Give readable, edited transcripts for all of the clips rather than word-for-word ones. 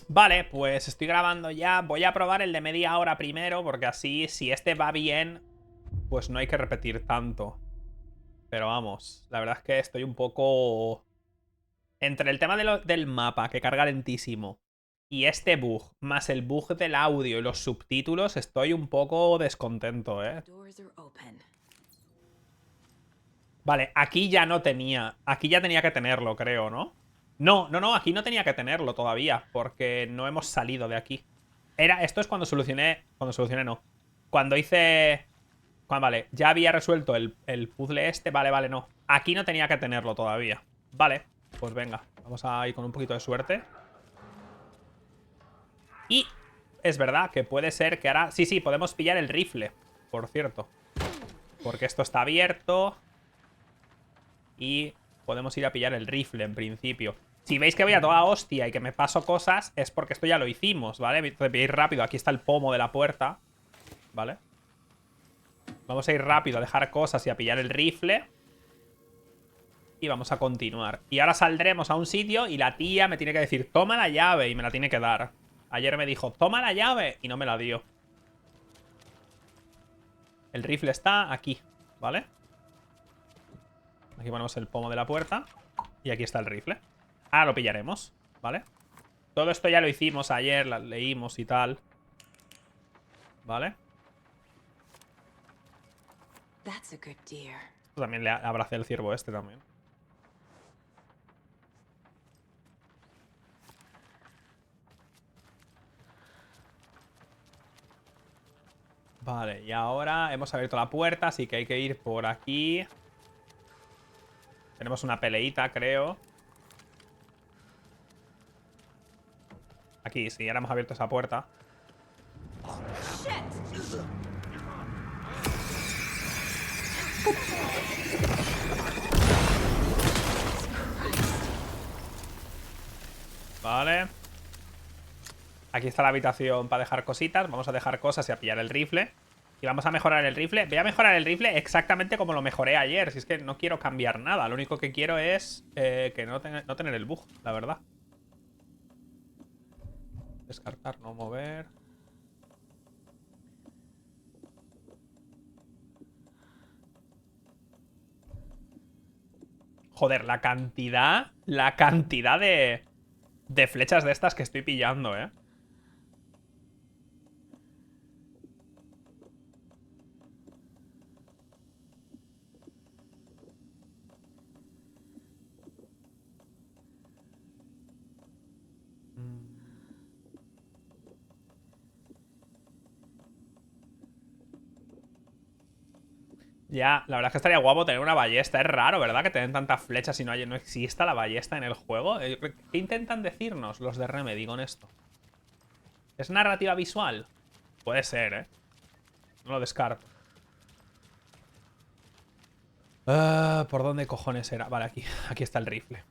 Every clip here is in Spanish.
Vale, pues estoy grabando ya. Voy a probar el de media hora primero, porque así, si este va bien, pues no hay que repetir tanto. Pero vamos, la verdad es que estoy un poco... Entre el tema del mapa, que carga lentísimo, y este bug, más el bug del audio y los subtítulos, estoy un poco descontento, ¿eh? Vale, aquí ya no tenía. Aquí ya tenía que tenerlo, creo, ¿no? No, aquí no tenía que tenerlo todavía, porque no hemos salido de aquí. Esto es cuando solucioné... Cuando solucioné, no. Cuando hice... Vale, ya había resuelto el puzzle este. Vale, no. Aquí no tenía que tenerlo todavía. Vale, pues venga. Vamos a ir con un poquito de suerte. Y es verdad que puede ser que ahora... Sí, podemos pillar el rifle, por cierto. Porque esto está abierto. Y podemos ir a pillar el rifle en principio. Si veis que voy a toda hostia y que me paso cosas, es porque esto ya lo hicimos, ¿vale? Voy a ir rápido. Aquí está el pomo de la puerta, ¿vale? Vamos a ir rápido a dejar cosas y a pillar el rifle. Y vamos a continuar. Y ahora saldremos a un sitio y la tía me tiene que decir, toma la llave, y me la tiene que dar. Ayer me dijo, toma la llave, y no me la dio. El rifle está aquí, ¿vale? Aquí ponemos el pomo de la puerta. Y aquí está el rifle. Ahora lo pillaremos, ¿vale? Todo esto ya lo hicimos ayer, lo leímos y tal. ¿Vale? Esto también le abracé el ciervo este también. Vale, y ahora hemos abierto la puerta, así que hay que ir por aquí. Tenemos una peleita, creo. Aquí, sí, ahora hemos abierto esa puerta. Vale. Aquí está la habitación para dejar cositas. Vamos a dejar cosas y a pillar el rifle. Y vamos a mejorar el rifle. Voy a mejorar el rifle exactamente como lo mejoré ayer. Si es que no quiero cambiar nada. Lo único que quiero es que no tener el bug, la verdad. Descartar, no mover. Joder, la cantidad de flechas de estas que estoy pillando, ¿eh? Ya, la verdad es que estaría guapo tener una ballesta. Es raro, ¿verdad? Que tengan tantas flechas y no exista la ballesta en el juego. ¿Qué intentan decirnos los de Remedy con esto? ¿Es narrativa visual? Puede ser, ¿eh? No lo descarto. ¿Por dónde cojones era? Vale, aquí está el rifle.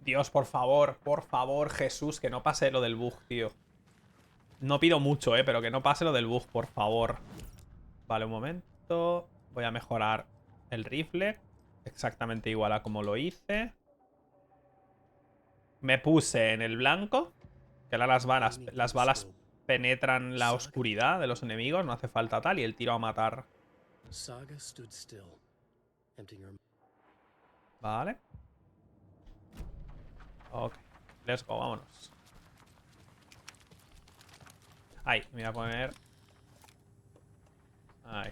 Dios, por favor, Jesús, que no pase lo del bug, tío. No pido mucho, pero que no pase lo del bug, por favor. Vale, un momento. Voy a mejorar el rifle. Exactamente igual a como lo hice. Me puse en el blanco. Que ahora las balas penetran la oscuridad de los enemigos. No hace falta tal. Y el tiro a matar. Vale. Ok. Let's go, vámonos. Ahí, me voy a poner... Ahí.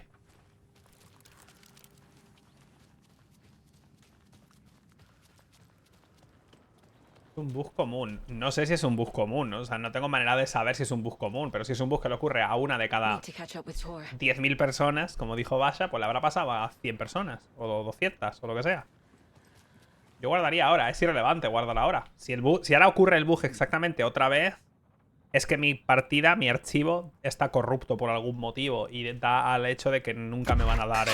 Es un bug común. No sé si es un bug común, ¿no? O sea, no tengo manera de saber si es un bug común. Pero si es un bug que le ocurre a una de cada 10.000 personas, como dijo Basha, pues le habrá pasado a 100 personas. O 200, o lo que sea. Yo guardaría ahora, es irrelevante guardar ahora. Si ahora ocurre el bug exactamente otra vez, es que mi partida, mi archivo, está corrupto por algún motivo. Y da al hecho de que nunca me van a dar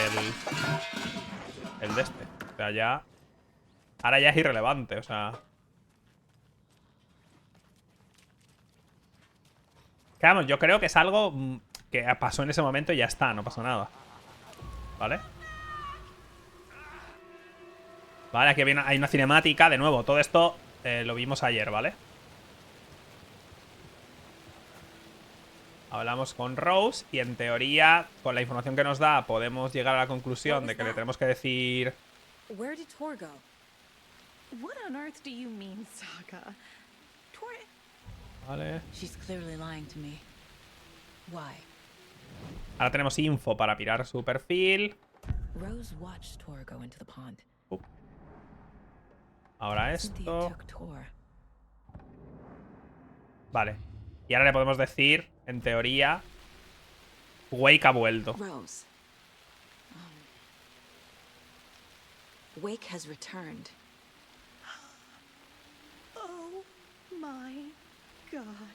el de este. O sea, ya... Ahora ya es irrelevante, o sea... Vamos, yo creo que es algo que pasó en ese momento y ya está, no pasó nada. ¿Vale? Vale, aquí hay una cinemática. De nuevo, todo esto lo vimos ayer, ¿vale? Hablamos con Rose y en teoría, con la información que nos da, podemos llegar a la conclusión de que le tenemos que decir... Where did Tor go? What on earth do you mean, Saga? Tor... Vale. She's clearly lying to me. Why? Ahora tenemos info para mirar su perfil. Rose watched Tor go into the pond. Ahora Cynthia esto. took Tor. Vale. Y ahora le podemos decir, en teoría, Wake ha vuelto. Rose. Wake has returned. Oh my God.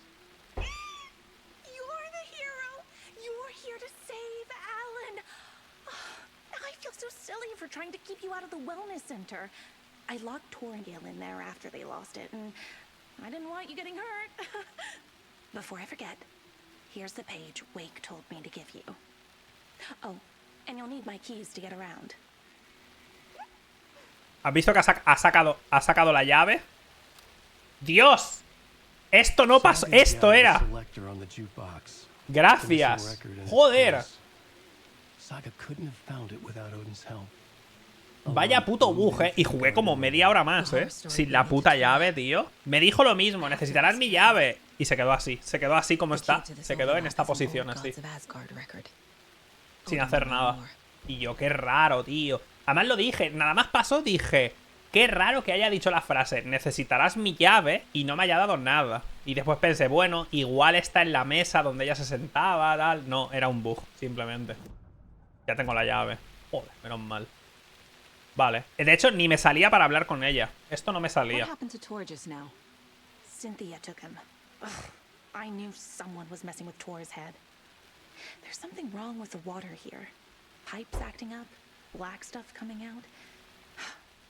You're the hero. You're here to save Alan. I feel so silly for trying to keep you out of the wellness center. I locked Torringale in there after they lost it, and I didn't want you getting hurt. Before I forget, here's the page Wake told me to give you. Oh, and you'll need my keys to get around. ¿Has visto que ha sacado la llave? ¡Dios! Esto no pasó. Esto era. Gracias. Joder. Vaya puto bug, Y jugué como media hora más, sin la puta llave, tío. Me dijo lo mismo, necesitarás mi llave. Y se quedó así. Se quedó así como está. Se quedó en esta posición así. Sin hacer nada. Y yo, qué raro, tío. Además lo dije, nada más pasó, dije, qué raro que haya dicho la frase, necesitarás mi llave, y no me haya dado nada. Y después pensé, bueno, igual está en la mesa donde ella se sentaba, tal. No, era un bug, simplemente. Ya tengo la llave. Joder, menos mal. Vale. De hecho, ni me salía para hablar con ella. Esto no me salía. Cynthia took him. Ugh, I knew someone was messing with Tor's head. There's something wrong with the water here. Pipes acting up, black stuff coming out.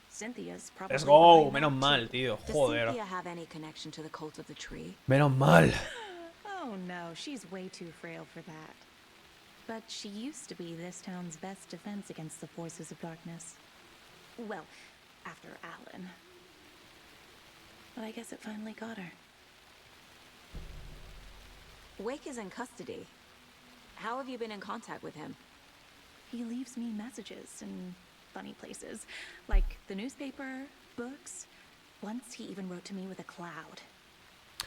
Cynthia's probably. Let's go, menos mal, tío. Joder. Does Cynthia have any connection to the cult of the tree? Menos mal. Oh no, she's way too frail for that. But she used to be this town's best defense against the forces of darkness. Well, after Alan. But I guess it finally got her. Wake is in custody. How have you been in contact with him? He leaves me messages in funny places, like the newspaper, books. Once he even wrote to me with a cloud.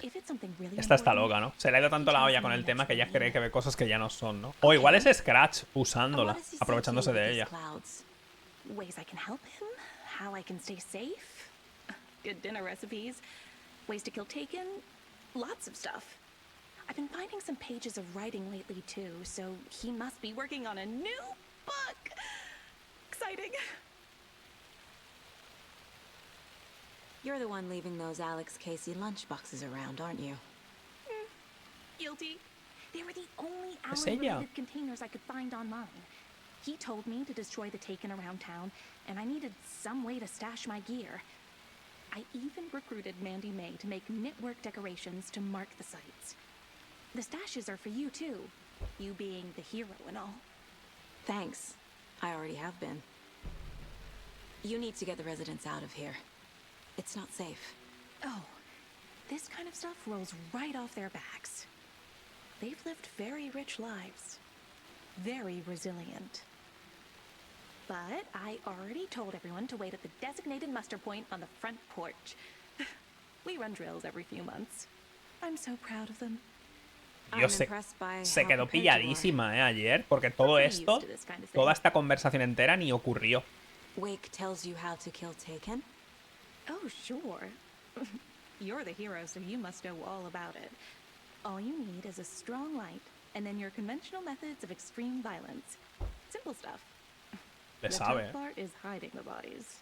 If it's something really Esta está loca, ¿no? Se le ha ido tanto la olla con el tema que ya cree que ve cosas que ya no son, ¿no? O igual es Scratch usándola, aprovechándose de ella. Ways I can help him, how I can stay safe, good dinner recipes, ways to kill Taken, lots of stuff. I've been finding some pages of writing lately too, so he must be working on a new book. Exciting. You're the one leaving those Alex Casey lunchboxes around, aren't you? Guilty. They were the only Alan-related containers I could find online. He told me to destroy the Taken around town, and I needed some way to stash my gear. I even recruited Mandy May to make knitwork decorations to mark the sites. The stashes are for you, too. You being the hero and all. Thanks. I already have been. You need to get the residents out of here. It's not safe. Oh, this kind of stuff rolls right off their backs. They've lived very rich lives. Very resilient. But I already told everyone to wait at the designated muster point on the front porch. We run drills every few months. I'm so proud of them. Dios, se quedó pilladísima, ayer, porque todo esto, toda esta conversación entera ni ocurrió. Wake tells you how to kill Taken? Oh, sure. You're the hero, so you must know all about it. All you need is a strong light, and then your conventional methods of extreme violence. Simple stuff. Le the sabe. tough part is hiding the bodies.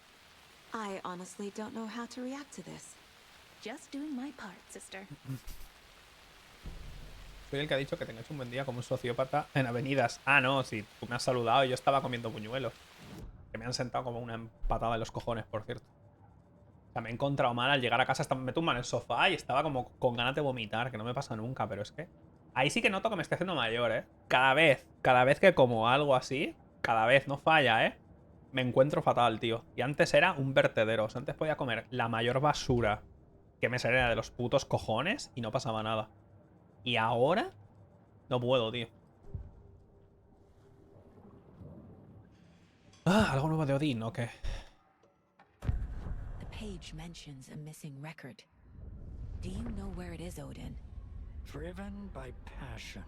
I honestly don't know how to react to this. Just doing my part, sister. Soy el que ha dicho que tengáis un buen día como un sociópata en avenidas. Ah, no, si tú me has saludado y yo estaba comiendo puñuelos. Que me han sentado como una patada en los cojones, por cierto. O sea, me he encontrado mal al llegar a casa. Me tumba en el sofá y estaba como con ganas de vomitar, que no me pasa nunca, pero es que... Ahí sí que noto que me estoy haciendo mayor, ¿eh? Cada vez que como algo así, cada vez, no falla, ¿eh? me encuentro fatal, tío. Y antes era un vertedero. O sea, antes podía comer la mayor basura que me saliera de los putos cojones y no pasaba nada. Y ahora no puedo, tío. Ah, ¿algo nuevo de Odín o qué? The page mentions a missing record. Do you know where it is, Odin? Driven by passion,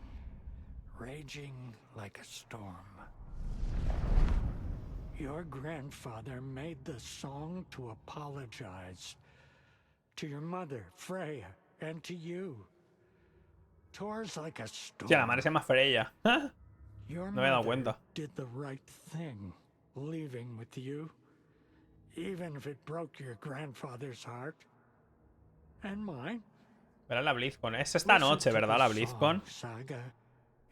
raging like a storm. Your grandfather made the song to apologize to your mother, Freya, and to you. Tours like a storm. Hostia, la madre se llama Freya. Your No me he dado mother cuenta. did the right thing, leaving with you, even if it broke your grandfather's heart and mine. Verá la BlizzCon. Es esta noche, ¿verdad? La BlizzCon. Saga.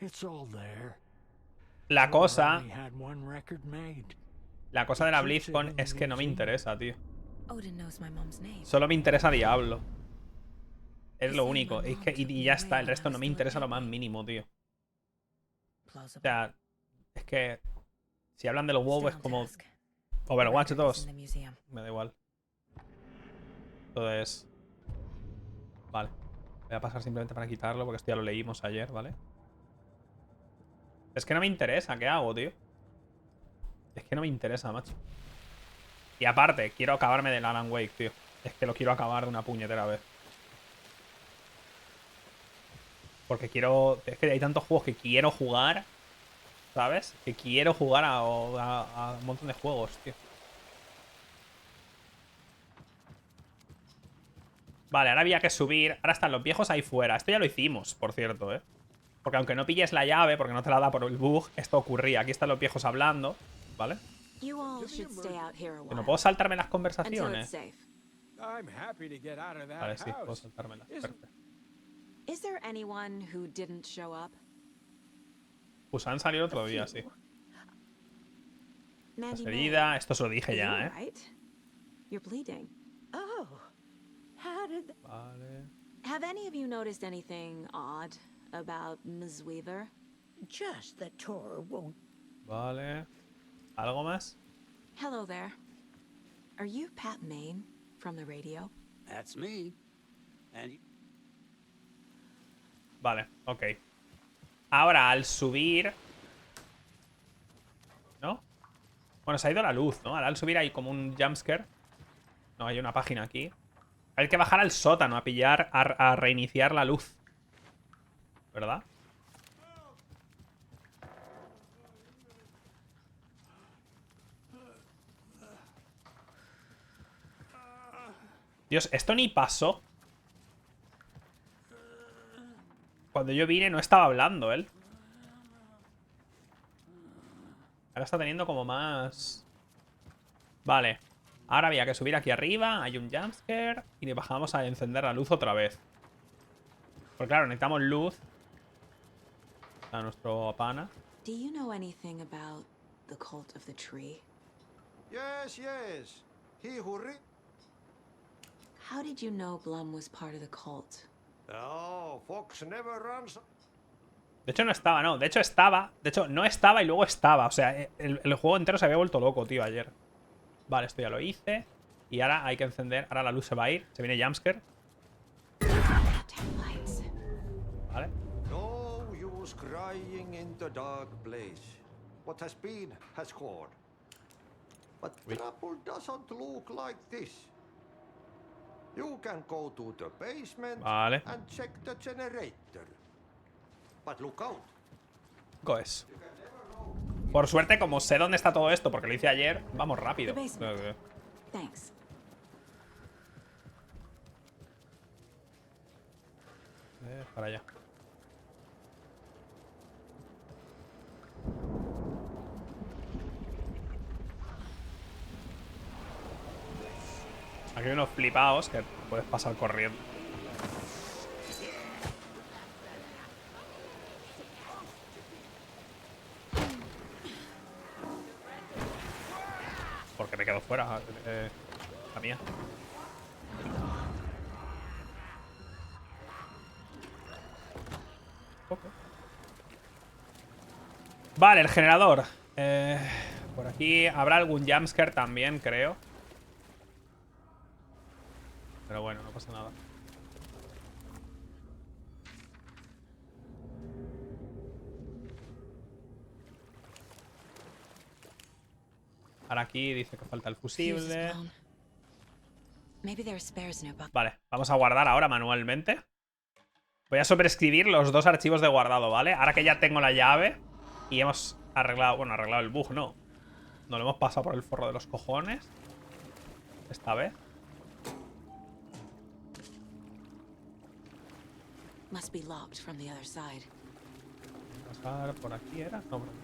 It's all there. La cosa... Only had one record made. La cosa de la BlizzCon es que no me interesa, tío. Odin knows my mom's name. Solo me interesa Diablo. Es lo único. Es que, y ya está. El resto no me interesa lo más mínimo, tío. O sea, es que... Si hablan de los WoW es como... Overwatch 2. Me da igual. Entonces... Vale. Voy a pasar simplemente para quitarlo porque esto ya lo leímos ayer, ¿vale? Es que no me interesa. ¿Qué hago, tío? Es que no me interesa, macho. Y aparte, quiero acabarme del Alan Wake, tío. Es que lo quiero acabar de una puñetera vez. Porque quiero... Es que hay tantos juegos que quiero jugar, ¿sabes? Que quiero jugar a un montón de juegos, tío. Vale, ahora había que subir. Ahora están los viejos ahí fuera. Esto ya lo hicimos, por cierto, ¿eh? Porque aunque no pilles la llave, porque no te la da por el bug, esto ocurría. Aquí están los viejos hablando, ¿vale? Que no puedo saltarme las conversaciones. Vale, sí, puedo saltármelas. Perfecto. Busan salió el otro día, sí. Las heridas, esto se lo dije ya, ¿eh? Vale. Have any of you noticed anything odd about Ms. Weaver? Just that Tor won't. Vale. ¿Algo más? Hello there. Are you Pat Maine from the radio? That's me. And Vale, ok. Ahora, al subir... ¿No? Bueno, se ha ido la luz, ¿no? Ahora al subir hay como un jumpscare. No, hay una página aquí. Hay que bajar al sótano a pillar, a reiniciar la luz. ¿Verdad? Dios, esto ni pasó. Cuando yo vine no estaba hablando él. Ahora está teniendo como más... Vale. Ahora había que subir aquí arriba. Hay un jumpscare. Y le bajamos a encender la luz otra vez. Porque claro, necesitamos luz. A nuestro pana. Do you know anything about the cult of the tree? Yes, yes. He hurry. How did you know Blum was part of the cult? Oh, Fox never runs. De hecho no estaba, no. De hecho estaba. De hecho no estaba y luego estaba. O sea, el juego entero se había vuelto loco, tío, ayer. Vale, esto ya lo hice. Y ahora hay que encender. Ahora la luz se va a ir. Se viene jumpscare. Vale. No use crying in the dark place. What has been has gone. But trouble doesn't look like this. You can go to the basement Vale. and check the generator. But look out. Es. Por suerte, como sé dónde está todo esto, porque lo hice ayer, vamos rápido. Thanks. Para allá. Aquí hay unos flipaos que puedes pasar corriendo. Porque me quedo fuera, la mía. Vale, el generador. Por aquí habrá algún jumpscare también, creo. Pero bueno, no pasa nada. Ahora aquí dice que falta el fusible. Vale, vamos a guardar ahora manualmente. Voy a sobreescribir los 2 archivos de guardado, ¿vale? Ahora que ya tengo la llave y hemos arreglado... Bueno, arreglado el bug, no. No lo hemos pasado por el forro de los cojones. Esta vez. Pasar por aquí, ¿era? No, por aquí.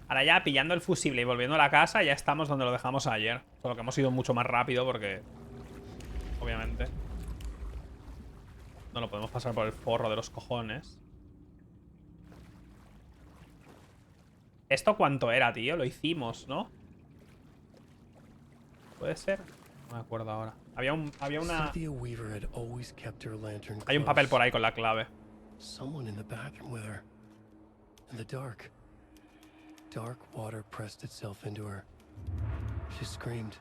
Ahora ya pillando el fusible y volviendo a la casa ya estamos donde lo dejamos ayer. Solo que hemos ido mucho más rápido porque... Obviamente no lo podemos pasar por el forro de los cojones. ¿Esto cuánto era, tío? Lo hicimos, ¿no? ¿Puede ser? No me acuerdo ahora. Había una... Hay un papel por ahí con la clave. Dark water pressed itself into her. She screamed.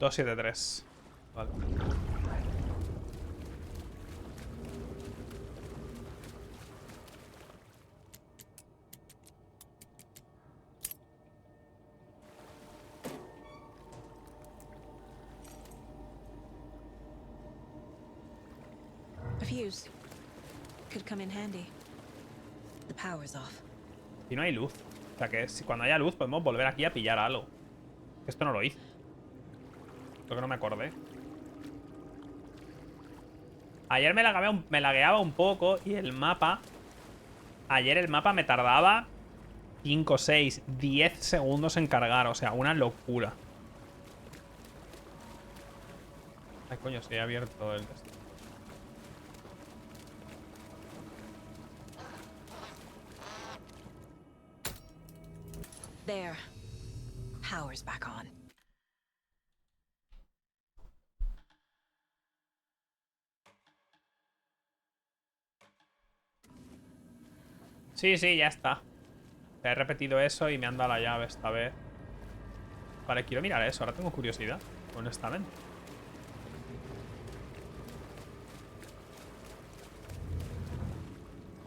$273. Vale. A fuse could come in handy. The power's off. Y no hay luz. O sea que si cuando haya luz podemos volver aquí a pillar algo. Esto no lo hice. Creo que no me acordé. Ayer me lagueaba un poco y el mapa... Ayer el mapa me tardaba 5, 6, 10 segundos en cargar. O sea, una locura. Ay, coño, se ha abierto el... There. Power's back on. Sí, sí, ya está. He repetido eso y me han dado la llave esta vez. Vale, quiero mirar eso. Ahora tengo curiosidad, honestamente.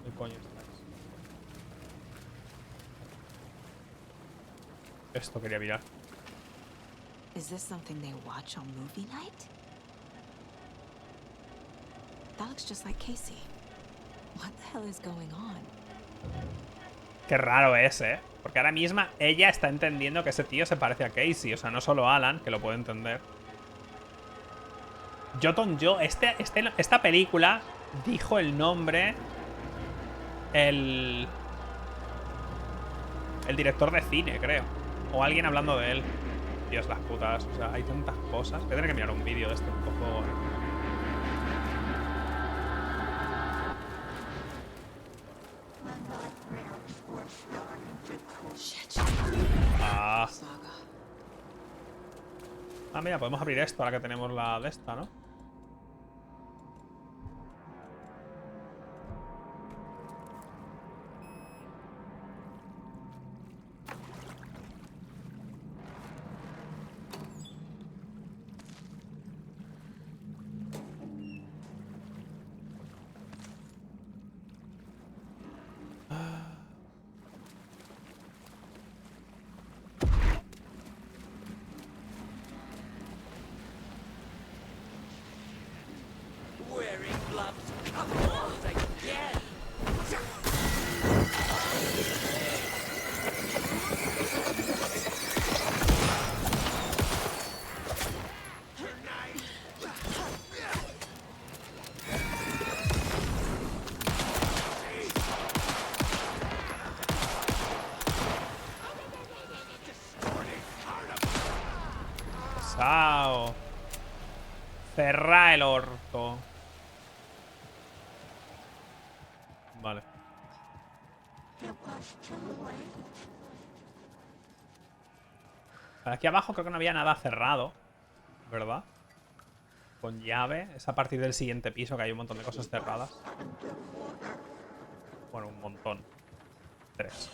¿Qué coño está eso? Esto quería mirar. Is this something they watch on movie night? That looks just like Casey. What the hell is going on? Qué raro es, ¿eh? Porque ahora misma ella está entendiendo que ese tío se parece a Casey. O sea, no solo Alan, que lo puede entender. Joton Joe, esta película dijo el nombre el director de cine, creo. O alguien hablando de él. Dios, las putas. O sea, hay tantas cosas. Voy a tener que mirar un vídeo de este un poco... Ah, mira, podemos abrir esto ahora que tenemos la de esta, ¿no? Chao. Cerra el orto. Vale. Aquí abajo creo que no había nada cerrado, ¿verdad? Con llave. Es a partir del siguiente piso que hay un montón de cosas cerradas. Bueno, un montón. 3.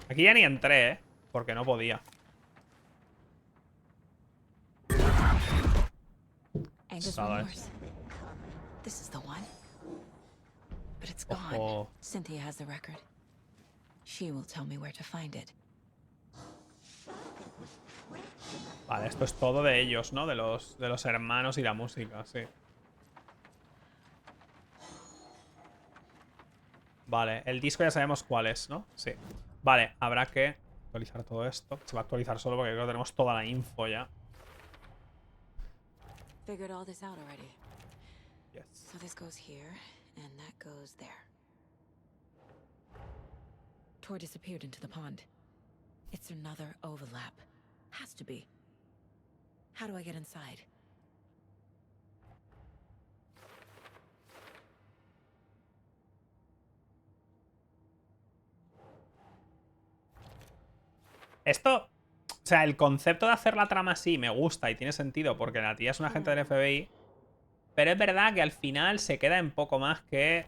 Aquí ya ni entré, ¿eh? Porque no podía. Angus Nada, Remorse. This is the one. But it's gone. Ojo. Cynthia has the record. She will tell me where to find it. Vale, esto es todo de ellos, ¿no? De los hermanos y la música, sí. Vale, el disco ya sabemos cuál es, ¿no? Sí. Vale, habrá que actualizar todo esto. Se va a actualizar solo porque creo que tenemos toda la info ya. Figured all this out already. Yes. So this goes here, and that goes there. Tor disappeared into the pond. It's another overlap. Has to be. How do I get inside? Esto, o sea, el concepto de hacer la trama así me gusta y tiene sentido porque la tía es una agente del FBI. Pero es verdad que al final se queda en poco más que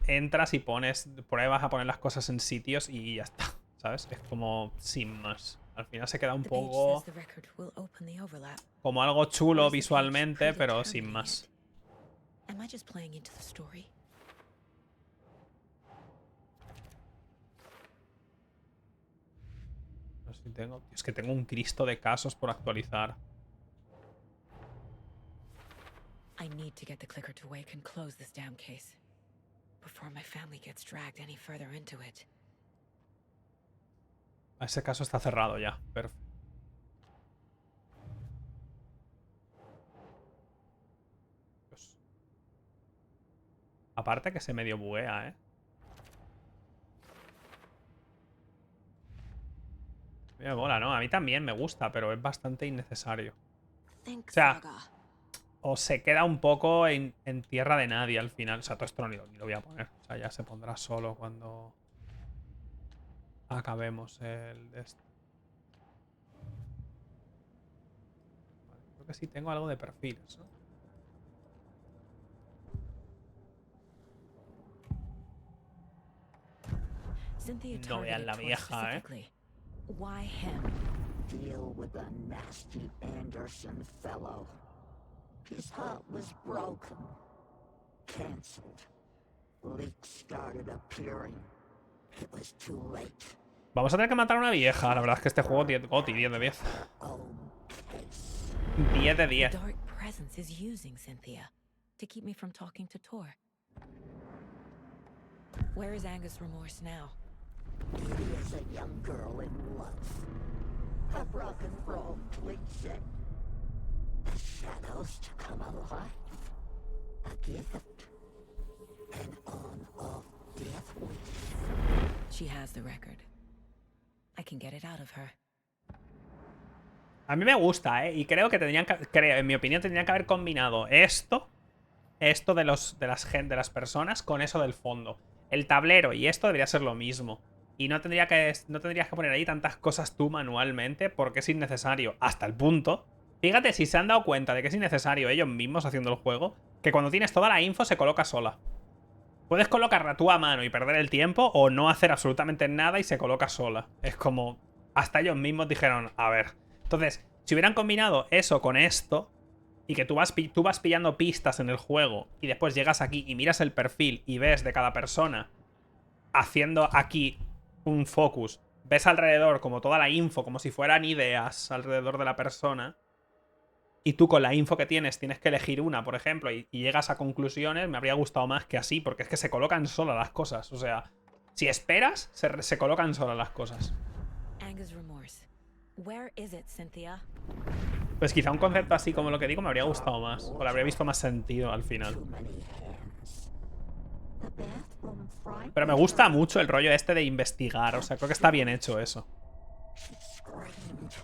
entras y pruebas a poner las cosas en sitios y ya está, ¿sabes? Es como sin más. Al final se queda un poco como algo chulo visualmente, pero sin más. No sé si tengo... Es que tengo un Cristo de casos por actualizar. I need to get the clicker to wake and close this damn case before my family gets dragged any further into it. Ese caso está cerrado ya. Perfecto. Aparte que se medio buguea, ¿eh? Me mola, ¿no? A mí también me gusta, pero es bastante innecesario. O sea, o se queda un poco en tierra de nadie al final. O sea, todo esto ni lo voy a poner. O sea, ya se pondrá solo cuando acabemos el de esto. Vale, creo que sí tengo algo de perfiles, ¿no? No vean la vieja, ¿eh? Why him? Deal with the nasty Anderson fellow. His heart was broken. Cancelled. Leaks started appearing. It was too late. Vamos a tener que matar a una vieja. La verdad es que este juego tiene 10 de 10. 10 de 10. Dark presence is using Cynthia to keep me from talking to Tor. Where is Angus Remorse now? He is a young girl in love. A rock and roll cliche. The shadows to come alive. A gift. An on-off death wish. She has the record. I can get it out of her. A mí me gusta, ¿eh? Y creo que en mi opinión, tendrían que haber combinado esto de las personas con eso del fondo. El tablero y esto debería ser lo mismo. Y no tendrías que poner ahí tantas cosas tú manualmente porque es innecesario. Hasta el punto. Fíjate si se han dado cuenta de que es innecesario ellos mismos haciendo el juego, que cuando tienes toda la info se coloca sola. Puedes colocarla tú a mano y perder el tiempo o no hacer absolutamente nada y se coloca sola. Es como... Hasta ellos mismos dijeron, a ver. Entonces, si hubieran combinado eso con esto y que tú vas pillando pistas en el juego y después llegas aquí y miras el perfil y ves de cada persona haciendo aquí un focus, ves alrededor como toda la info, como si fueran ideas alrededor de la persona, y tú con la info que tienes que elegir una, por ejemplo, y llegas a conclusiones, me habría gustado más que así, porque es que se colocan solas las cosas. O sea, si esperas, se colocan solas las cosas. Angus Remorse. Where is it, Cynthia? Pues quizá un concepto así como lo que digo me habría gustado más, o le habría visto más sentido al final. The bathroom frightened Pero me gusta her. mucho el rollo este de investigar. O sea, creo que está bien hecho eso. She screamed.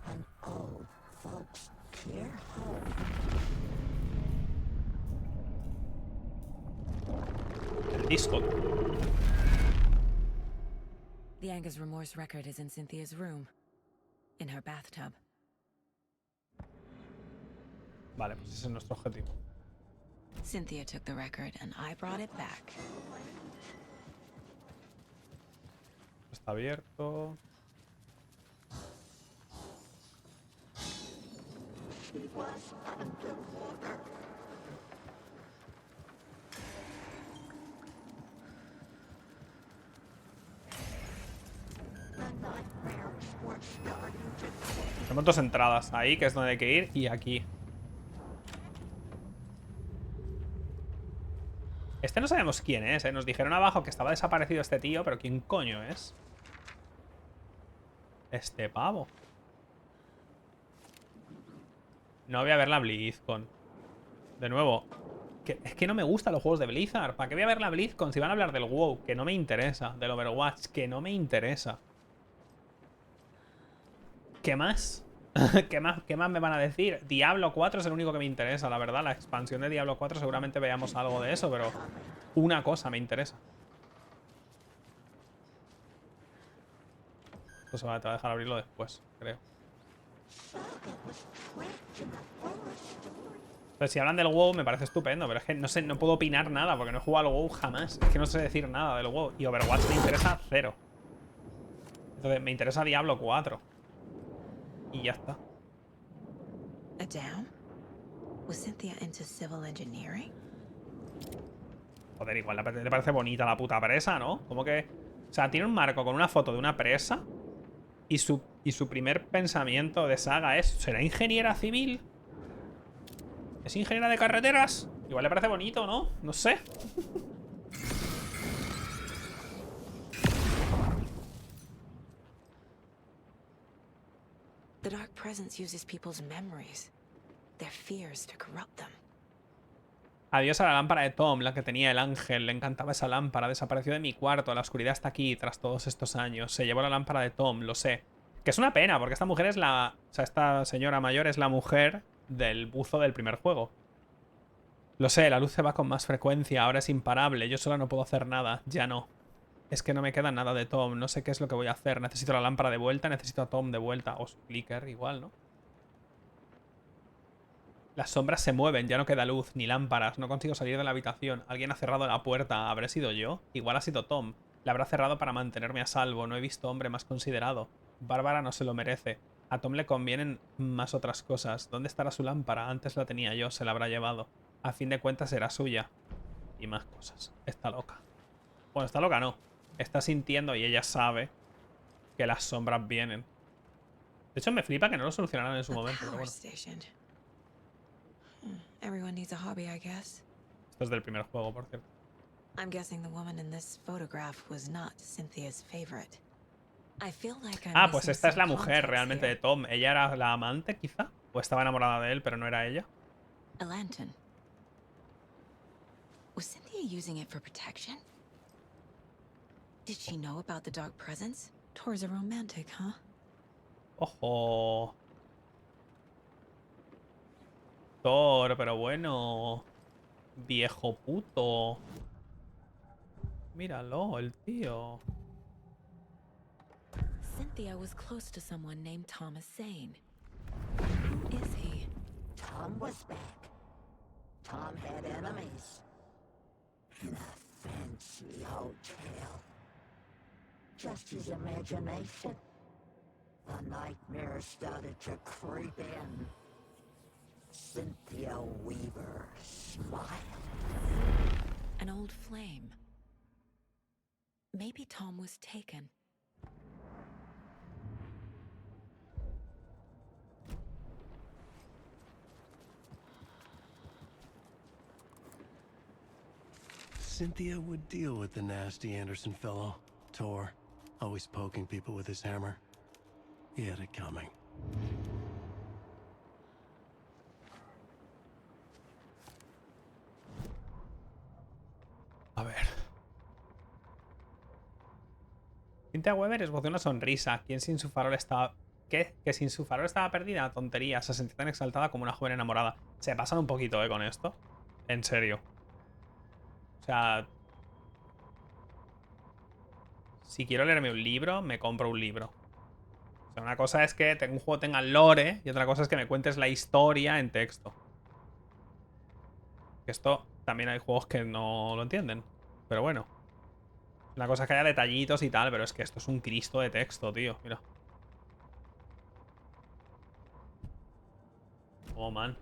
And old folks care home. El disco. The Anger's remorse record is in Cynthia's room. In her bathtub. Vale, pues ese es nuestro objetivo. Cynthia took the record and I brought it back. Está abierto. She was underwater. The nightmares were starting to take. Tenemos dos entradas. Ahí, que es donde hay que ir, y aquí. Este no sabemos quién es, ¿eh? Nos dijeron abajo que estaba desaparecido este tío, pero ¿quién coño es? Este pavo. No voy a ver la BlizzCon. De nuevo. Es que no me gustan los juegos de Blizzard. ¿Para qué voy a ver la BlizzCon si van a hablar del WoW? Que no me interesa. Del Overwatch. Que no me interesa. ¿Qué más? ¿Qué más me van a decir? Diablo 4 es el único que me interesa, la verdad. La expansión de Diablo 4 seguramente veamos algo de eso, pero una cosa me interesa. Esto te va a dejar abrirlo después, creo. Entonces, si hablan del WoW me parece estupendo, pero es que no sé, no puedo opinar nada porque no he jugado al WoW jamás. Es que no sé decir nada del WoW. Y Overwatch me interesa cero. Entonces, me interesa Diablo 4. Y ya está. A dam? Was Cynthia into civil engineering? Joder, igual le parece bonita la puta presa, ¿no? Como que... O sea, tiene un marco con una foto de una presa y su primer pensamiento de saga es... ¿Será ingeniera civil? ¿Es ingeniera de carreteras? Igual le parece bonito, ¿no? No sé. The Dark Presence uses people's memories, their fears to corrupt them. Adiós a la lámpara de Tom, la que tenía el ángel. Le encantaba esa lámpara. Desapareció de mi cuarto. La oscuridad está aquí tras todos estos años. Se llevó la lámpara de Tom, lo sé. Que es una pena, porque esta mujer es la... O sea, esta señora mayor es la mujer del buzo del primer juego. Lo sé, la luz se va con más frecuencia. Ahora es imparable. Yo sola no puedo hacer nada. Ya no. Es que no me queda nada de Tom. No sé qué es lo que voy a hacer. Necesito la lámpara de vuelta. Necesito a Tom de vuelta. O su clicker igual, ¿no? Las sombras se mueven. Ya no queda luz ni lámparas. No consigo salir de la habitación. Alguien ha cerrado la puerta. ¿Habré sido yo? Igual ha sido Tom. La habrá cerrado para mantenerme a salvo. No he visto hombre más considerado. Bárbara no se lo merece. A Tom le convienen más otras cosas. ¿Dónde estará su lámpara? Antes la tenía yo. Se la habrá llevado. A fin de cuentas será suya. Y más cosas. Está loca. Bueno, está loca no. Está sintiendo y ella sabe que las sombras vienen. De hecho, me flipa que no lo solucionaran en su momento. Pero bueno. Everyone needs a hobby, I guess. Esto es del primer juego, por cierto. I'm guessing the woman in this photograph was not Cynthia's favorite. I feel like I'm Pues esta es la mujer realmente de Tom. ¿Ella era la amante, quizá? ¿O estaba enamorada de él, pero no era ella? A lantern. Was Cynthia using it for protection? Did she know about the Dark Presence? Tor's a romantic, huh? Ojo. Thor, pero bueno. Viejo puto. Míralo, el tío. Cynthia was close to someone named Thomas Zane. Who is he? Tom was back. Tom had enemies. In a fancy hotel. Just his imagination. The nightmare started to creep in. Cynthia Weaver smiled. An old flame. Maybe Tom was taken. Cynthia would deal with the nasty Anderson fellow. Tor, always poking people with his hammer. He had it coming. A ver. Cynthia Weber esbozó una sonrisa. ¿Quién sin su farol estaba...? ¿Qué? ¿Que sin su farol estaba perdida? Tontería. Se sentía tan exaltada como una joven enamorada. Se pasan un poquito, con esto. En serio. O sea... Si quiero leerme un libro, me compro un libro. O sea, una cosa es que un juego tenga lore y otra cosa es que me cuentes la historia en texto. Que esto también hay juegos que no lo entienden. Pero bueno. Una cosa es que haya detallitos y tal, pero es que esto es un Cristo de texto, tío. Mira. Oh, man.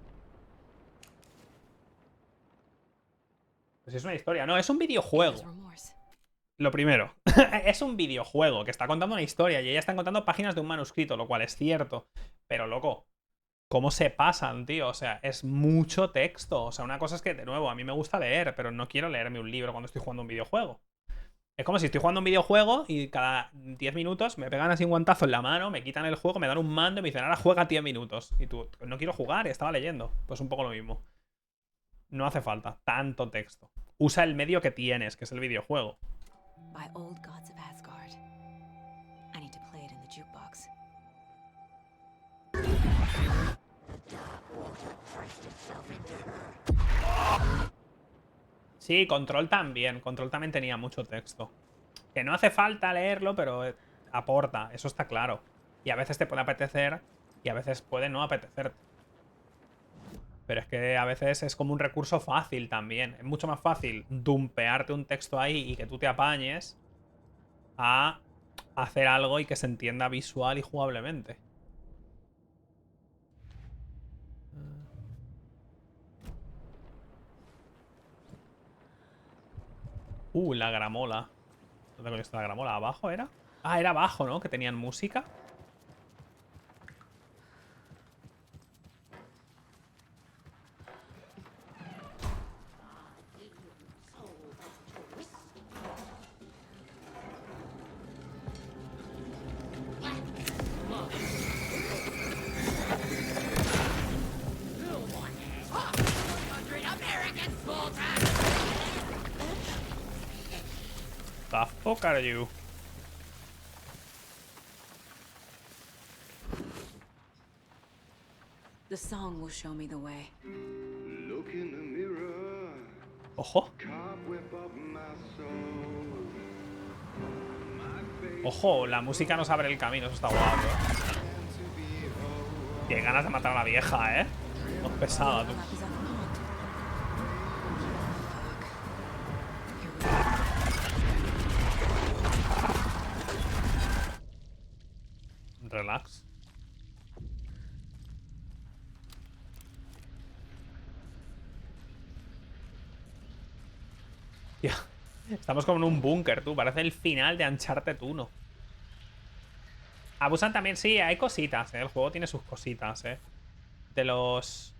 Pues es una historia. No, es un videojuego. Lo primero. Es un videojuego que está contando una historia y ella está contando páginas de un manuscrito, lo cual es cierto. Pero, loco, ¿cómo se pasan, tío? O sea, es mucho texto. O sea, una cosa es que, de nuevo, a mí me gusta leer, pero no quiero leerme un libro cuando estoy jugando un videojuego. Es como si estoy jugando un videojuego y cada 10 minutos me pegan así un guantazo en la mano, me quitan el juego, me dan un mando y me dicen, ahora juega 10 minutos. Y tú, no quiero jugar, estaba leyendo. Pues un poco lo mismo. No hace falta tanto texto. Usa el medio que tienes, que es el videojuego. By old gods of Asgard. I need to play it in the jukebox. Sí, Control también. Control también tenía mucho texto. Que no hace falta leerlo, pero aporta. Eso está claro. Y a veces te puede apetecer y a veces puede no apetecerte. Pero es que a veces es como un recurso fácil también. Es mucho más fácil dumpearte un texto ahí y que tú te apañes a hacer algo y que se entienda visual y jugablemente. La gramola. ¿Dónde coño está la gramola? ¿Abajo era? Ah, era abajo, ¿no? Que tenían música. The fuck are you? The song will show me the way. Look in the mirror, Ojo. cobweb of my soul. My face Ojo, la música nos abre el camino. Eso está guapo, Qué ganas de matar a la vieja, No es pesada, tú. Is that the pond? Fuck. Here we go. Relax. Tía, estamos como en un búnker, tú. Parece el final de Uncharted 1. Abusan también, sí, hay cositas, El juego tiene sus cositas, De los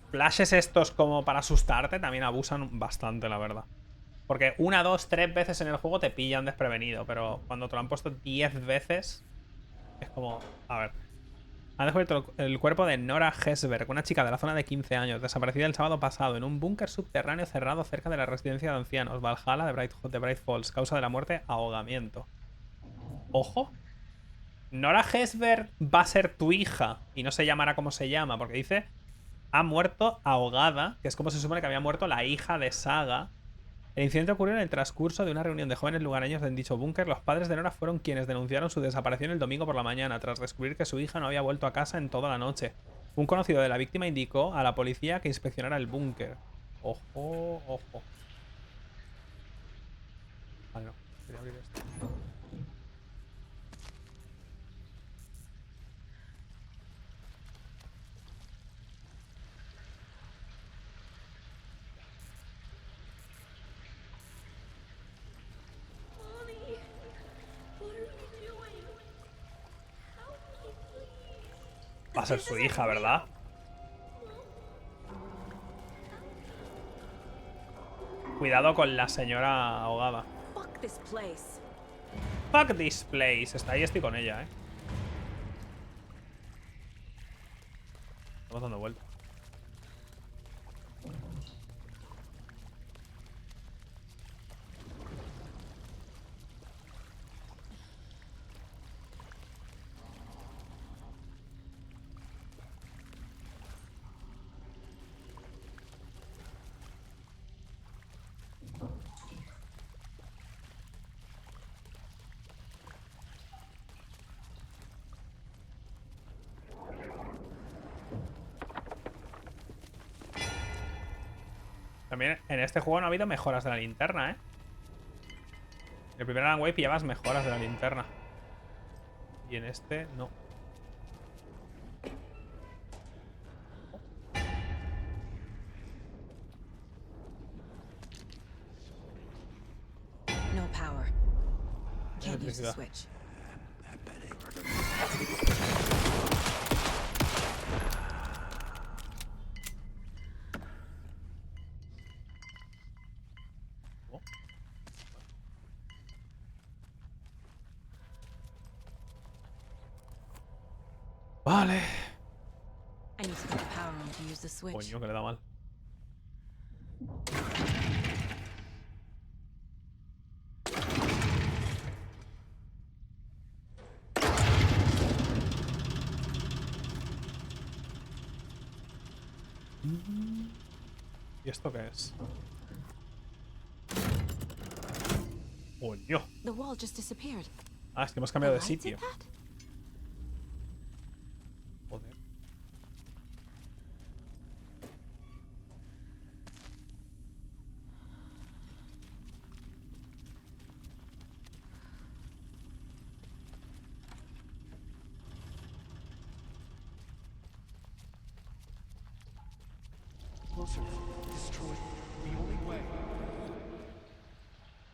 flashes estos como para asustarte también abusan bastante, la verdad. Porque 1, 2, 3 veces en el juego te pillan desprevenido, pero cuando te lo han puesto 10 veces es como... A ver. Han descubierto el cuerpo de Nora Hesberg, una chica de la zona de 15 años, desaparecida el sábado pasado en un búnker subterráneo cerrado cerca de la residencia de ancianos Valhalla de Bright Falls. Causa de la muerte, ahogamiento. Ojo. Nora Hesberg va a ser tu hija y no se llamará como se llama, porque dice ha muerto ahogada, que es como se supone que había muerto la hija de Saga. El incidente ocurrió en el transcurso de una reunión de jóvenes lugareños en dicho búnker. Los padres de Nora fueron quienes denunciaron su desaparición el domingo por la mañana, tras descubrir que su hija no había vuelto a casa en toda la noche. Un conocido de la víctima indicó a la policía que inspeccionara el búnker. Ojo, ojo. Vale, no. Quería abrir esto. Va a ser su hija, ¿verdad? Cuidado con la señora ahogada. Fuck this place. Fuck this place. Está ahí, estoy con ella, Estamos dando vueltas. También en este juego no ha habido mejoras de la linterna, ¿eh? En el primer Alan Wake pillabas mejoras de la linterna. Y en este no. No power. Can't use the switch. Vale. I need to get the power on to use the switch. Coño, que le da mal. ¿Y esto qué es? Coño. The wall just disappeared. Ah, es que hemos cambiado de The lights sitio. did that? Joder.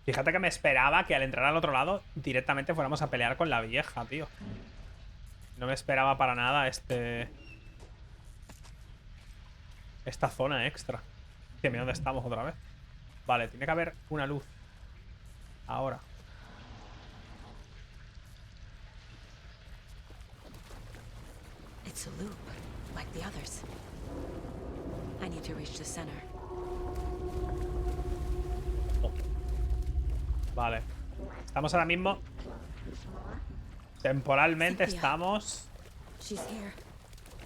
Fíjate que me esperaba que al entrar al otro lado directamente fuéramos a pelear con la vieja, tío. No me esperaba para nada esta zona extra. Que mira dónde estamos otra vez. Vale, tiene que haber una luz. Ahora. It's a loop, like the others. I need to reach the center. Oh. Vale. Estamos ahora mismo. Temporalmente estamos. She's here.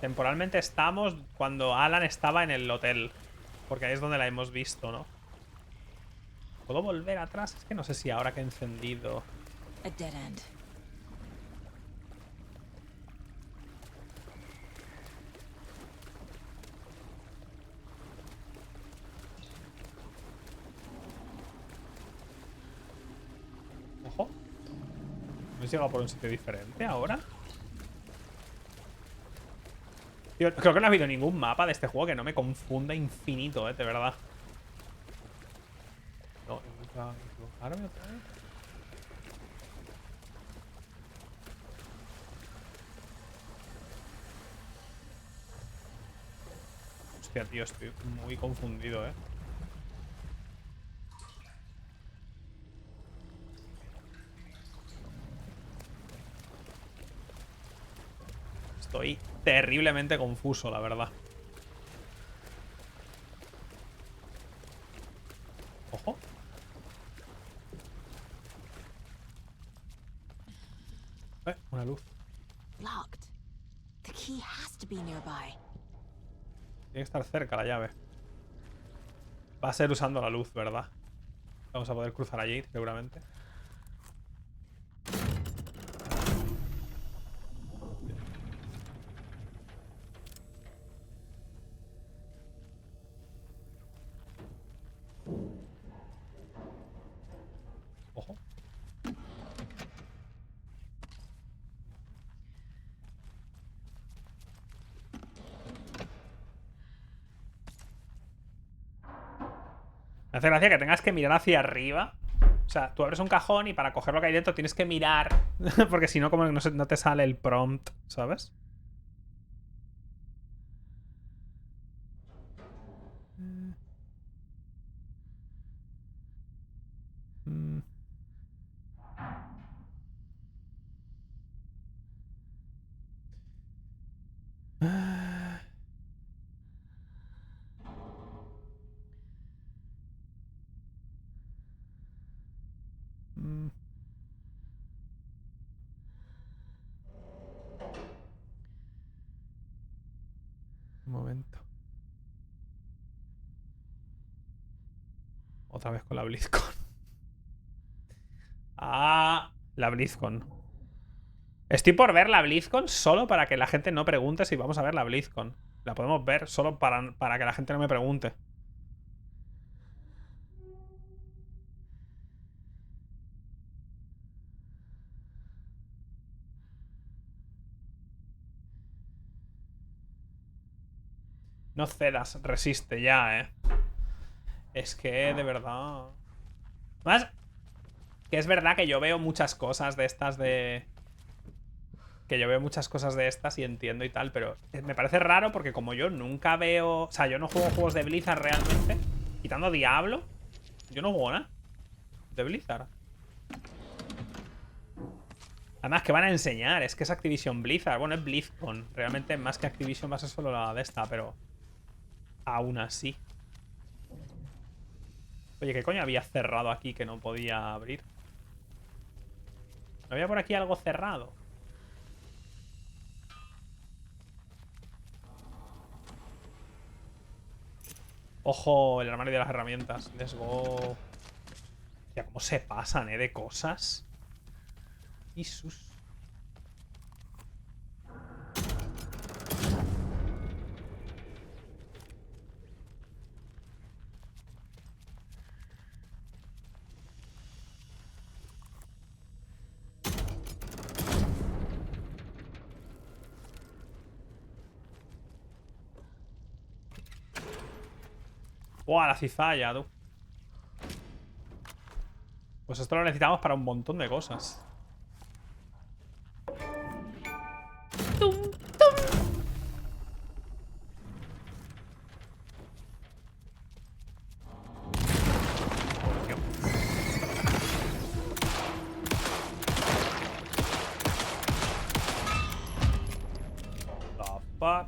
Temporalmente estamos cuando Alan estaba en el hotel. Porque ahí es donde la hemos visto, ¿no? ¿Puedo volver atrás? Es que no sé si ahora que he encendido. A dead end. Ojo. ¿Hemos llegado por un sitio diferente ahora? Tío, creo que no ha habido ningún mapa de este juego que no me confunda infinito, de verdad. No, equivocarme otra vez. Hostia, tío, estoy muy confundido, Estoy terriblemente confuso, la verdad. Ojo. Una luz. Locked. The key has to be nearby. Tiene que estar cerca la llave. Va a ser usando la luz, ¿verdad? Vamos a poder cruzar allí, seguramente. Ojo. Me hace gracia que tengas que mirar hacia arriba. O sea, tú abres un cajón y para coger lo que hay dentro tienes que mirar. Porque si no, como no te sale el prompt, ¿sabes? Un momento. Otra vez con la BlizzCon. Ah, la BlizzCon. Estoy por ver la BlizzCon solo para que la gente no pregunte si vamos a ver la BlizzCon. La podemos ver solo para que la gente no me pregunte. No cedas, resiste ya, Es que, de verdad... Más... Que es verdad que yo veo muchas cosas de estas de... Que yo veo muchas cosas de estas y entiendo y tal, pero me parece raro porque como yo nunca veo... O sea, yo no juego juegos de Blizzard realmente. Quitando Diablo, yo no juego nada de Blizzard. Además, que van a enseñar? Es que es Activision Blizzard. Bueno, es BlizzCon. Realmente, más que Activision va a ser solo la de esta, pero... Aún así. Oye, ¿qué coño había cerrado aquí que no podía abrir? ¿No había por aquí algo cerrado? Ojo, el armario de las herramientas. Let's go. Ya, cómo se pasan, de cosas. Jesús. ¡Buah, la cizalla, tú! Pues esto lo necesitamos para un montón de cosas. ¡Tum, tum! The fuck?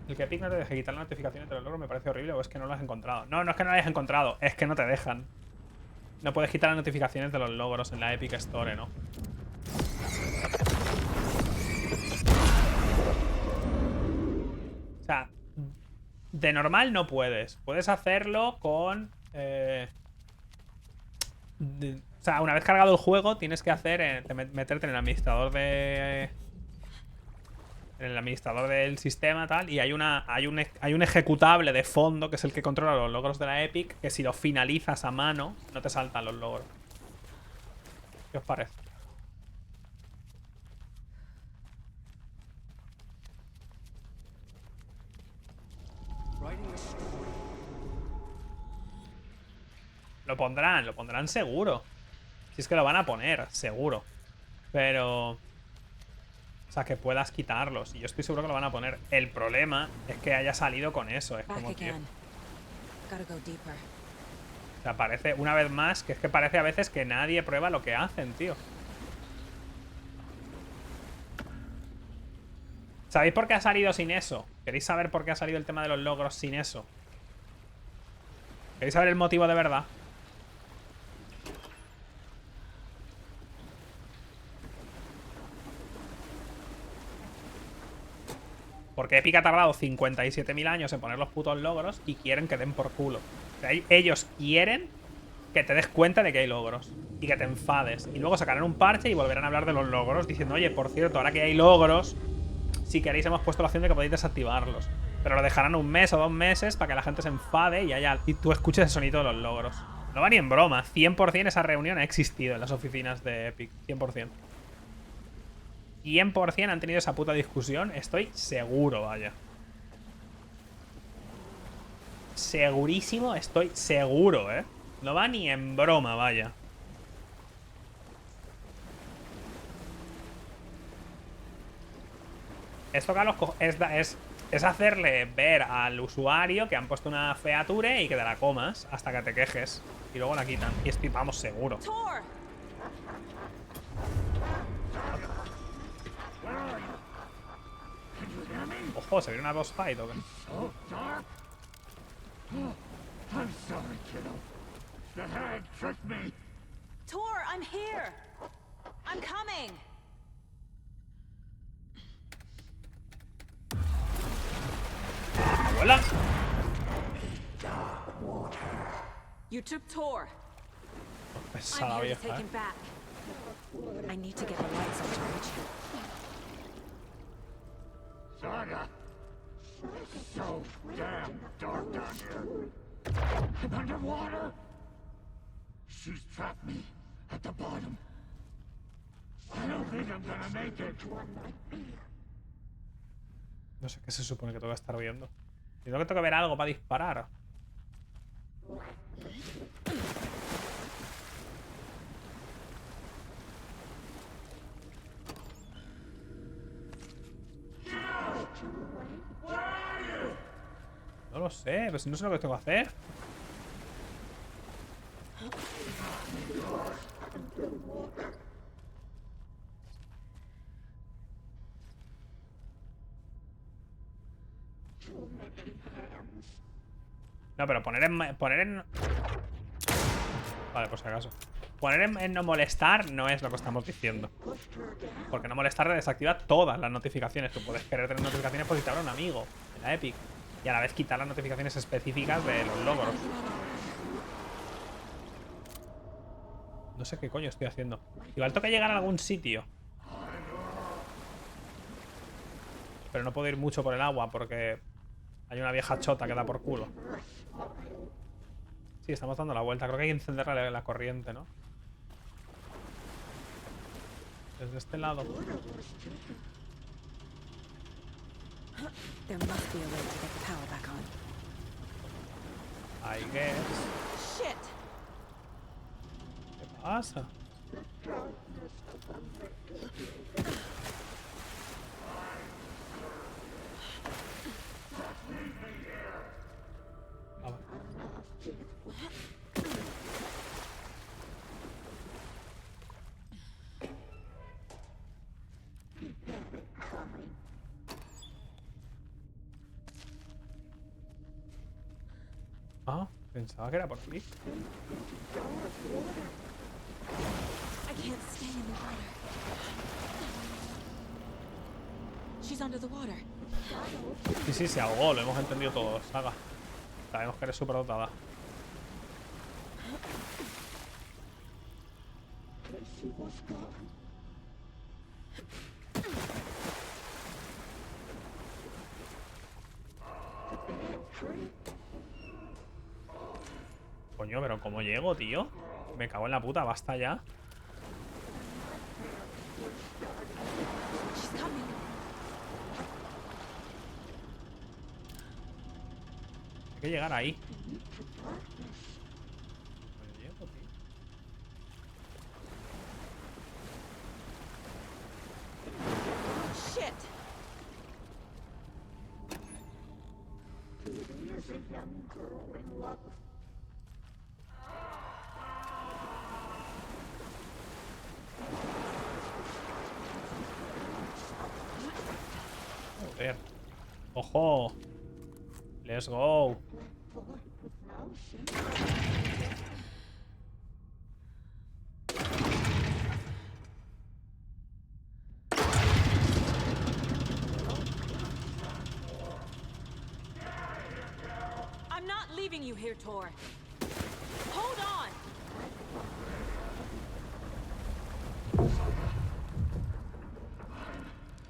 El que Epic no te deje quitar las notificaciones de los logros me parece horrible, o es que no lo has encontrado. No, no es que no lo hayas encontrado, es que no te dejan. No puedes quitar las notificaciones de los logros en la Epic Store, ¿no? O sea, de normal no puedes. Puedes hacerlo con... o sea, una vez cargado el juego, tienes que hacer... meterte en el administrador de... en el administrador del sistema, tal, y hay un ejecutable de fondo, que es el que controla los logros de la Epic, que si lo finalizas a mano, no te saltan los logros. ¿Qué os parece? Lo pondrán seguro. Si es que lo van a poner, seguro. Pero... o sea, que puedas quitarlos. Y yo estoy seguro que lo van a poner. El problema es que haya salido con eso. Es como, tío... O sea, parece, una vez más, que es que parece a veces que nadie prueba lo que hacen, tío. ¿Sabéis por qué ha salido sin eso? ¿Queréis saber por qué ha salido el tema de los logros sin eso? ¿Queréis saber el motivo de verdad? Porque Epic ha tardado 57.000 años en poner los putos logros y quieren que den por culo. O sea, ellos quieren que te des cuenta de que hay logros y que te enfades. Y luego sacarán un parche y volverán a hablar de los logros diciendo, oye, por cierto, ahora que hay logros, si queréis hemos puesto la opción de que podéis desactivarlos. Pero lo dejarán 1 mes o 2 meses para que la gente se enfade y tú escuches el sonido de los logros. No va ni en broma. 100% esa reunión ha existido en las oficinas de Epic. 100%. 100% han tenido esa puta discusión. Estoy seguro, vaya. Segurísimo, estoy seguro, ¿eh? No va ni en broma, vaya. Esto, Carlos, es hacerle ver al usuario que han puesto una feature y que te la comas hasta que te quejes. Y luego la quitan. Y estoy, vamos, seguro. Ojo, ¿se viene una boss fight o qué? I'm sorry, kiddo. The hag tricked me. Tor, I'm here. I'm coming. Abuela. You took Tor. Pesada I'm here to vieja, take him back. I need to get the lights on to reach him. Saga! It's so damn dark down here. I'm underwater. She's trapped me at the bottom. I don't think I'm gonna make it. No sé qué se supone que tengo que estar viendo. Y tengo que ver algo para disparar. No lo sé, pero si no sé lo que tengo que hacer. No, pero poner en... Vale, por si acaso. Poner en no molestar no es lo que estamos diciendo. Porque no molestar desactiva todas las notificaciones. Tú puedes querer tener notificaciones por si te habla un amigo en la Epic. Y a la vez quitar las notificaciones específicas de los logros. No sé qué coño estoy haciendo. Igual tengo que llegar a algún sitio. Pero no puedo ir mucho por el agua porque hay una vieja chota que da por culo. Sí, estamos dando la vuelta. Creo que hay que encender la corriente, ¿no? Desde este lado. There must be a way to get the power back on. I guess. Shit! ¿Qué pasa? A ver. Ah, pensaba que era por aquí. I can't stay in the water. She's under the water. Sí, sí, se ahogó, lo hemos entendido todos, Saga. Sabemos que eres súper dotada. Coño, pero ¿cómo llego, tío? Me cago en la puta, basta ya. She's coming. Hay que llegar ahí. ¿Cómo llego, tío? Shit! Joder. ¡Ojo! Let's go. I'm not leaving you here, Tor. Hold on!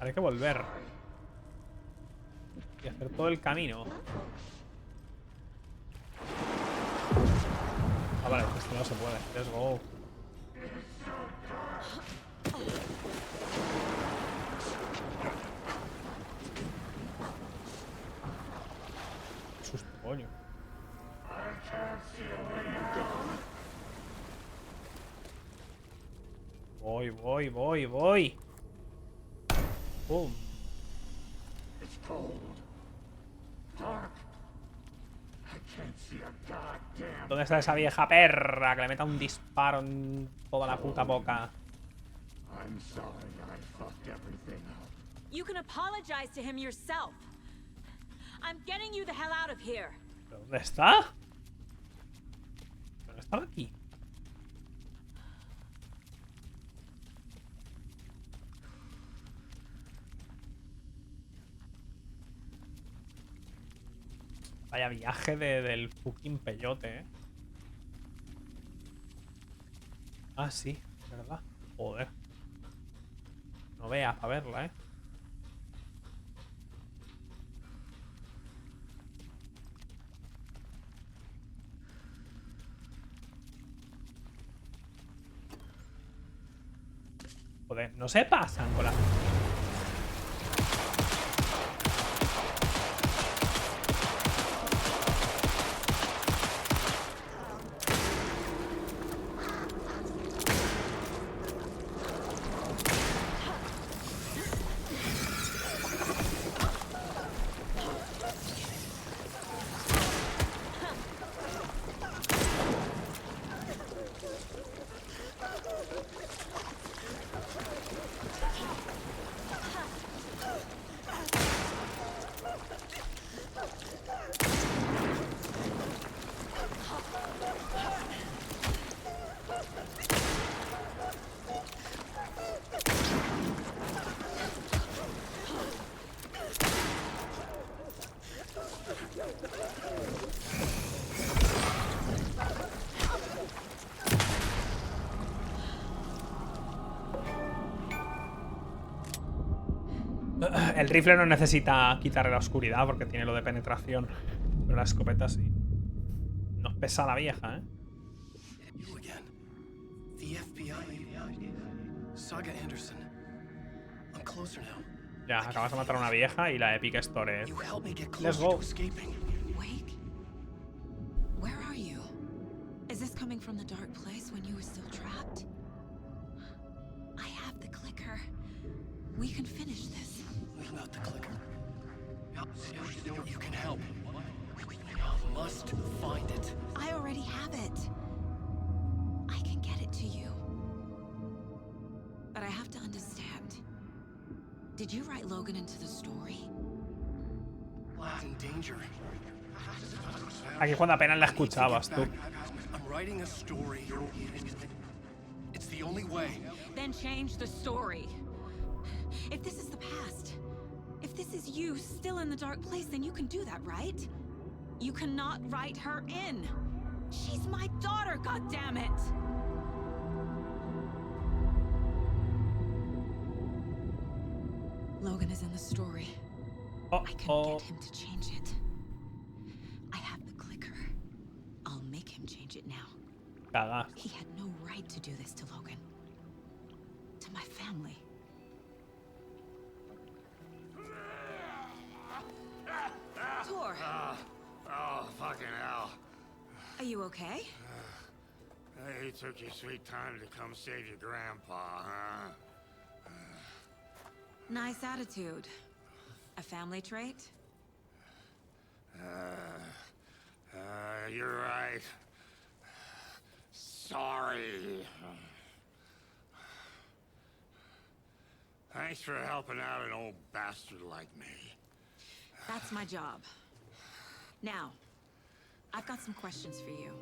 Hay que volver. Y hacer todo el camino. Ah, vale, este no se puede. Let's go. Qué susto, coño. Voy. ¡Pum! It's cold. Dark. I can't see a goddamn. ¿Dónde está esa vieja perra que le meta un disparo en toda la puta boca? I'm sorry I fucked everything up. You can apologize to him yourself. I'm getting you the hell out of here. ¿Pero dónde está? ¿Pero no estaba aquí? Vaya viaje del fucking peyote, ¿eh? Ah, sí, ¿verdad? Joder. No veas para verla, ¿eh? Joder, no se pasan con la... El rifle no necesita quitarle la oscuridad porque tiene lo de penetración. Pero la escopeta sí. Nos pesa la vieja, ¿eh? You again. The FBI. Saga Anderson. I'm closer now. Ya, acabas de matar a una vieja y la Epic Store es... You helped me get Let's closer go. to escaping. Wake? Where are you? Is this coming from the dark place when you were still trapped? I have the clicker. We can finish this. Not the clicker. You can help. You must find it. I already have it. I can get it to you. But I have to understand. Did you write Logan into the story? In danger. Aquí cuando apenas la escuchabas tú. I'm writing a story. It's the only way. Then change the story. If this is the past, if this is you still in the dark place, then you can do that, right? You cannot write her in. She's my daughter, goddammit! Logan is in the story. I can get him to change it. I have the clicker. I'll make him change it now. Cagas. He had no right to do this to Logan. To my family. Tor, Oh, fucking hell. are you okay? Hey, you took your sweet time to come save your grandpa, huh? Nice attitude. A family trait? You're right. Sorry. Thanks for helping out an old bastard like me. That's my job. Now, I've got some questions for you.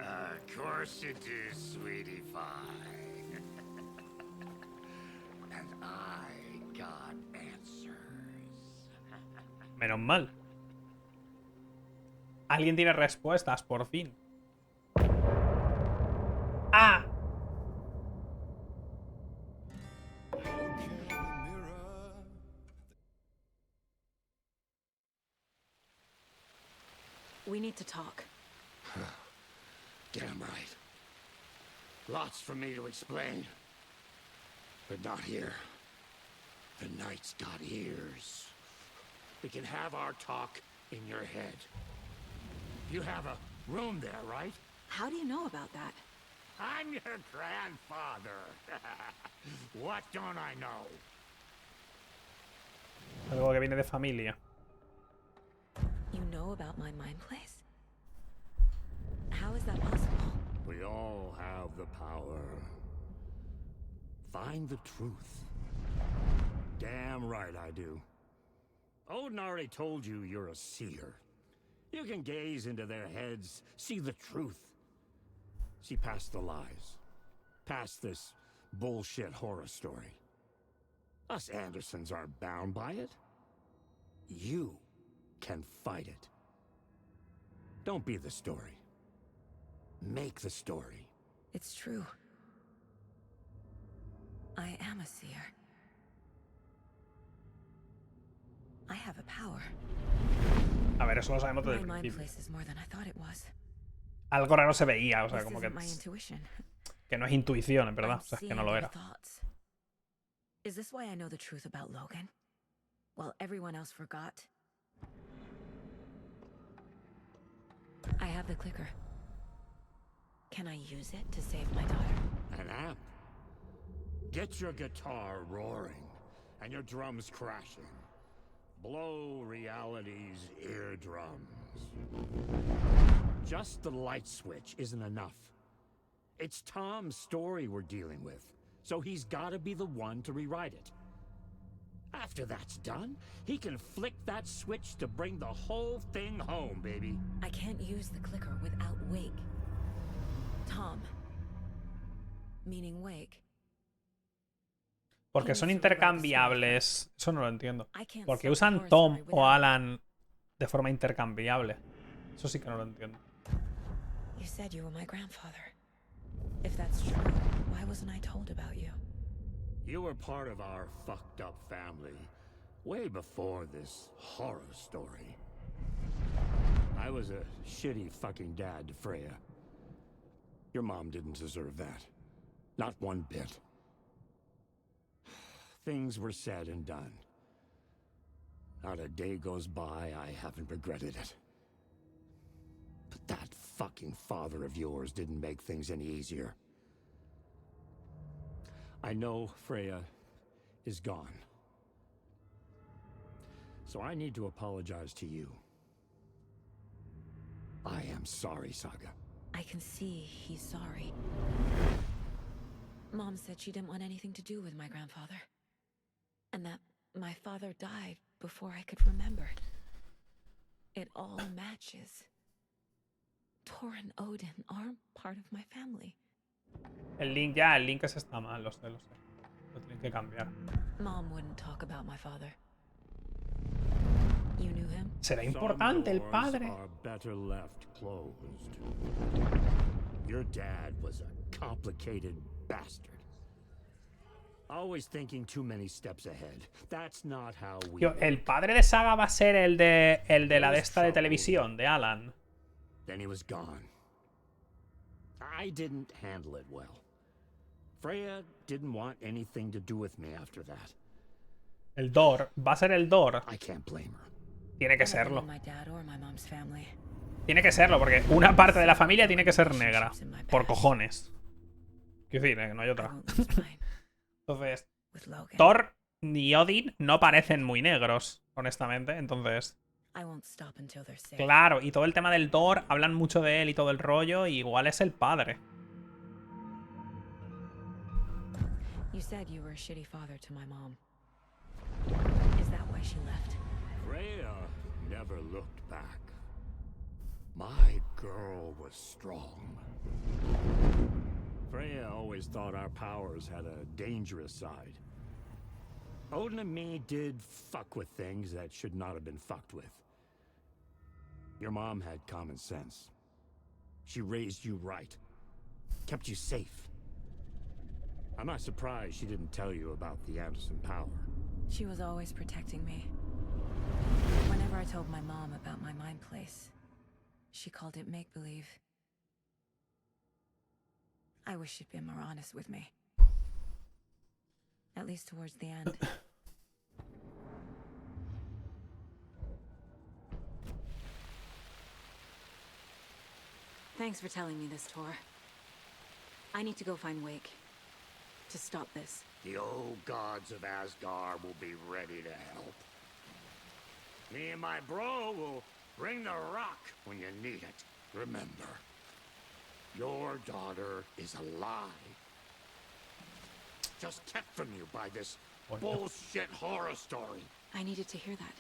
Of course you do, sweetie pie. And I got answers. Menos mal. Alguien tiene respuestas, por fin. ¡Ah! We need to talk. Get him right. Lots for me to explain. But not here. The night's got ears. We can have our talk in your head. You have a room there, right? How do you know about that? I'm your grandfather. What don't I know? Algo que viene de familia. You know about my mind place? How is that possible? We all have the power. Find the truth. Damn right I do. Odin already told you you're a seer. You can gaze into their heads, see the truth. See past the lies. Past this bullshit horror story. Us Andersons aren't bound by it. You can fight it. Don't be the story. Make the story. It's true. I am a seer. I have a power. A ver, eso lo sabemos desde My el mind principio. places more than I thought it was. Algo raro se veía, o sea, This como isn't my intuition. que no es intuición, en verdad. I'm O sea, es que seeing no lo their era. thoughts. Is this why I know the truth about Logan? While everyone else forgot? I have the clicker. Can I use it to save my daughter? An amp. Get your guitar roaring and your drums crashing. Blow reality's eardrums. Just the light switch isn't enough. It's Tom's story we're dealing with, so he's gotta be the one to rewrite it. After that's done, he can flick that switch to bring the whole thing home, baby. I can't use the clicker without Wake. Tom. Meaning Wake. Porque son intercambiables. Eso no lo entiendo. I can't Porque stop the usan horror Tom story o without- Alan de forma intercambiable. Eso sí que no lo entiendo. You said you were my grandfather. If that's true, why wasn't I told about you? You were part of our fucked up family way before this horror story. I was a shitty fucking dad to Freya. Your mom didn't deserve that. Not one bit. Things were said and done. Not a day goes by I haven't regretted it. But that fucking father of yours didn't make things any easier. I know Freya is gone. So I need to apologize to you. I am sorry, Saga. I can see he's sorry. Mom said she didn't want anything to do with my grandfather. And that my father died before I could remember. It all matches. Tor and Odin aren't part of my family. El link ya, el link ese está mal, lo sé, lo sé. Lo tienen que cambiar. Mom wouldn't talk about my father. You knew him? ¿Será importante el padre? Are better left closed. Your dad was a complicated bastard. Always thinking too many steps ahead. That's not how we Tío, el padre de Saga va a ser el de la de esta de televisión, de Alan. Then he was gone. I didn't handle it well. Freya didn't want anything to do with me after that. El Dor. Va a ser el Dor. I can't blame her. Tiene que I don't serlo. blame my dad or my mom's family. Tiene que serlo, porque una parte de la familia tiene que ser negra. Por cojones. Quiero decir, no hay I otra. won't lose mine Entonces, with Logan. Thor ni Odin no parecen muy negros, honestamente. Entonces, I won't stop until they're safe. claro, y todo el tema del Thor, hablan mucho de él y todo el rollo, y igual es el padre. You said you were a shitty father to my mom. Is that why she left? Freya never looked back. My girl was strong. Freya always thought our powers had a dangerous side. Odin and me did fuck with things that should not have been fucked with. Your mom had common sense. She raised you right. Kept you safe. I'm not surprised she didn't tell you about the Anderson power. She was always protecting me. Whenever I told my mom about my mind place, she called it make-believe. I wish she'd been more honest with me. At least towards the end. Thanks for telling me this, Tor. I need to go find Wake. To stop this. The old gods of Asgard will be ready to help. Me and my bro will bring the rock when you need it. Remember, your daughter is alive. Just kept from you by this bullshit horror story. I needed to hear that.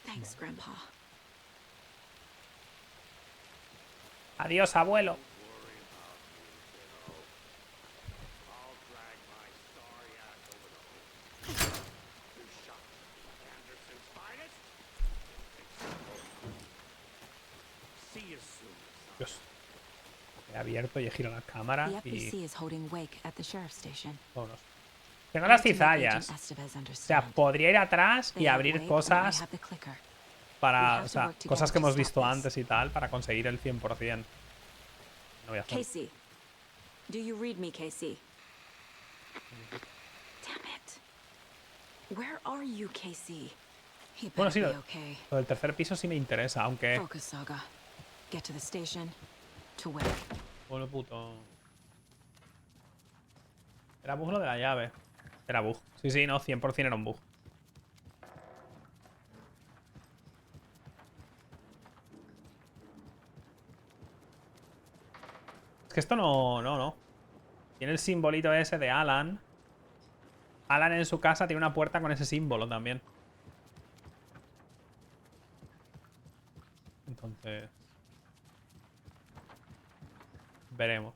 Thanks, Grandpa. Adiós, abuelo. I'll drag my sorry ass over the hoop. You shot Anderson's finest. He abierto y he girado la cámara The y... FBC is holding wake at the sheriff's station. Vámonos. Tengo las cizallas. O sea, podría ir atrás y abrir cosas para... O sea, cosas que hemos visto antes y tal para conseguir el 100%. No voy a hacer... Casey, do you read me, Casey? Damn it. Where are you, Casey? He Bueno, better sí, be lo okay. del tercer piso sí me interesa, aunque... Focus, Saga. Get to the station. To wake. Bueno, puto... Era bug lo de la llave. Era bug. Sí, sí, no, 100% era un bug. Es que esto no. Tiene el simbolito ese de Alan. Alan en su casa tiene una puerta con ese símbolo también. Entonces... veremos.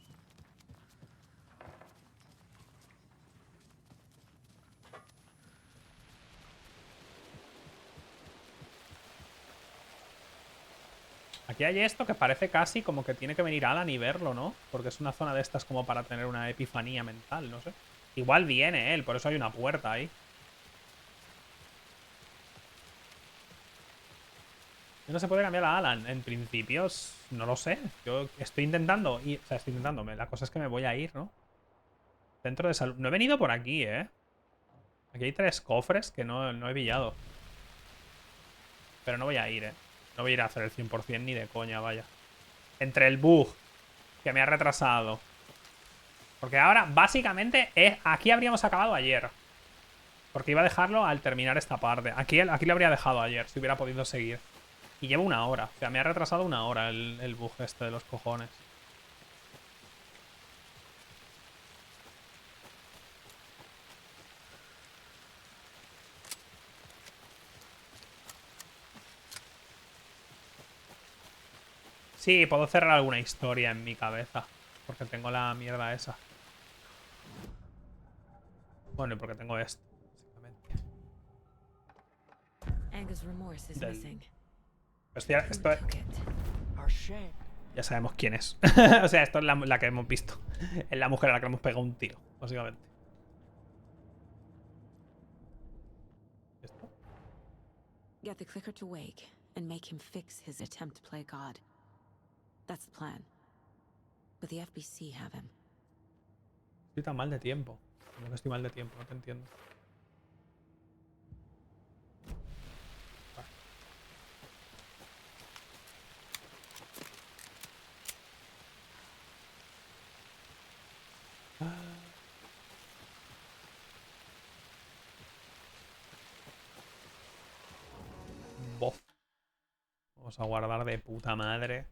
Aquí hay esto que parece casi como que tiene que venir Alan y verlo, ¿no? Porque es una zona de estas como para tener una epifanía mental, no sé. Igual viene él, por eso hay una puerta ahí. No se puede cambiar a Alan. En principio, no lo sé. Yo estoy intentando. O sea, estoy intentándome. La cosa es que me voy a ir, ¿no? Centro de salud. No he venido por aquí, ¿eh? Aquí hay 3 cofres que no he pillado. Pero no voy a ir, ¿eh? No voy a ir a hacer el 100% ni de coña, vaya. Entre el bug que me ha retrasado. Porque ahora, básicamente, aquí habríamos acabado ayer. Porque iba a dejarlo al terminar esta parte. Aquí lo habría dejado ayer, si hubiera podido seguir. Y llevo 1 hora. O sea, me ha retrasado 1 hora el bug este de los cojones. Sí, puedo cerrar alguna historia en mi cabeza. Porque tengo la mierda esa. Bueno, y porque tengo esto, básicamente. Angus Remorse is missing. Esto ya sabemos quién es. O sea, esto es la que hemos visto. Es la mujer a la que hemos pegado un tiro, básicamente. ¿Esto? Get the clicker to wake and make him fix his attempt to play God. That's the plan. But the FBC have him. Estoy tan mal de tiempo. Como que estoy mal de tiempo, no te entiendo. Bof. Vamos a guardar de puta madre.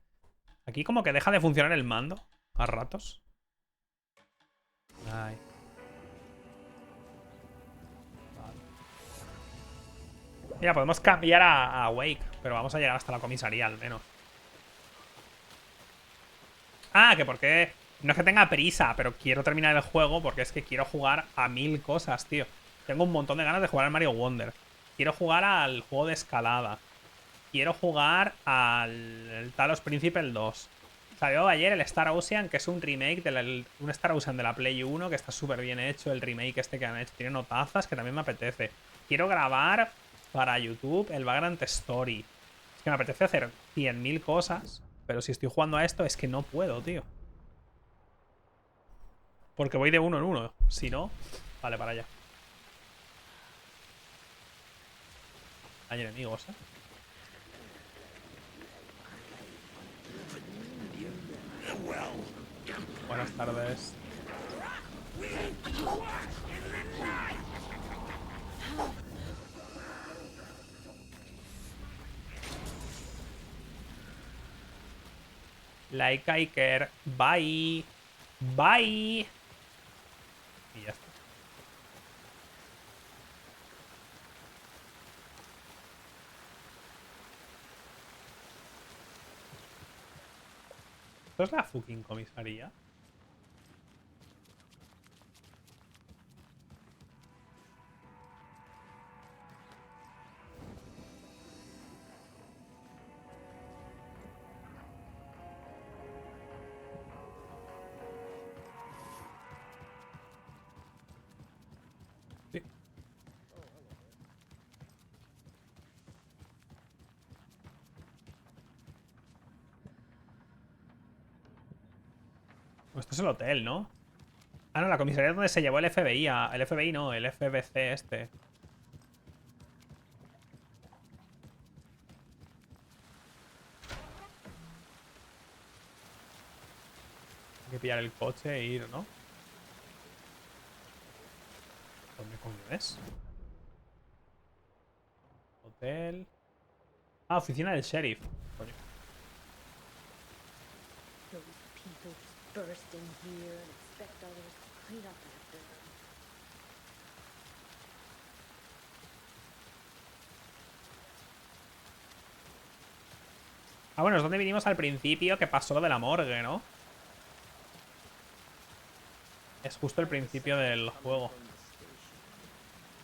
Aquí como que deja de funcionar el mando a ratos. Ay. Vale. Mira, podemos cambiar a Wake, pero vamos a llegar hasta la comisaría al menos. Ah, que porque... No es que tenga prisa, pero quiero terminar el juego porque es que quiero jugar a 1000 cosas, tío. Tengo un montón de ganas de jugar al Mario Wonder. Quiero jugar al juego de escalada. Quiero jugar al Talos Principe el 2. Salió ayer el Star Ocean, que es un remake un Star Ocean de la Play 1, que está súper bien hecho. El remake este que han hecho. Tiene notazas que también me apetece. Quiero grabar para YouTube el Vagrant Story. Es que me apetece hacer 100.000 cosas. Pero si estoy jugando a esto es que no puedo, tío. Porque voy de 1 en 1. Si no... Vale, para allá. Hay enemigos, ¿eh? Buenas tardes. Like I care. Bye. Bye. Y ya está. ¿Esto es la fucking comisaría? Esto es el hotel, ¿no? Ah, no, la comisaría es donde se llevó el FBI. El FBI no, el FBC este. Hay que pillar el coche e ir, ¿no? ¿Dónde coño es? Hotel. Ah, oficina del sheriff. Coño. Those people just burst in here and expect others to clean up after them. Ah, bueno, es donde vinimos al principio, que pasó lo de la morgue, ¿no? Es justo el principio del juego.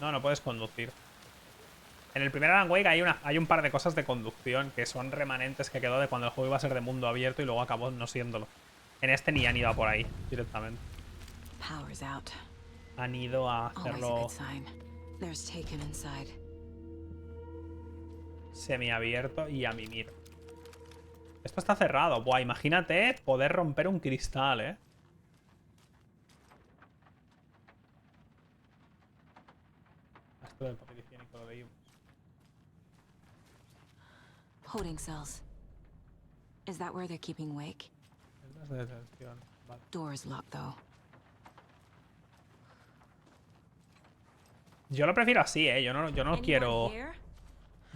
No, no puedes conducir. En el primer Alan Wake hay un par de cosas de conducción que son remanentes que quedó de cuando el juego iba a ser de mundo abierto y luego acabó no siéndolo. En este ni han ido a por ahí directamente. Power's out. Han ido a Always a hacerlo good sign. There's Taken inside. semiabierto y a mimir. Esto está cerrado. Buah, imagínate poder romper un cristal, ¿eh? Esto del papel higiénico lo leímos. Holding cells. Is that where they're keeping Wake? Celdas de detención. Vale. Door's locked though. Yo lo prefiero así, ¿eh? Yo no Anyone quiero... here?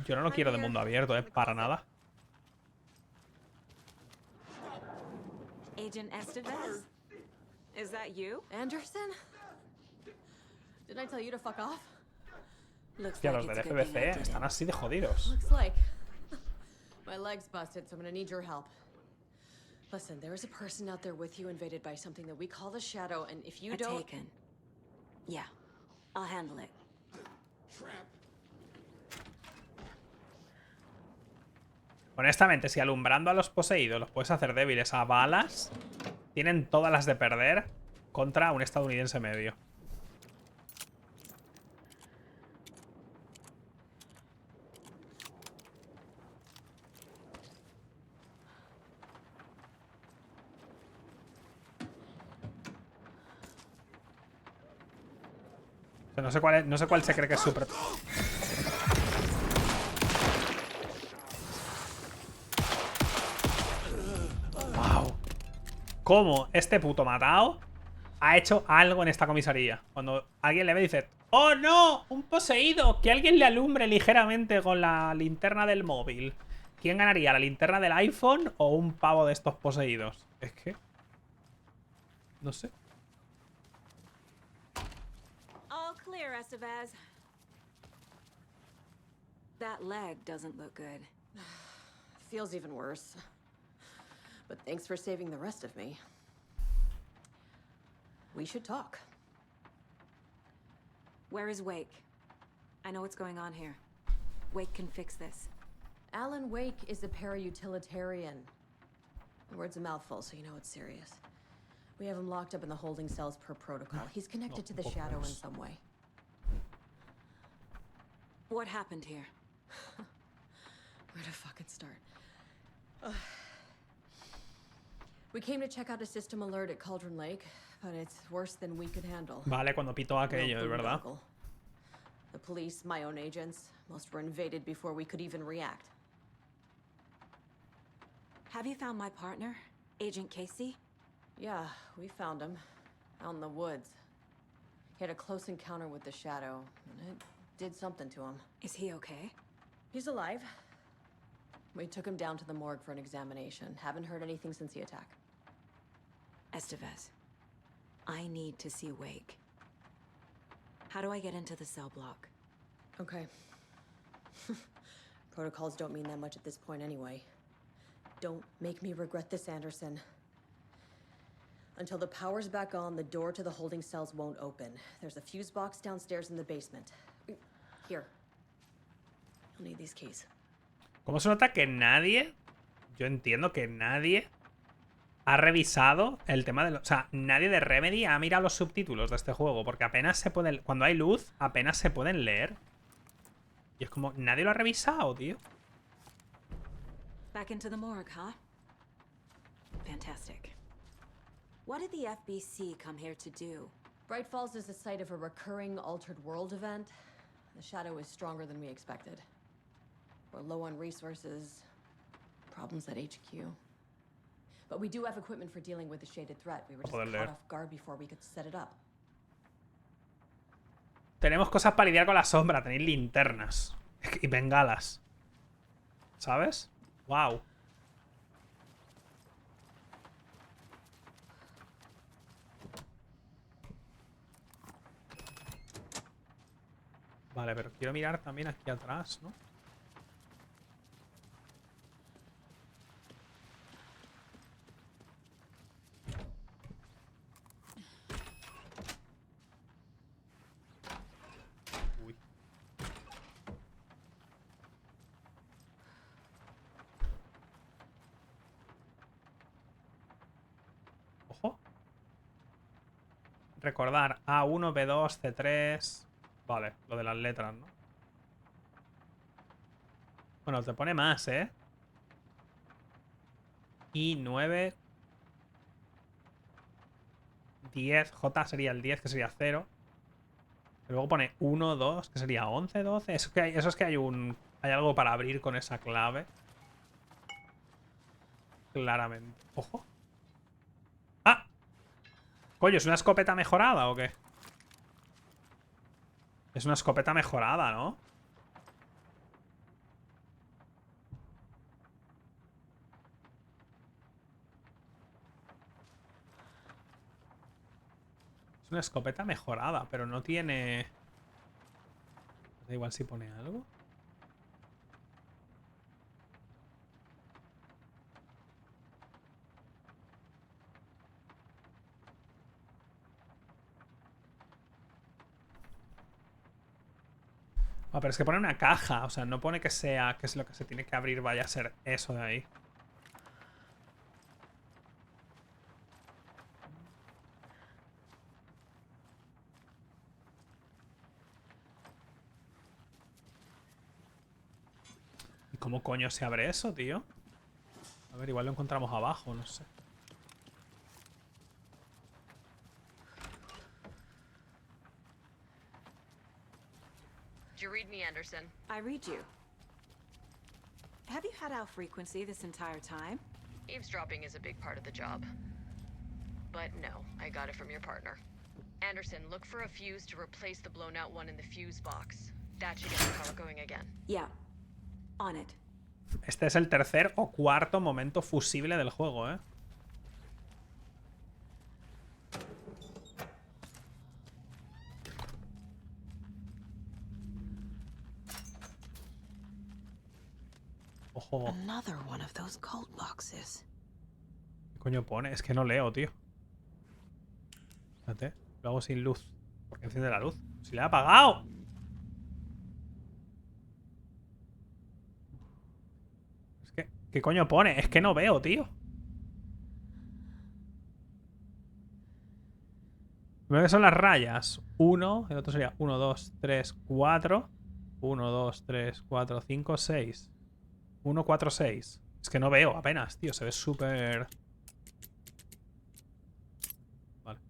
Yo no lo quiero de mundo abierto, ¿eh? Para nada. Agent Estevez? Is that you? Anderson? Didn't I tell you to fuck off? Looks Hostia, like los it's del a good thing I FBC did están it. así de jodidos. Looks like my leg's busted, so I'm gonna need your help. Listen, there is a person out there with you invaded by something that we call the Shadow, and if you A don't... Taken. Yeah, I'll handle it. Honestamente, si alumbrando a los poseídos los puedes hacer débiles a balas, tienen todas las de perder contra un estadounidense medio. O sea, no sé cuál se cree que es su... Wow. ¿Cómo este puto matado ha hecho algo en esta comisaría? Cuando alguien le ve dice: ¡oh no! ¡Un poseído! Que alguien le alumbre ligeramente con la linterna del móvil. ¿Quién ganaría? ¿La linterna del iPhone o un pavo de estos poseídos? Es que... no sé. All clear, Estevez. That leg doesn't look good. Feels even worse. But thanks for saving the rest of me. We should talk. Where is Wake? I know what's going on here. Wake can fix this. Alan Wake is a para-utilitarian. The word's a mouthful, so you know it's serious. We have him locked up in the holding cells per protocol. He's connected to the Shadow in some way. What happened here? Where to fucking start? We came to check out a system alert at Cauldron Lake, but it's worse than we could handle. Vale, cuando pito aquello, es verdad. Boondoggle. The police, my own agents, most were invaded before we could even react. Have you found my partner, Agent Casey? Yeah, we found him. Out in the woods. He had a close encounter with the Shadow, and it did something to him. Is he okay? He's alive. We took him down to the morgue for an examination. Haven't heard anything since the attack. Estevez, I need to see Wake. How do I get into the cell block? Okay. Protocols don't mean that much at this point anyway. Don't make me regret this, Anderson. Until the power's back on, the door to the holding cells won't open. There's a fuse box downstairs in the basement. Here. You'll need these keys. ¿Cómo se nota que nadie... Yo entiendo que nadie ha revisado el tema de... O sea, nadie de Remedy ha mirado los subtítulos de este juego, porque apenas se pueden... Cuando hay luz, apenas se pueden leer. Y es como, nadie lo ha revisado, tío. Back into the morgue, huh? Fantastic. What did the FBC come here to do? Bright Falls is the site of a recurring Altered World event. The shadow is stronger than we expected. We're low on resources, problems at HQ. But we do have equipment for dealing with the shaded threat. We were just caught off guard before we could set it up. Tenemos cosas para lidiar con la sombra. Tenéis linternas y bengalas. ¿Sabes? Wow. Vale, pero quiero mirar también aquí atrás, ¿no? Uy. Ojo. Recordar A1, B2, C3... Vale, lo de las letras, ¿no? Bueno, te pone más, ¿eh? I9 10, J sería el 10, que sería 0. Pero luego pone 1, 2, que sería 11, 12. Eso es que hay algo para abrir con esa clave. Claramente. Ojo. ¡Ah! Coño, ¿es una escopeta mejorada o qué? Es una escopeta mejorada, ¿no? Es una escopeta mejorada, pero no tiene... Da igual si pone algo. Ah, pero es que pone una caja, o sea, no pone que sea, que es lo que se tiene que abrir, vaya a ser eso de ahí. ¿Y cómo coño se abre eso, tío? A ver, igual lo encontramos abajo, no sé. You read me, Anderson. I read you. Have you had out frequency this entire time? Eavesdropping is a big part of the job. But no, I got it from your partner. Anderson, look for a fuse to replace the blown out one in the fuse box. That should get the power going again. Yeah. On it. Este es el tercer o cuarto momento fusible del juego, ¿eh? Ojo. Another one of those cult boxes. ¿Qué coño pone? Es que no leo, tío. Fíjate, lo hago sin luz. ¿Por qué enciende la luz? ¡Si la he apagado! Es que... ¿Qué coño pone? Es que no veo, tío. Primero que son las rayas. 1, el otro sería 1, 2, 3, 4. 1, 2, 3, 4, 5, 6. 1, 4, 6. Es que no veo apenas, tío. Se ve súper... Vale.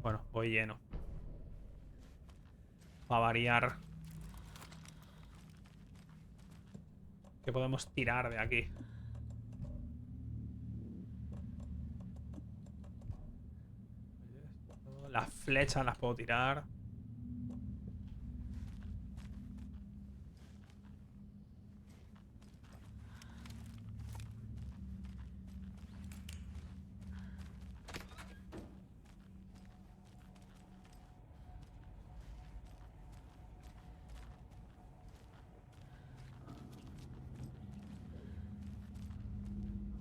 Bueno, voy lleno. Para variar. ¿Qué podemos tirar de aquí? Las flechas las puedo tirar.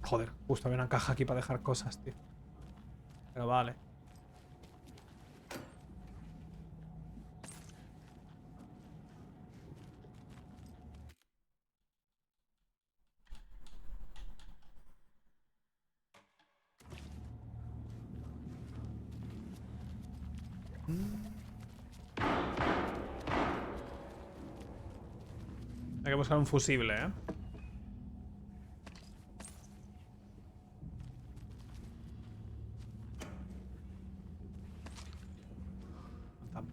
Joder, justo había una caja aquí para dejar cosas, tío. Pero vale. Hay que buscar un fusible, ¿eh?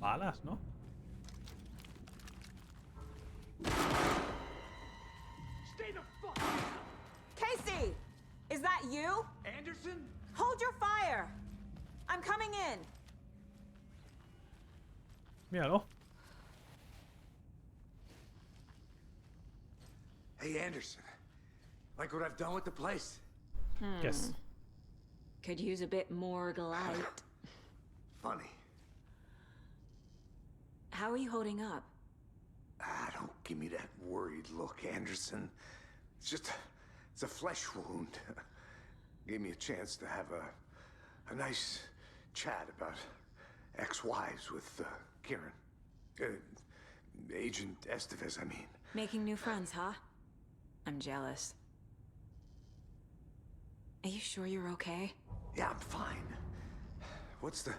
alas, ¿no? Casey! Is that you? Anderson? Hold your fire! I'm coming in. Míralo. Hey, Anderson. Like what I've done with the place? ¿Qué es? Could use a bit more light. Funny. How are you holding up? Ah, don't give me that worried look, Anderson. It's a flesh wound. Gave me a chance to have a nice chat about ex-wives with Kieran. Agent Estevez, I mean. Making new friends, huh? I'm jealous. Are you sure you're okay? Yeah, I'm fine. What's the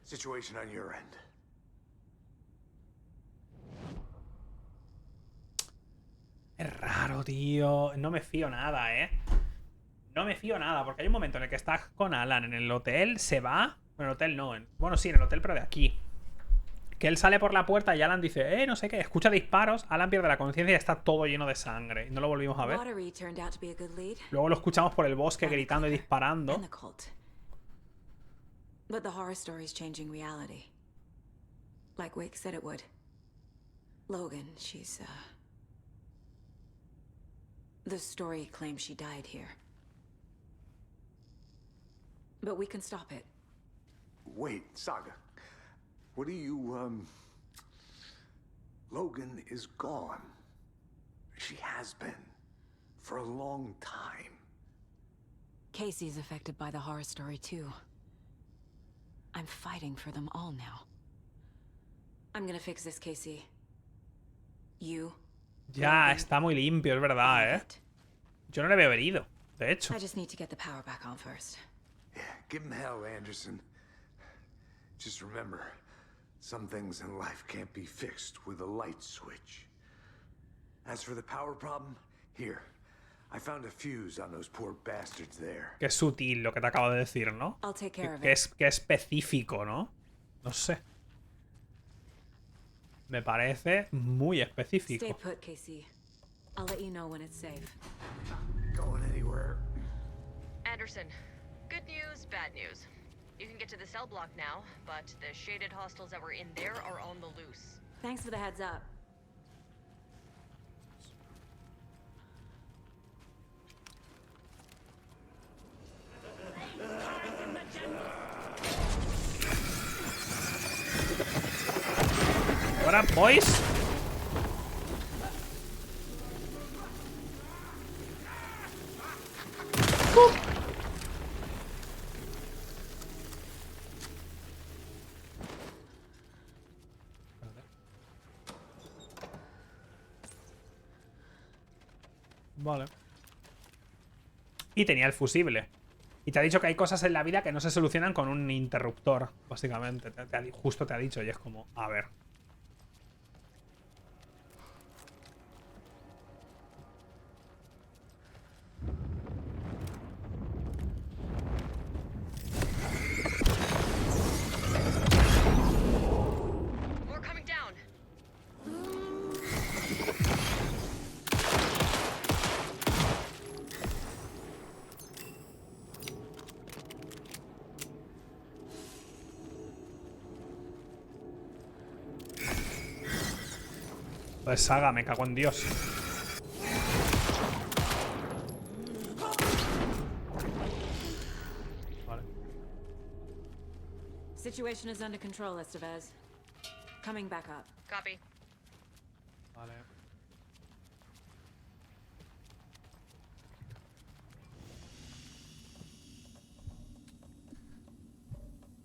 situation on your end? Es raro, tío. No me fío nada, ¿eh? No me fío nada, porque hay un momento en el que estás con Alan en el hotel, se va. En el hotel no. Bueno, sí, en el hotel, pero de aquí. Que él sale por la puerta y Alan dice, no sé qué. Escucha disparos, Alan pierde la conciencia y está todo lleno de sangre. Y no lo volvimos a ver. Luego lo escuchamos por el bosque gritando y disparando. But the horror story's changing reality. Like Wake said it would. Logan, she's, the story claims she died here. But we can stop it. Wait, Saga. What do you, Logan is gone. She has been. For a long time. Casey's affected by the horror story, too. I'm fighting for them all now. I'm gonna fix this, Casey. You. Ya, está muy limpio, es verdad, ¿eh? Yo no le veo herido, de hecho. I just need to get the power back on first. Yeah, give him hell, Anderson. Just remember, some things in life can't be fixed with a light switch. As for the power problem, here. I found a fuse on those poor bastards there. Qué sutil lo que te acabo de decir, ¿no? I'll take care of Qué it. específico, ¿no? No sé. Me parece muy específico. Stay put, Casey. I'll let you know when it's safe. Going anywhere. Anderson, good news, bad news. You can get to the cell block now, but the shaded hostiles that were in there are on the loose. Thanks for the heads up. What up, boys? Vale. Y tenía el fusible. Y te ha dicho que hay cosas en la vida que no se solucionan con un interruptor, básicamente. Justo te ha dicho y es como, a ver. More coming down. Pues Saga, me cago en Dios. Vale. Situation is under control, Estevez. Coming back up. Copy. Vale.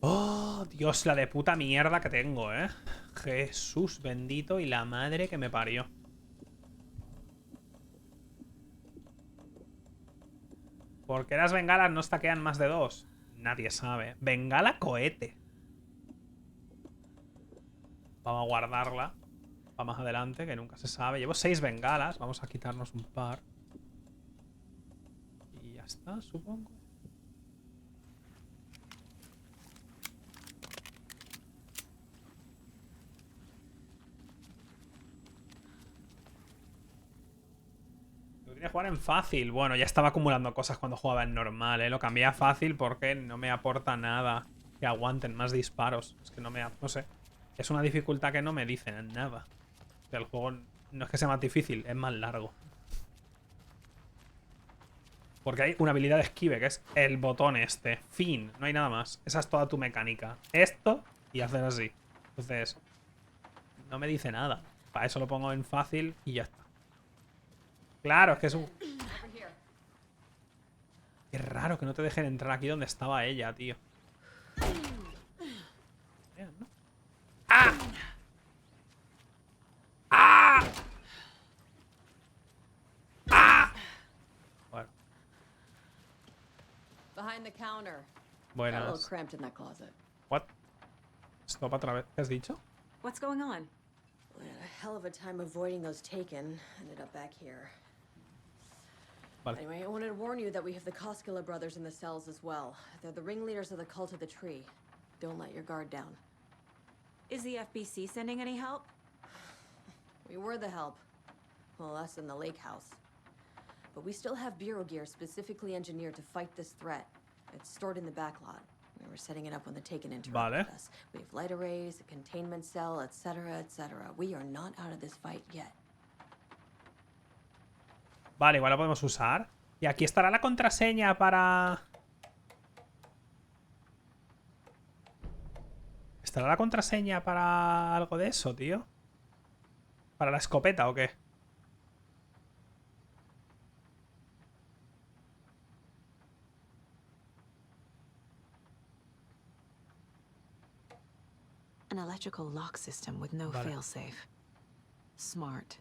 Oh, Dios, la de puta mierda que tengo, ¿eh? Jesús bendito y la madre que me parió. ¿Por qué las bengalas no stackean más de 2? Nadie sabe. Bengala cohete. Vamos a guardarla para más adelante, que nunca se sabe. Llevo 6 bengalas. Vamos a quitarnos un par. Y ya está, supongo. jugar en fácil. Bueno, ya estaba acumulando cosas cuando jugaba en normal, ¿eh? Lo cambié a fácil porque no me aporta nada que aguanten más disparos. Es que no me... No sé. Es una dificultad que no me dicen nada. O sea, el juego no es que sea más difícil, es más largo. Porque hay una habilidad de esquive, que es el botón este. Fin, no hay nada más. Esa es toda tu mecánica. Esto y hacer así. Entonces, no me dice nada. Para eso lo pongo en fácil y ya está. Claro, es que es un... Qué raro que no te dejen entrar aquí donde estaba ella, tío. ¿No? ¡Ah! ¡Ah! ¡Ah! Bueno. Behind the counter. Buenas. Cramped in that closet. What? Stop otra vez. ¿Qué has dicho? What's going on? We had a hell of a time avoiding those taken. Ended up back here. Vale. Anyway, I wanted to warn you that we have the Koskela brothers in the cells as well. They're the ringleaders of the cult of the tree. Don't let your guard down. Is the FBC sending any help? We were the help. Well, us in the lake house. But we still have bureau gear specifically engineered to fight this threat. It's stored in the back lot. We were setting it up when the Taken interrupted us. We have light arrays, a containment cell, etc., etc. We are not out of this fight yet. Vale, igual lo podemos usar. Y aquí estará la contraseña para... ¿Estará la contraseña para algo de eso, tío? ¿Para la escopeta o qué? An electrical lock system with no failsafe. Smart.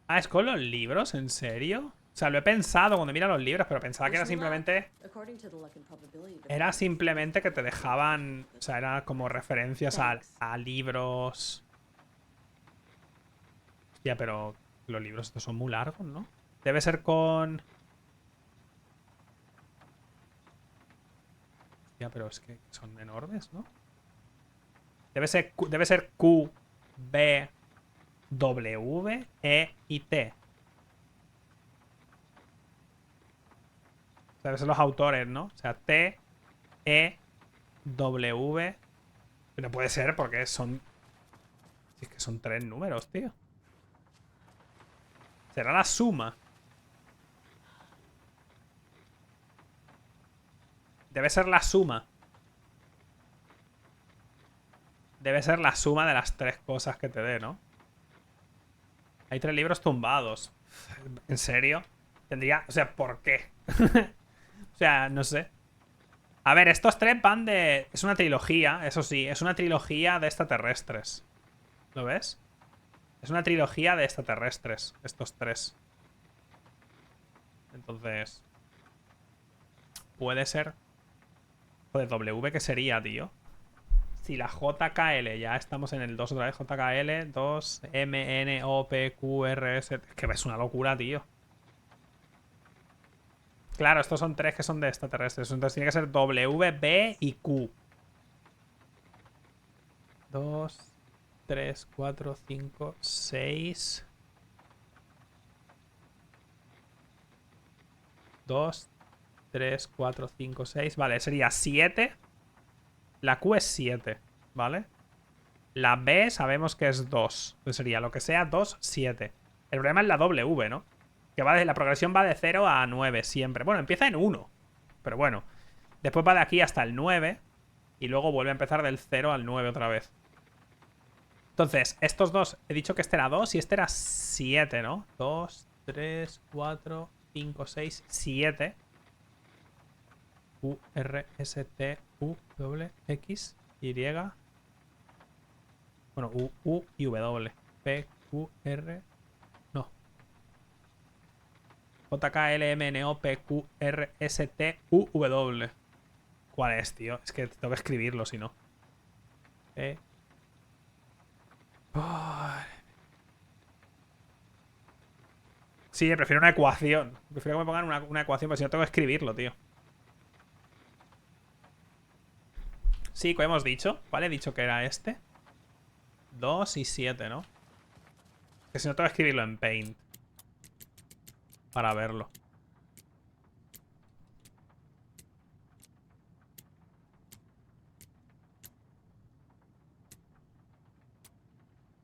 Ah, ¿es con los libros? ¿En serio? O sea, lo he pensado cuando mira los libros, pero pensaba que era simplemente... Era simplemente que te dejaban... O sea, era como referencias a libros... Hostia, pero los libros estos son muy largos, ¿no? Debe ser con... Hostia, pero es que son enormes, ¿no? Debe ser Q, B, W, E y T. Debe ser los autores, ¿no? O sea, T, E, W. No puede ser porque son... Es que son 3 números, tío. Será la suma. Debe ser la suma. Debe ser la suma de las 3 cosas que te dé, ¿no? Hay 3 libros tumbados. ¿En serio? Tendría... O sea, ¿por qué? O sea, no sé. A ver, estos 3 van de... Es una trilogía, eso sí. Es una trilogía de extraterrestres. ¿Lo ves? Es una trilogía de extraterrestres. Estos 3. Entonces... Puede ser... Joder, W, ¿qué sería, tío? Si la JKL, ya estamos en el 2 otra vez. JKL, 2, M, N, O, P, Q, R, S... Es que es una locura, tío. Claro, estos son 3 que son de extraterrestres. Entonces tiene que ser W, B y Q. 2, 3, 4, 5, 6. 2, 3, 4, 5, 6. Vale, sería 7. La Q es 7, ¿vale? La B sabemos que es 2. Entonces sería lo que sea 2, 7. El problema es la W, ¿no? Que va de, la progresión va de 0 a 9 siempre. Bueno, empieza en 1. Pero bueno. Después va de aquí hasta el 9. Y luego vuelve a empezar del 0 al 9 otra vez. Entonces, estos dos... He dicho que este era 2 y este era 7, ¿no? 2, 3, 4, 5, 6, 7. U, R, S, T, U, W, X, Y. Bueno, U y W. P, Q, R... No. J, K, L, M, N, O, P, Q, R, S, T, U, W. ¿Cuál es, tío? Es que tengo que escribirlo, si no. Sí, prefiero una ecuación. Prefiero que me pongan una ecuación, pero si no tengo que escribirlo, tío. Sí, como hemos dicho. Vale, he dicho que era este. 2 y 7, ¿no? Que si no tengo que escribirlo en Paint. para verlo.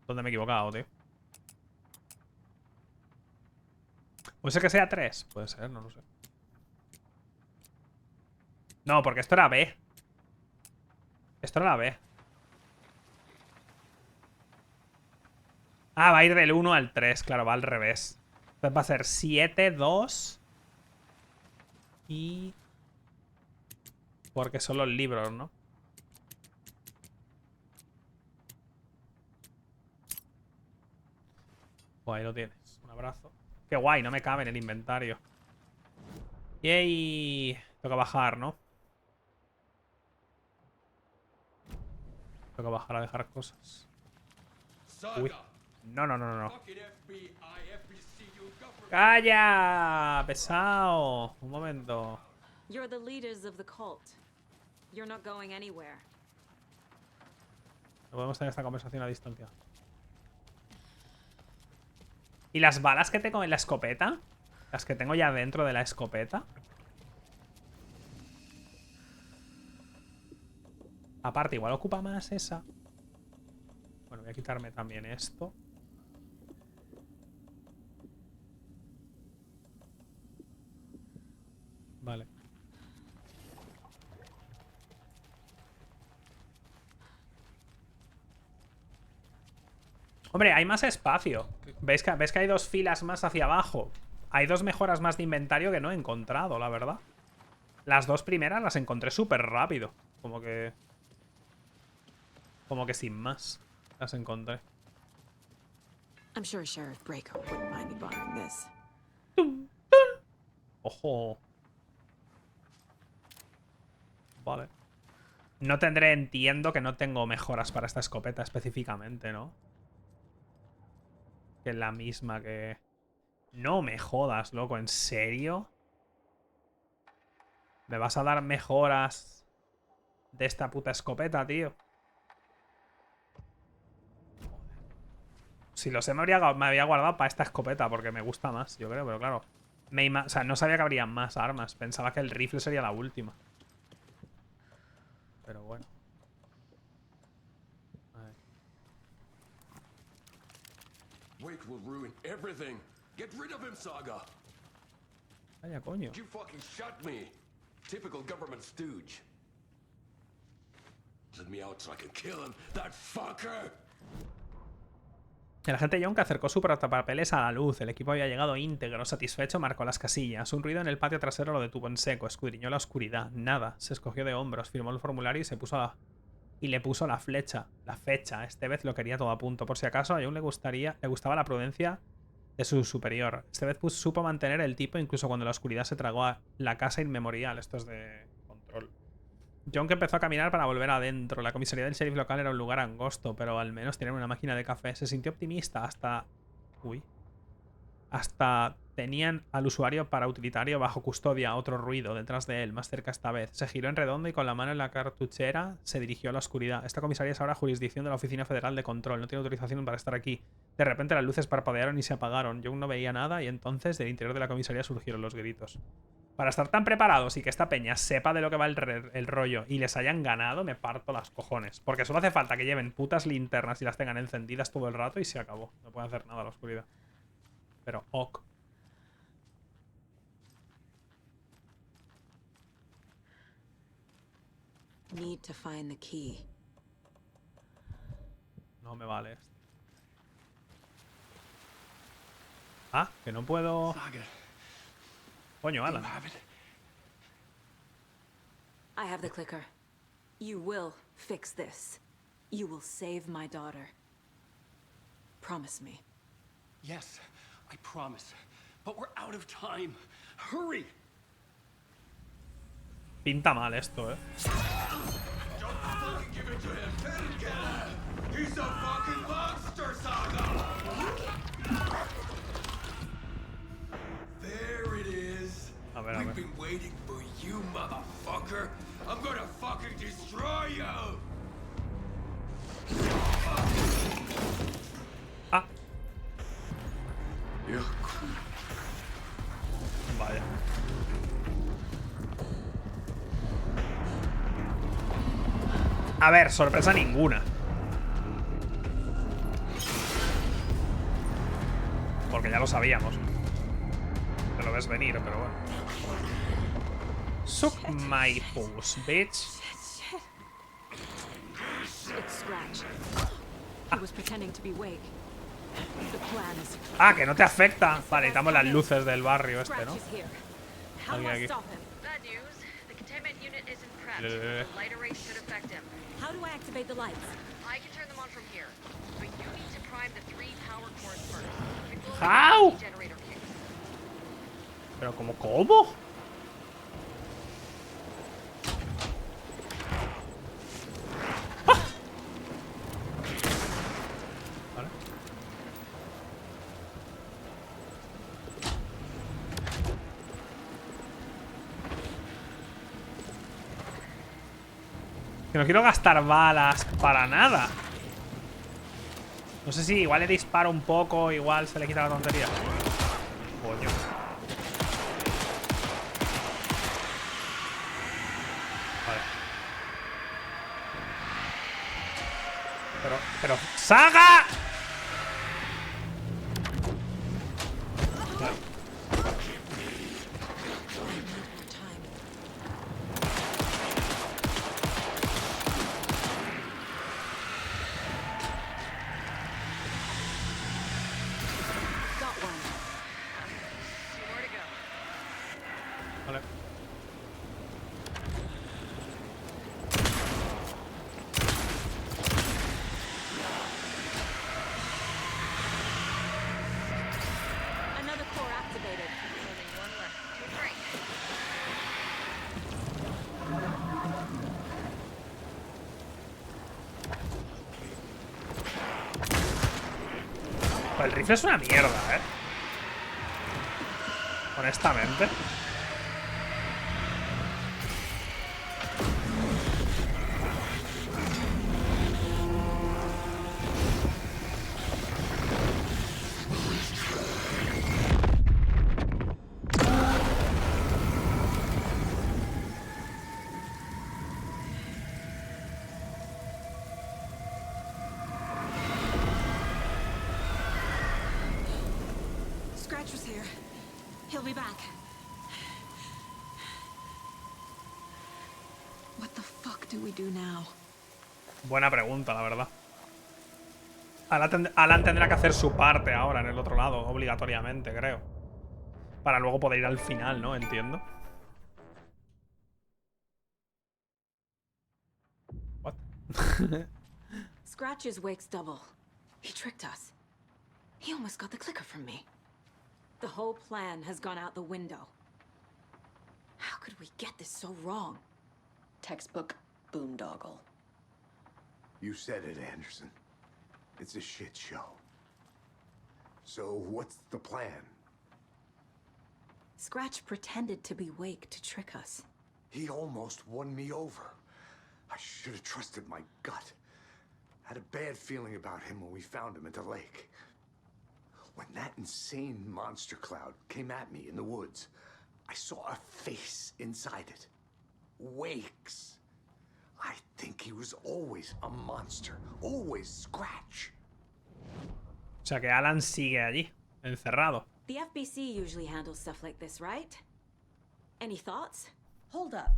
¿Dónde me he equivocado, tío? ¿Puede ser que sea 3? Puede ser, no lo sé. No, porque esto era B. Esto era la B. Ah, va a ir del 1 al 3, claro, va al revés. Entonces va a ser 7, 2 y... Porque son los libros, ¿no? Pues ahí lo tienes. Un abrazo. Qué guay, no me cabe en el inventario. Yay. Toca bajar, ¿no? Toca bajar a dejar cosas. Uy. No, no, no, no, no. ¡Calla! ¡Pesado! Un momento. You're the leaders of the cult. You're not going anywhere. No podemos tener esta conversación a distancia. ¿Y las balas que tengo en la escopeta? Las que tengo ya dentro de la escopeta. Aparte, igual ocupa más esa. Bueno, voy a quitarme también esto. Vale. Hombre, hay más espacio. ¿Ves que hay 2 filas más hacia abajo? Hay 2 mejoras más de inventario que no he encontrado, la verdad. Las 2 primeras las encontré súper rápido. Como que sin más las encontré. I'm sure Sheriff Breaker wouldn't mind me borrowing this. ¡Ojo! Vale. No tendré, entiendo que no tengo mejoras para esta escopeta específicamente, ¿no? Que es la misma que... No me jodas, loco, ¿en serio? ¿Me vas a dar mejoras de esta puta escopeta, tío? Si lo sé, me había guardado para esta escopeta porque me gusta más, yo creo, pero claro. O sea, no sabía que habría más armas. Pensaba que el rifle sería la última. Pero bueno. A ver. Wake will ruin everything. Get rid of him, Saga. Vaya coño. You fucking shot me. Typical government stooge. Let me out so I can kill him, that fucker. El agente Young acercó su portapapeles a la luz. El equipo había llegado íntegro. Satisfecho, marcó las casillas. Un ruido en el patio trasero lo detuvo en seco. Escudriñó la oscuridad. Nada. Se escogió de hombros. Firmó el formulario y se puso y le puso la flecha. La fecha. Esta vez lo quería todo a punto. Por si acaso a Young le gustaba la prudencia de su superior. Esta vez supo mantener el tipo incluso cuando la oscuridad se tragó a la casa inmemorial. Esto es de control. Young empezó a caminar para volver adentro. La comisaría del sheriff local era un lugar angosto, pero al menos tenían una máquina de café. Se sintió optimista hasta... Uy. Hasta tenían al usuario para utilitario bajo custodia. Otro ruido detrás de él, más cerca esta vez. Se giró en redondo y con la mano en la cartuchera se dirigió a la oscuridad. Esta comisaría es ahora jurisdicción de la Oficina Federal de Control. No tiene autorización para estar aquí. De repente las luces parpadearon y se apagaron. Young no veía nada y entonces del interior de la comisaría surgieron los gritos. Para estar tan preparados y que esta peña sepa de lo que va el rollo y les hayan ganado, me parto las cojones. Porque solo hace falta que lleven putas linternas y las tengan encendidas todo el rato y se acabó. No pueden hacer nada a la oscuridad. Pero ok. Need to find the key. No me vale esto. Ah, que no puedo... Coño, Alan. I have the clicker. You will fix this. You will save my daughter. Promise me. Yes, I promise. But we're out of time. Hurry! Pinta mal esto, Don't fucking give it to him. He's a fucking monster, Saga. There it is. A ver, We've been waiting for you, motherfucker. I'm gonna fucking destroy you. Ah. Vaya. A ver, sorpresa ninguna. Porque ya lo sabíamos. Te lo ves venir, pero bueno. Suck my puss, bitch. It's Scratch. He was pretending to be awake. The plan is... Ah, que no te afecta. Vale, necesitamos las luces del barrio este, ¿no? Scratch is here. How do Aquí, I aquí. stop him? Bad news. The containment unit isn't prepped. The light array should affect him. How do I activate the lights? I can turn them on from here, but you need to prime the 3 power cores first. Before How? the generator kicks. Pero ¿cómo? ¡Ah! Vale. Que no quiero gastar balas para nada. No sé si igual le disparo un poco, igual se le quita la tontería. Coño. Vale. Pero... ¡Saga! Vale. Got one. 2 more to go. Vale. Another core activated. Only 1 left. 2-3. Pues el rifle es una mierda, ¿eh? Honestamente. Scratch was here. He'll be back. What the fuck do we do now? Buena pregunta, la verdad. Alan tendrá que hacer su parte ahora en el otro lado, obligatoriamente, creo. Para luego poder ir al final, ¿no? Entiendo. What? Scratch is Wake's double. He tricked us. He almost got the clicker from me. The whole plan has gone out the window. How could we get this so wrong? Textbook boondoggle. You said it, Anderson. It's a shit show. So what's the plan? Scratch pretended to be Wake to trick us. He almost won me over. I should have trusted my gut. Had a bad feeling about him when we found him at the lake. When that insane monster cloud came at me in the woods, I saw a face inside it. Wake's. I think he was always a monster. Always Scratch. O sea que Alan sigue allí, encerrado. The FBC usually handles stuff like this, right? Any thoughts? Hold up.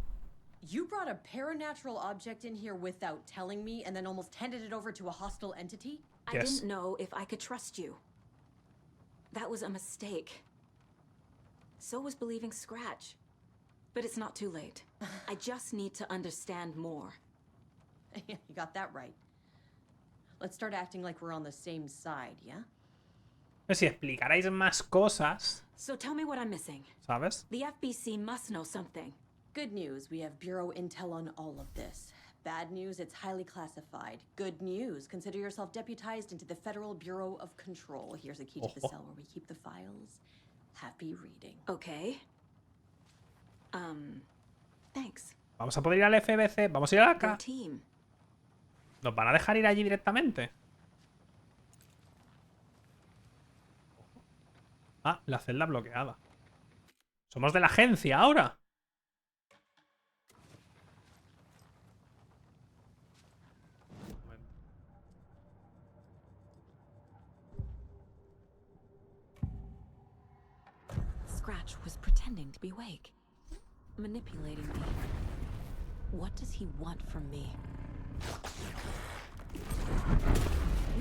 You brought a paranatural object in here without telling me and then almost handed it over to a hostile entity? I Yes. didn't know if I could trust you. That was a mistake. So was believing Scratch. But it's not too late. I just need to understand more. Yeah, you got that right. Let's start acting like we're on the same side, yeah? Si explicarais más cosas, So tell me what I'm missing. ¿sabes? The FBC must know something. Good news, we have Bureau intel on all of this. Bad news, it's highly classified. Good news, consider yourself deputized into the Federal Bureau of Control. Here's a key to the cell where we keep the files. Happy reading. Okay. Thanks. Vamos a poder ir al FBC. Vamos a ir a la Go Caja. team. ¿Nos van a dejar ir allí directamente? Ah, la celda bloqueada. O Somos de la agencia ahora. Scratch was pretending to be awake, manipulating me. What does he want from me?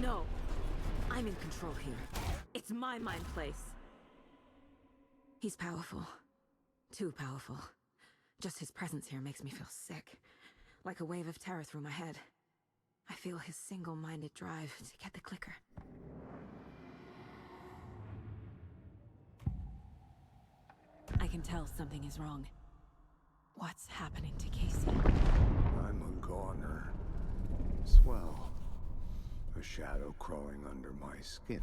No, I'm in control here. It's my mind place. He's powerful. Too powerful. Just his presence here makes me feel sick. Like a wave of terror through my head. I feel his single-minded drive to get the clicker. I can tell something is wrong. What's happening to Casey? I'm a goner. Swell. A shadow crawling under my skin.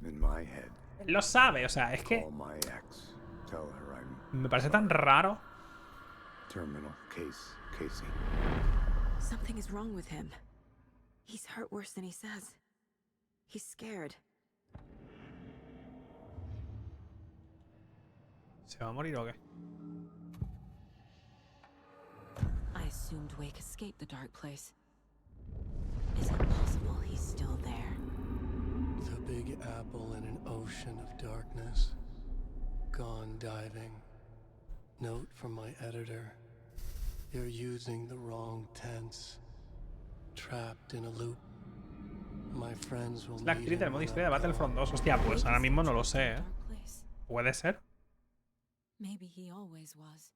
In my head. Él lo sabe, o sea, es que Call my ex. Tell her I'm me parece tan raro. terminal case, Casey. Something is wrong with him. He's hurt worse than he says. He's scared. ¿Se va a morir o qué? I assumed Wake escaped the dark place. Is it possible he's still there? The big apple in an ocean of darkness. Gone diving. Note from my editor. You're using the wrong tense. Trapped in a loop. My friends will Es la actriz del modo historia de Battlefront 2. Hostia, pues ahora mismo no lo sé, ¿eh? ¿Puede ser? Maybe he always was.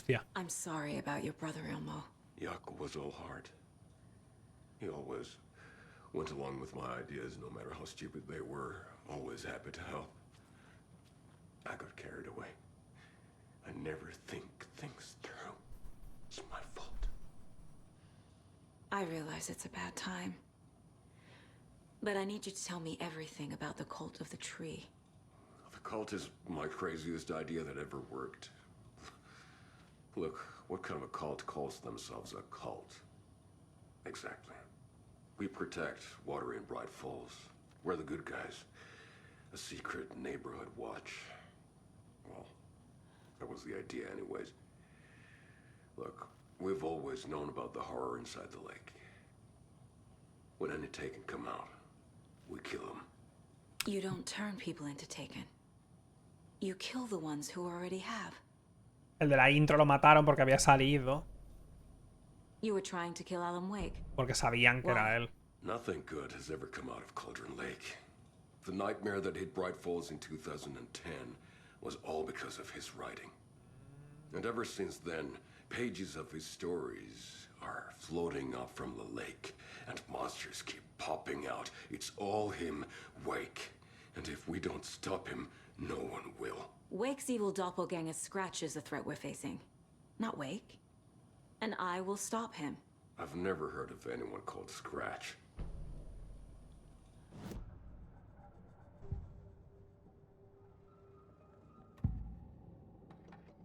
Hostia. I'm sorry about your brother, Elmo. Yaco was all heart. He always went along with my ideas, no matter how stupid they were. Always happy to help. I got carried away. I never think things through. It's my fault. I realize it's a bad time. But I need you to tell me everything about the cult of the tree. The cult is my craziest idea that ever worked. Look, what kind of a cult calls themselves a cult? Exactly. We protect Water in Bright Falls. We're the good guys. A secret neighborhood watch. Well, that was the idea anyways. Look, we've always known about the horror inside the lake. When any Taken come out, we kill them. You don't turn people into Taken. You kill the ones who already have. El de la intro lo mataron porque había salido. You were trying to kill Alan Wake. Porque sabían que era él. Nothing good has ever come out of Cauldron Lake. The nightmare that hit Bright Falls in 2010 was all because of his writing. And ever since then, pages of his stories are floating up from the lake, and monsters keep popping out. It's all him, Wake. And if we don't stop him, no one will. Wake's evil doppelganger Scratch is the threat we're facing. Not Wake. And I will stop him. I've never heard of anyone called Scratch.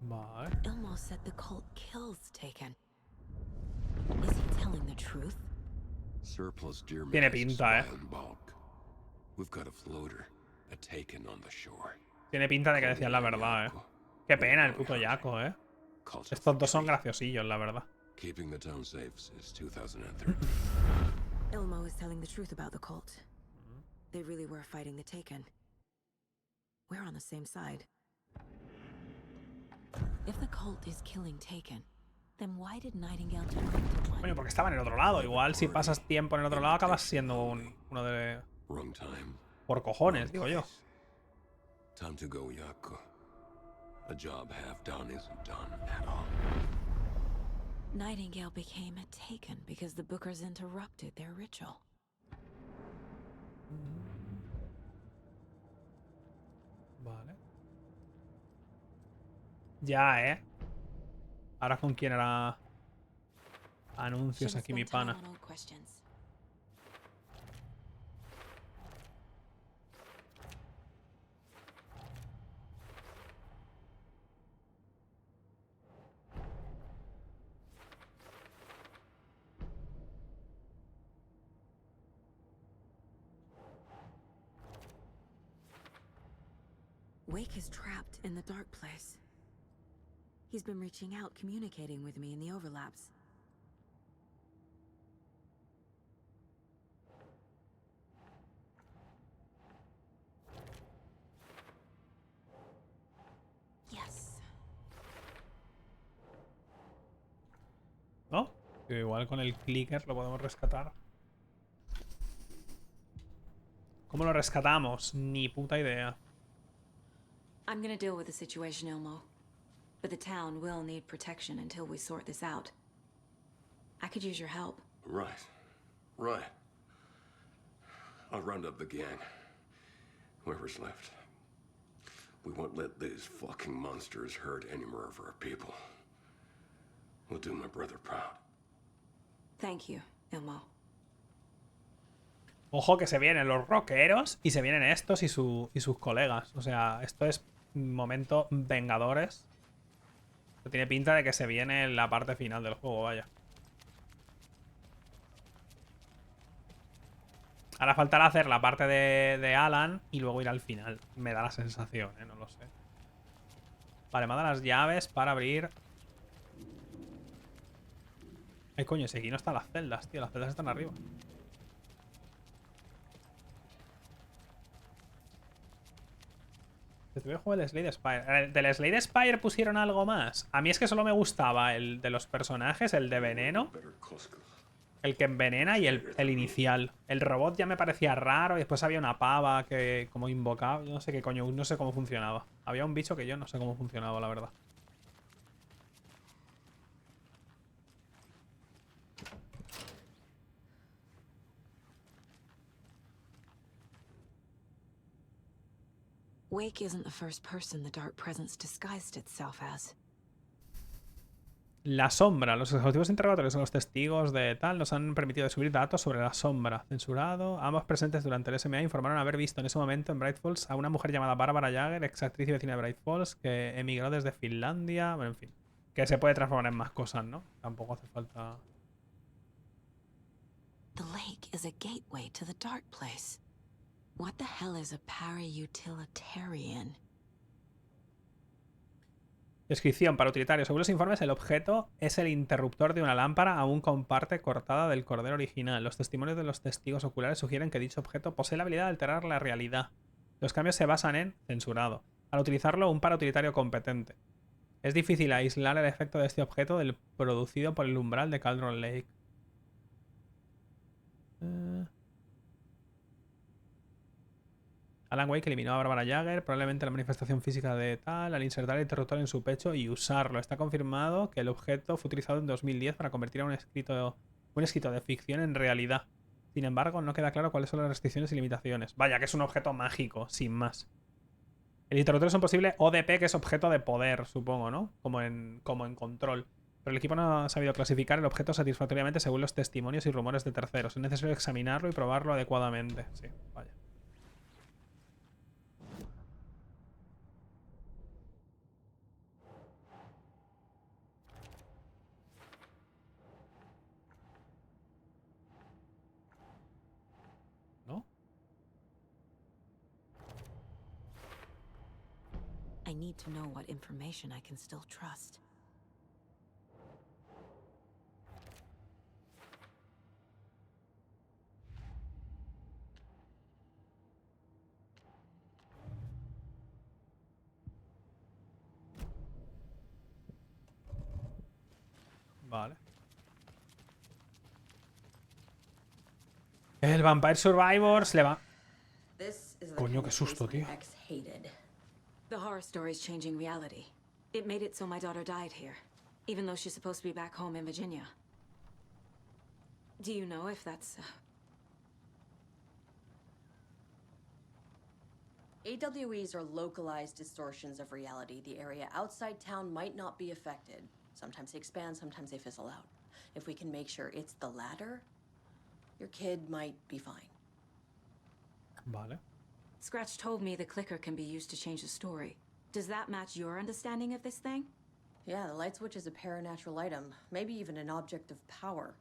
Vale. Elmo said the cult kills Taken. Is he telling the truth? Surplus deer Tiene masks pinta, eh. fly in bulk. We've got a floater, a Taken on the shore. Tiene pinta de que decían la verdad, Qué pena el puto Yaco, Estos dos son graciosillos, la verdad. Keeping the town safe since 2003. Elmo is telling the truth about the cult. They really were fighting the Taken. We're on the same side. If the cult is killing Taken, then why did Nightingale turn into one? Coño, porque estaba en el otro lado. Igual si pasas tiempo en el otro lado acabas siendo uno de... Wrong time. Por cojones, digo yo. Time to go, Yaku. A job half done isn't done at all. Nightingale became a Taken because the Bookers interrupted their ritual. Vale. Ya, Ahora con quién era anuncios aquí mi pana. Wake is trapped in the dark place. He's been reaching out, communicating with me in the overlaps. Yes. ¿No? Que igual con el clicker lo podemos rescatar. ¿Cómo lo rescatamos? Ni puta idea. I'm gonna deal with the situation, Ilmo. But the town will need protection until we sort this out. I could use your help. Right. Right. I'll round up the gang. Whoever's left. We won't let these fucking monsters hurt any more of our people. We'll do my brother proud. Thank you, Ilmo. Ojo que se vienen los rockeros y se vienen estos y sus colegas. O sea, esto es momento Vengadores. Tiene pinta de que se viene la parte final del juego, vaya. Ahora faltará hacer la parte de Alan y luego ir al final. Me da la sensación, no lo sé. Vale, me ha dado las llaves para abrir. Ay, coño, si aquí no están las celdas, tío. Las celdas están arriba. Te voy a jugar el Slade Spire. ¿Del Slade Spire pusieron algo más? A mí es que solo me gustaba el de los personajes, el de veneno. El que envenena y el inicial. El robot ya me parecía raro y después había una pava que como invocaba. Yo no sé qué coño, no sé cómo funcionaba. Había un bicho que yo no sé cómo funcionaba, la verdad. Wake isn't the first person the dark presence disguised itself as. La sombra. Los objetivos interrogatorios son los testigos de tal. Nos han permitido subir datos sobre la sombra. Censurado. Ambos presentes durante el SMA informaron haber visto en ese momento en Bright Falls a una mujer llamada Bárbara Jagger, ex actriz y vecina de Bright Falls, que emigró desde Finlandia. Bueno, en fin. Que se puede transformar en más cosas, ¿no? Tampoco hace falta... The lake is a gateway to the dark place. What the hell is a para-utilitarian? Descripción para utilitarios. Según los informes, el objeto es el interruptor de una lámpara aún con parte cortada del cordero original. Los testimonios de los testigos oculares sugieren que dicho objeto posee la habilidad de alterar la realidad. Los cambios se basan en censurado. Al utilizarlo, un parautilitario competente. Es difícil aislar el efecto de este objeto del producido por el umbral de Cauldron Lake. Alan Wake eliminó a Barbara Jagger, probablemente la manifestación física de tal, al insertar el interruptor en su pecho y usarlo. Está confirmado que el objeto fue utilizado en 2010 para convertir a un escrito de ficción en realidad. Sin embargo, no queda claro cuáles son las restricciones y limitaciones. Vaya, que es un objeto mágico, sin más. El interruptor es un posible ODP, que es objeto de poder, supongo, ¿no? Como en control. Pero el equipo no ha sabido clasificar el objeto satisfactoriamente según los testimonios y rumores de terceros. Es necesario examinarlo y probarlo adecuadamente. Sí, vaya. I need to know what information I can still trust. Vale. El Vampire Survivors le va... Coño, qué susto, tío. The horror story's changing reality. It made it so my daughter died here, even though she's supposed to be back home in Virginia. Do you know if that's... AWEs are localized distortions of reality. The area outside town might not be affected. Sometimes they expand, sometimes they fizzle out. If we can make sure it's the latter, your kid might be fine. Vale. Scratch told me the clicker can be used to change the story. Does that match your understanding of this thing? Yeah, the light switch is a paranatural item, maybe even an object of power.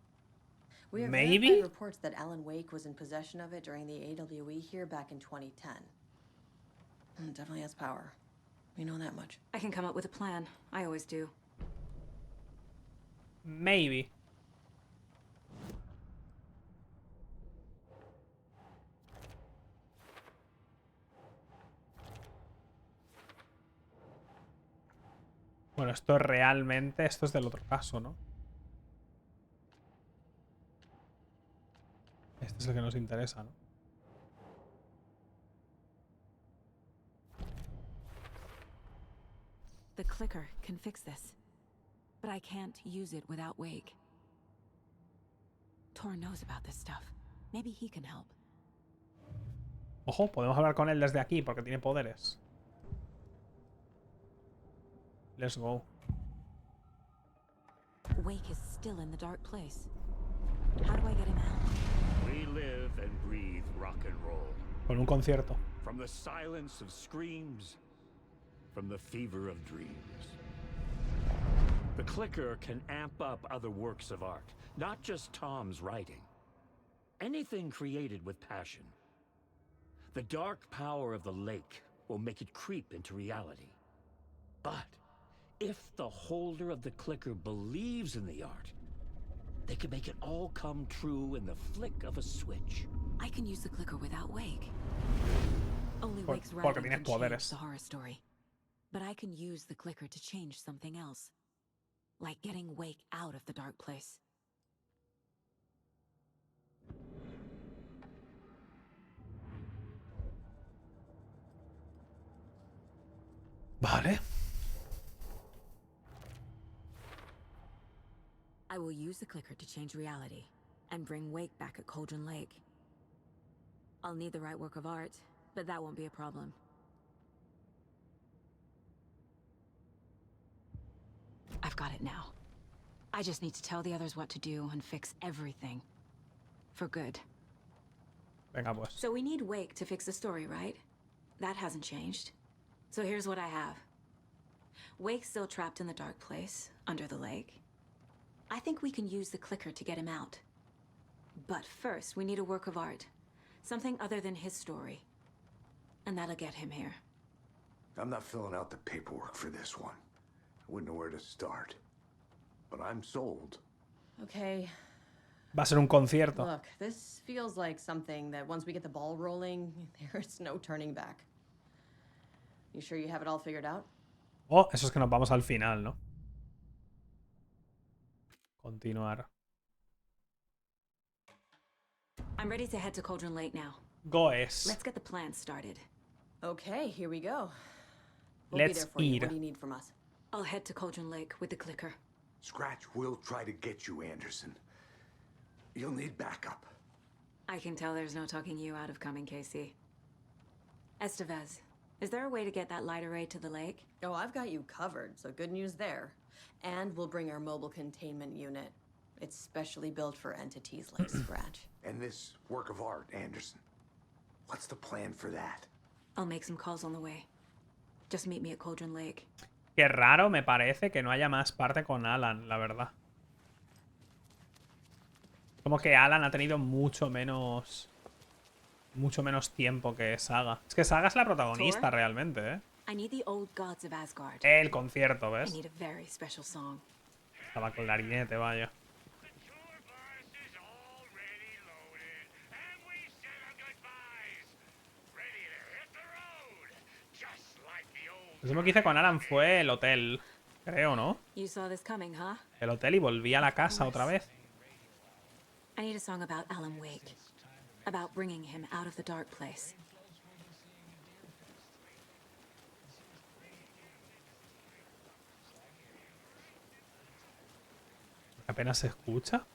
We have Maybe? verified reports that Alan Wake was in possession of it during the AWE here back in 2010. It definitely has power. We know that much. I can come up with a plan. I always do. Maybe. Bueno, esto realmente... Esto es del otro caso, ¿no? Este es el que nos interesa, ¿no? The clicker can fix this. But I can't use it without Wake. Tor knows about this stuff. Maybe he can help. Ojo, podemos hablar con él desde aquí porque tiene poderes. Let's go. Wake is still in the dark place. How do I get him out? We live and breathe rock and roll. Con un concierto. From the silence of screams, from the fever of dreams. The clicker can amp up other works of art, not just Tom's writing. Anything created with passion. The dark power of the lake will make it creep into reality. But if the holder of the clicker believes in the art, they can make it all come true in the flick of a switch. I can use the clicker without Wake. Only Porque Wake's writing tienes can change poderes. the horror story. But I can use the clicker to change something else. Like getting Wake out of the dark place. Vale. I will use the clicker to change reality and bring Wake back at Cauldron Lake. I'll need the right work of art, but that won't be a problem. I've got it now. I just need to tell the others what to do and fix everything. For good. Venga, pues. So we need Wake to fix the story, right? That hasn't changed. So here's what I have. Wake's still trapped in the dark place, under the lake. I think we can use the clicker to get him out. But first, we need a work of art. Something other than his story. And that'll get him here. I'm not filling out the paperwork for this one. I wouldn't know where to start. But I'm sold. Okay. Va a ser un concierto. Look, this feels like something that once we get the ball rolling, there's no turning back. You sure you have it all figured out? Oh, eso es que nos vamos al final, ¿no? Continuar. I'm ready to head to Cauldron Lake now. Go es. Let's get the plan started. Okay, here we go. We'll Let's be there for you. eat. What do you need from us? I'll head to Cauldron Lake with the clicker. Scratch will try to get you, Anderson. You'll need backup. I can tell there's no talking you out of coming, Casey. Estevez, is there a way to get that light array to the lake? Oh, I've got you covered, so good news there. And we'll bring our mobile containment unit. It's specially built for entities like Scratch. And this work of art, Anderson. What's the plan for that? I'll make some calls on the way. Just meet me at Cauldron Lake. Qué raro me parece que no haya más parte con Alan, la verdad. Como que Alan ha tenido mucho menos tiempo que Saga. Es que Saga es la protagonista realmente, ¿eh? I need the old gods of Asgard. El concierto, I ¿ves? need a very special song. Estaba con el clarinete, vaya. Lo último que hice con Alan fue el hotel, creo, ¿no? You saw this coming, huh? El hotel y volví a la casa otra vez. I need a song about Alan Wake. About bringing him out of the dark place. Apenas se escucha.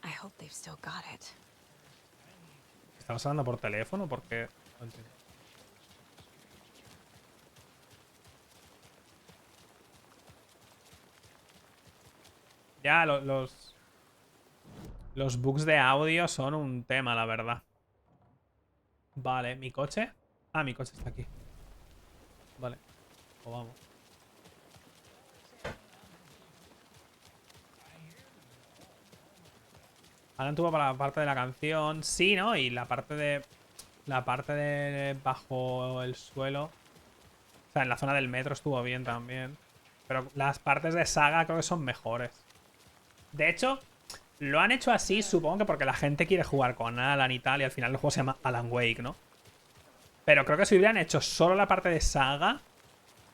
I hope they've still got it. ¿Estabas hablando por teléfono? Porque no entiendo. Ya, los bugs de audio son un tema, la verdad. Vale, ¿mi coche? Ah, mi coche está aquí. Vale, pues vamos. Alan tuvo para la parte de la canción. Sí, ¿no? Y la parte de... La parte de bajo el suelo. O sea, en la zona del metro estuvo bien también. Pero las partes de saga creo que son mejores. De hecho, lo han hecho así, supongo que porque la gente quiere jugar con Alan y tal. Y al final el juego se llama Alan Wake, ¿no? Pero creo que si hubieran hecho solo la parte de saga,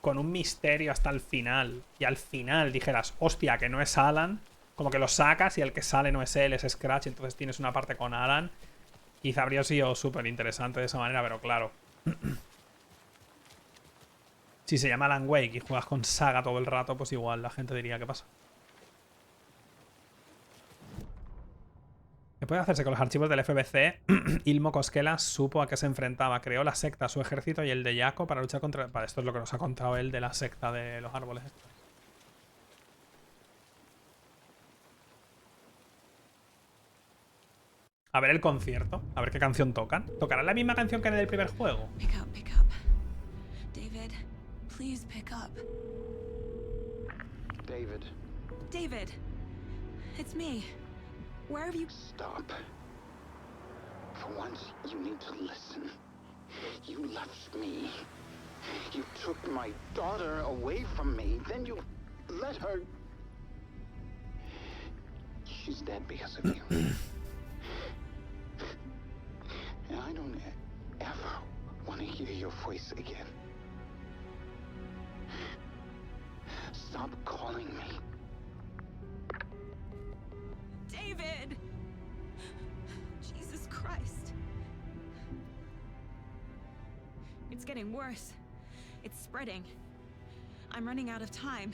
con un misterio hasta el final, y al final dijeras, hostia, que no es Alan, como que lo sacas y el que sale no es él, es Scratch, entonces tienes una parte con Alan, quizá habría sido súper interesante de esa manera, pero claro. Si se llama Alan Wake y juegas con saga todo el rato, pues igual la gente diría, ¿qué pasa? ¿Qué puede hacerse con los archivos del FBC? Ilmo Koskela supo a qué se enfrentaba. Creó la secta, su ejército y el de Yaco para luchar contra... Vale, esto es lo que nos ha contado él de la secta de los árboles estos. A ver el concierto. A ver qué canción tocan. ¿Tocarán la misma canción que en el primer juego? Pick up, pick up. David, please pick up. David. David, it's me. Where have you... Stop. For once, you need to listen. You left me. You took my daughter away from me. Then you let her... She's dead because of you. And I don't ever want to hear your voice again. Stop calling me. David! Jesus Christ. It's getting worse. It's spreading. I'm running out of time.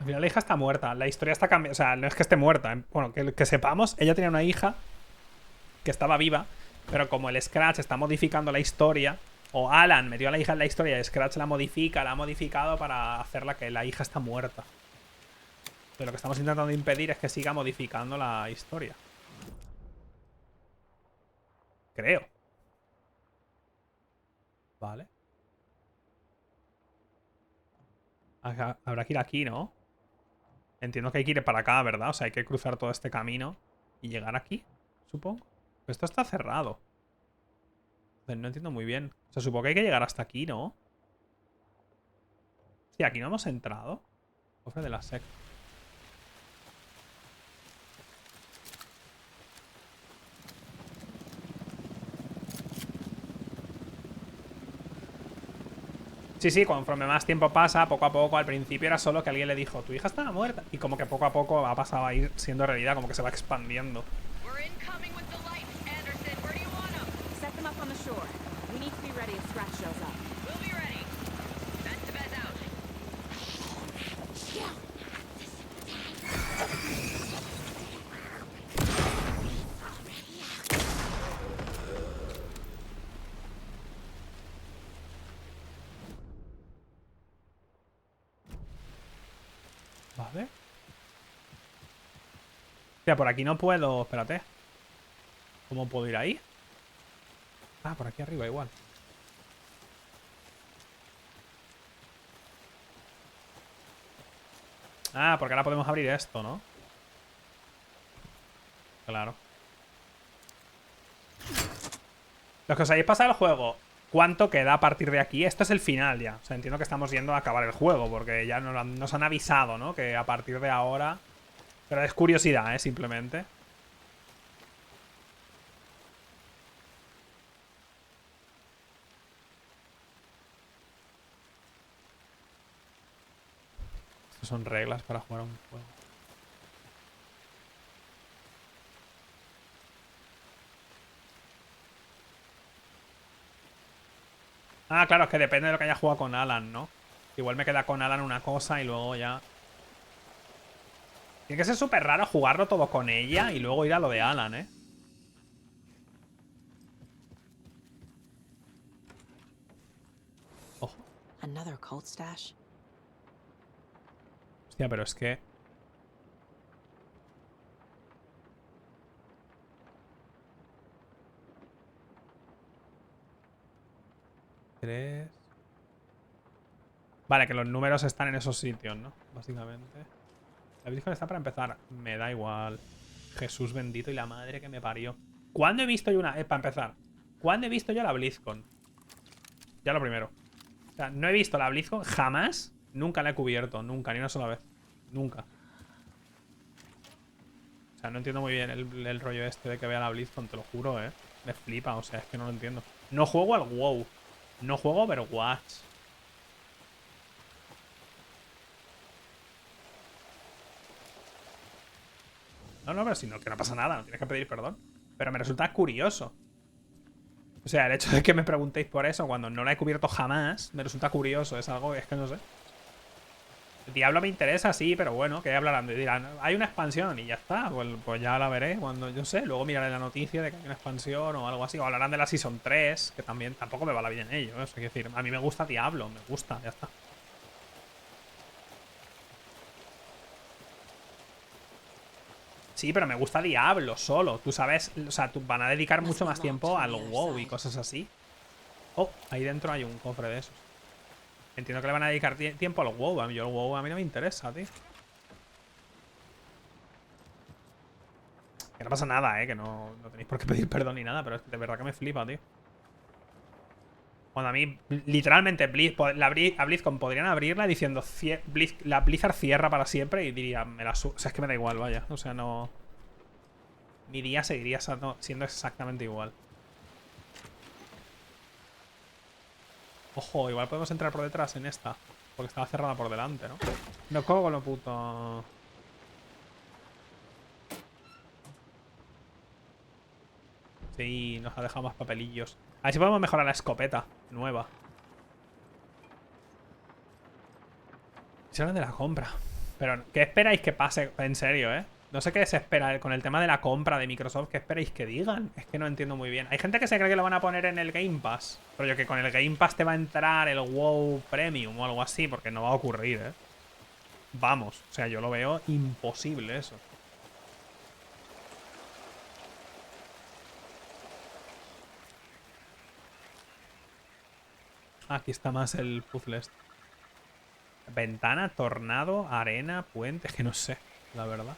Al final la hija está muerta. La historia está cambiando. O sea, no es que esté muerta. Bueno, que sepamos, ella tenía una hija que estaba viva, pero como el Scratch está modificando la historia, o Alan metió a la hija en la historia y Scratch la modifica, la ha modificado para hacerla que la hija está muerta. Pero lo que estamos intentando impedir es que siga modificando la historia. Creo. Vale. Habrá que ir aquí, ¿no? Entiendo que hay que ir para acá, ¿verdad? O sea, hay que cruzar todo este camino y llegar aquí, supongo. Pero esto está cerrado. No entiendo muy bien. O sea, supongo que hay que llegar hasta aquí, ¿no? Sí, aquí no hemos entrado. Cofre de la secta. Sí, sí, conforme más tiempo pasa, poco a poco, al principio era solo que alguien le dijo, tu hija estaba muerta. Y como que poco a poco ha pasado a ir siendo realidad, como que se va expandiendo. Set them up on the shore. We need to be ready if Scratch shows up. We'll be ready. That's the bed out. Vale. Hostia, por aquí no puedo... Espérate. ¿Cómo puedo ir ahí? Ah, por aquí arriba igual. Ah, porque ahora podemos abrir esto, ¿no? Claro. Los que os hayáis pasado el juego, ¿cuánto queda a partir de aquí? Esto es el final ya. O sea, entiendo que estamos yendo a acabar el juego, porque ya nos han avisado, ¿no? Que a partir de ahora... Pero es curiosidad, ¿eh? Simplemente. Estas son reglas para jugar a un juego. Ah, claro, es que depende de lo que haya jugado con Alan, ¿no? Igual me queda con Alan una cosa y luego ya... Tiene que ser súper raro jugarlo todo con ella y luego ir a lo de Alan, ¿eh? Ojo. Another cult stash. Hostia, pero es que... Tres... Vale, que los números están en esos sitios, ¿no? Básicamente. La Virgen está para empezar. Me da igual. Jesús bendito y la madre que me parió. ¿Cuándo he visto yo una... para empezar, ¿cuándo he visto yo la BlizzCon? Ya lo primero. O sea, no he visto la BlizzCon jamás. Nunca la he cubierto. Nunca, ni una sola vez. Nunca. O sea, no entiendo muy bien el rollo este de que vea la BlizzCon, te lo juro, ¿eh? Me flipa, o sea, es que no lo entiendo. No juego al WoW. No juego a Overwatch. No, no, pero si no, que no pasa nada, no tienes que pedir perdón. Pero me resulta curioso. O sea, el hecho de que me preguntéis por eso cuando no la he cubierto jamás, me resulta curioso. Es algo, es que no sé. El Diablo me interesa, sí, pero bueno, que hablarán. Dirán, hay una expansión y ya está. Pues ya la veré cuando, yo sé. Luego miraré la noticia de que hay una expansión o algo así. O hablarán de la Season 3, que también tampoco me va la vida en ello. Es decir, a mí me gusta Diablo, me gusta, ya está. Sí, pero me gusta Diablo solo. Tú sabes, o sea, van a dedicar mucho más tiempo al WoW y cosas así. Oh, ahí dentro hay un cofre de esos. Entiendo que le van a dedicar tiempo al WoW. A mí el WoW a mí no me interesa, tío. Que no pasa nada, que no tenéis por qué pedir perdón ni nada, pero es que de verdad que me flipa, tío. Cuando a mí, literalmente, a BlizzCon podrían abrirla diciendo la Blizzard cierra para siempre y diría, o sea, es que me da igual, vaya. O sea, no... Mi día seguiría siendo exactamente igual. Ojo, igual podemos entrar por detrás en esta. Porque estaba cerrada por delante, ¿no? No cojo lo puto... Sí, nos ha dejado más papelillos. A ver si podemos mejorar la escopeta nueva. Se hablan de la compra. Pero, ¿qué esperáis que pase? En serio, ¿eh? No sé qué se espera con el tema de la compra de Microsoft. ¿Qué esperáis que digan? Es que no entiendo muy bien. Hay gente que se cree que lo van a poner en el Game Pass. Pero yo que con el Game Pass te va a entrar el WoW Premium o algo así. Porque no va a ocurrir, ¿eh? Vamos. O sea, yo lo veo imposible eso. Aquí está más el puzzle este. Ventana, tornado, arena, puente. Es que no sé, la verdad.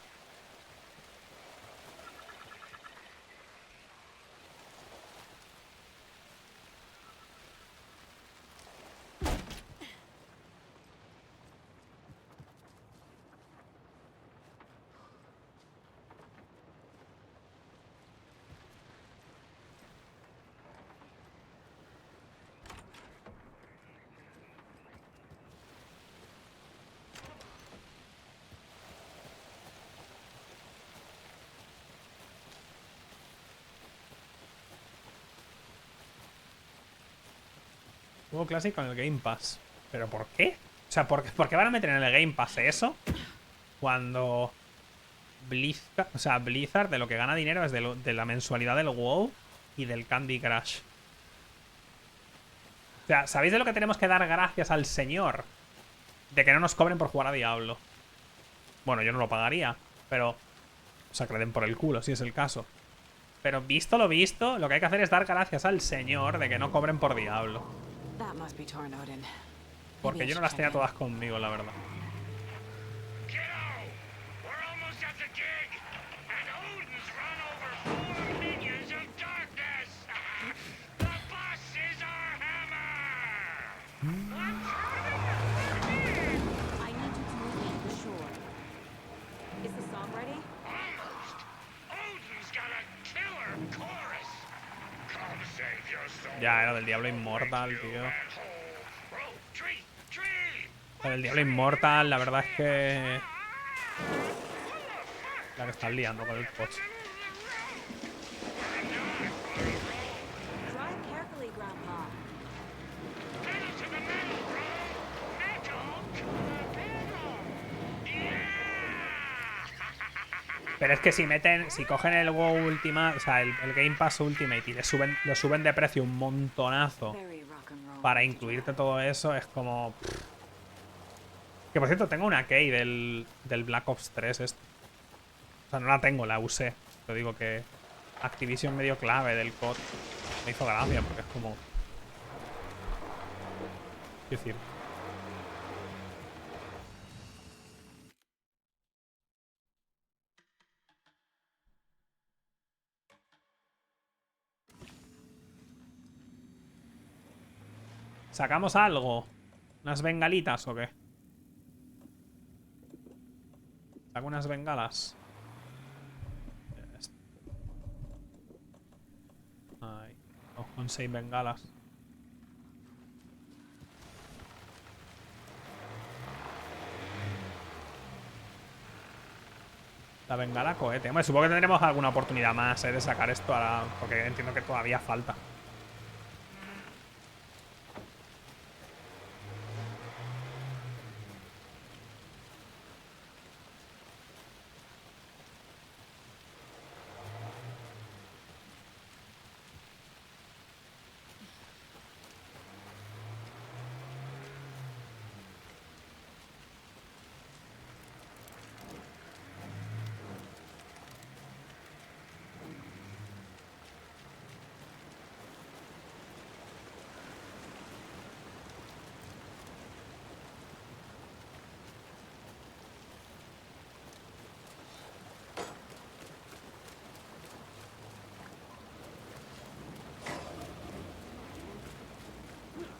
Juego clásico con el Game Pass. ¿Pero por qué? O sea, ¿por qué van a meter en el Game Pass eso? Cuando Blizzard de lo que gana dinero es de la mensualidad del WoW y del Candy Crush. O sea, ¿sabéis de lo que tenemos que dar gracias al señor? De que no nos cobren por jugar a Diablo. Bueno, yo no lo pagaría, pero... O sea, que le den por el culo, si es el caso. Pero visto lo visto, lo que hay que hacer es dar gracias al señor de que no cobren por Diablo. Porque yo no las tenía todas conmigo, la verdad. Ya, era del Diablo Inmortal, tío. Lo del Diablo Inmortal, la verdad es que... La que estás liando con el coche. Pero es que si cogen el WoW Ultimate, o sea, el Game Pass Ultimate y lo suben de precio un montonazo para incluirte todo eso, es como... Que por cierto, tengo una key del Black Ops 3 este. O sea, no la tengo, la usé. Te digo que Activision medio clave del COD me hizo gracia porque es como... ¿Qué decir? ¿Sacamos algo? ¿Unas bengalitas o qué? ¿Saco unas bengalas? Ay, con 6 bengalas. La bengala cohete. Hombre, supongo que tendremos alguna oportunidad más de sacar esto ahora, porque entiendo que todavía falta.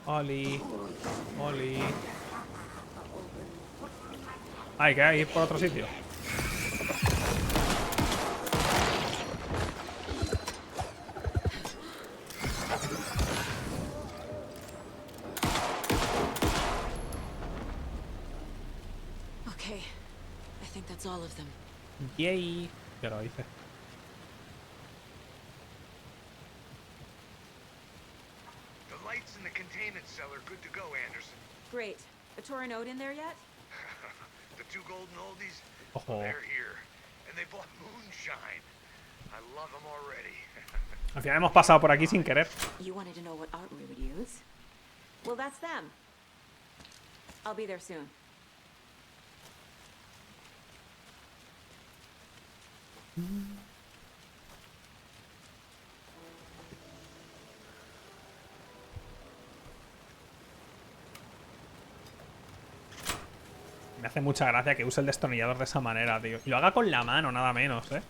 Oli. Oli. Hay que ir por otro sitio. Okay, I think that's all of them. Yay. Ya lo hice. In the containment cellar, good to go, Anderson. Great. A Torin Ode in there yet? The 2 golden oldies? Ojo. They're here. And they bought moonshine. I love them already. Al final hemos pasado por aquí sin querer. You wanted to know what art we would use? Well, that's them. I'll be there soon. Me hace mucha gracia que use el destornillador de esa manera, tío. Y lo haga con la mano, nada menos, ¿eh?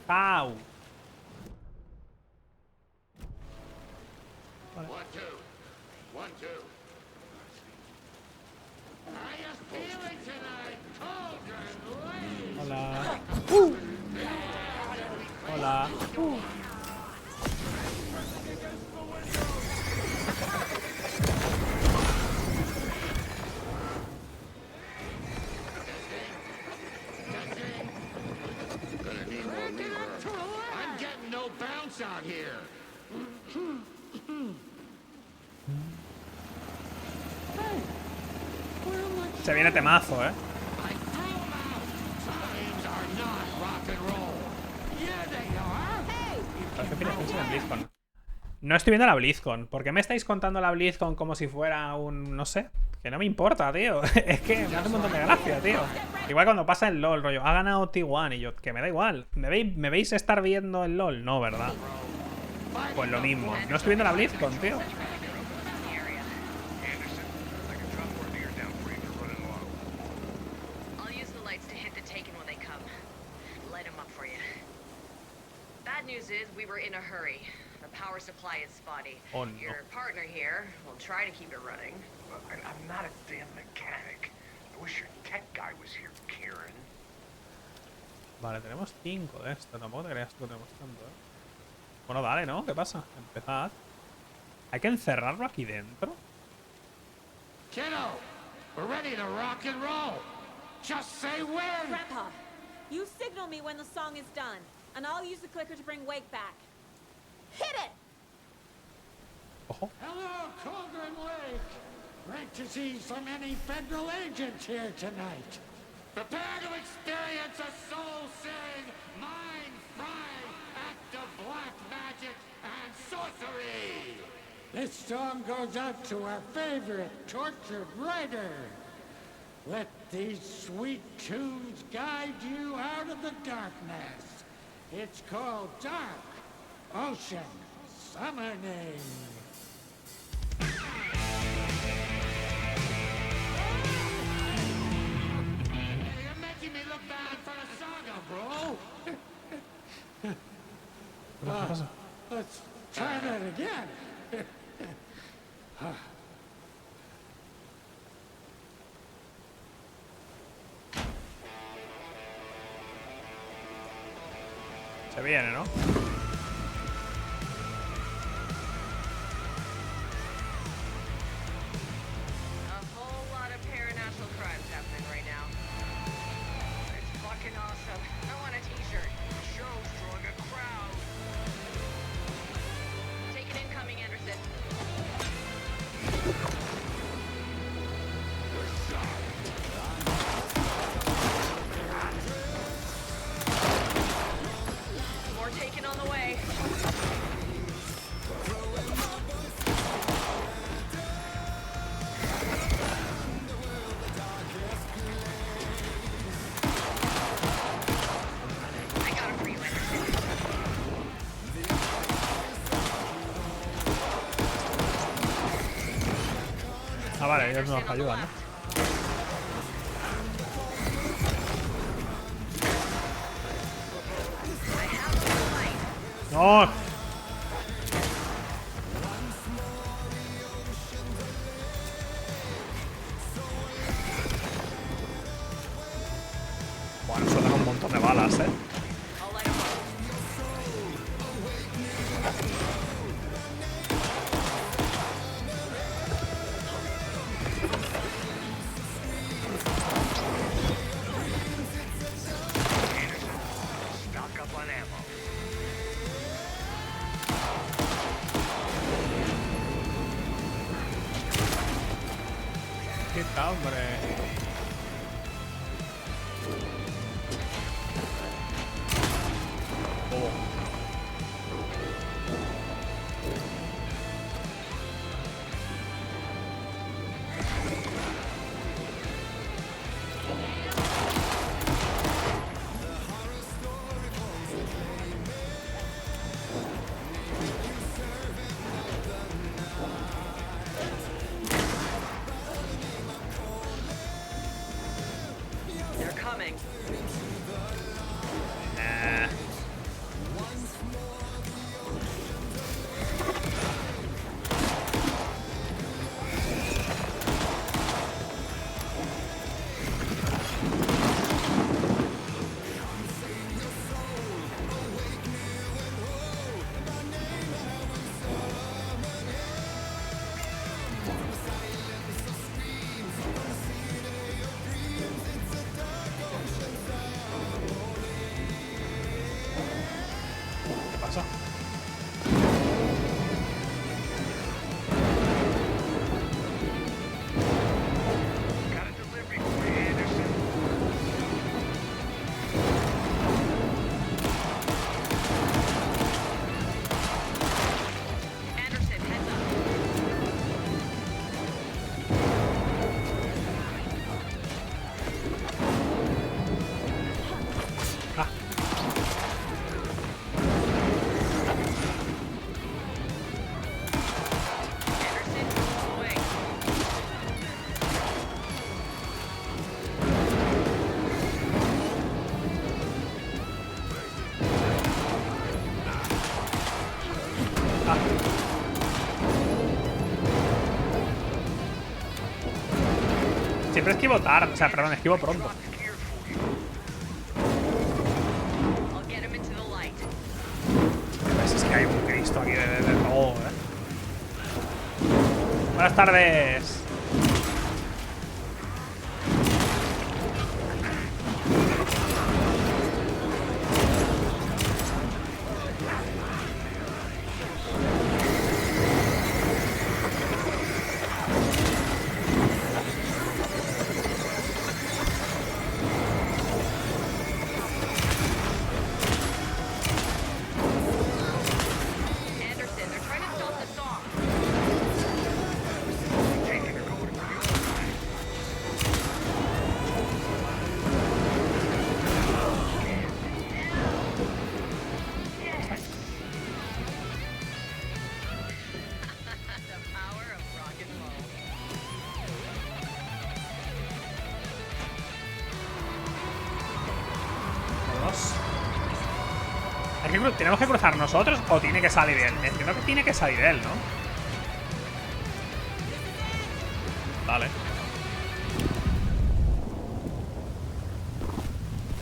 ¡Au! Vale. Hola. Hola. Out here. Se viene temazo, ¿eh? No estoy viendo la BlizzCon. ¿Por qué me estáis contando la BlizzCon como si fuera un... no sé? Que no me importa, tío. Es que me hace un montón de gracia, tío. Igual cuando pasa el LoL, rollo, ha ganado T1 y yo, que me da igual. ¿Me veis estar viendo el LoL? No, ¿verdad? Pues lo mismo. No estoy viendo la BlizzCon, tío. News is we were in a hurry. The power supply is spotty. Oh, no. Your partner here will try to keep it running. I'm not a damn mechanic. I wish your tech guy was here, Kieran. Vale, tenemos 5 de esto. Tampoco te creas que tenemos tanto, ¿eh? Bueno, dale, ¿no? ¿Qué pasa? Empezad. ¿Hay que encerrarlo aquí dentro? Kiddo, we're ready to rock and roll. Just say when. Grandpa, you signal me when the song is done. And I'll use the clicker to bring Wake back. Hit it! Ojo. Hello, Cauldron Lake. Great to see so many federal agents here tonight. Prepare to experience a soul-searing, mind-frying act of black magic and sorcery. This song goes out to our favorite tortured writer. Let these sweet tunes guide you out of the darkness. It's called Dark Ocean Summoning. You're making me look bad for a saga, bro. Let's try that again. Se viene, ¿no? Ah, vale, ellos nos ayudan, ¿no? ¡No! Bueno, eso da un montón de balas, ¿eh? ¿Qué tal, hombre? Siempre esquivo tarde, o sea, perdón, esquivo pronto. Es que hay un Cristo aquí de todo, ¿eh? Buenas tardes. ¿Tenemos que cruzar nosotros o tiene que salir él? Entiendo que tiene que salir él, ¿no? Dale.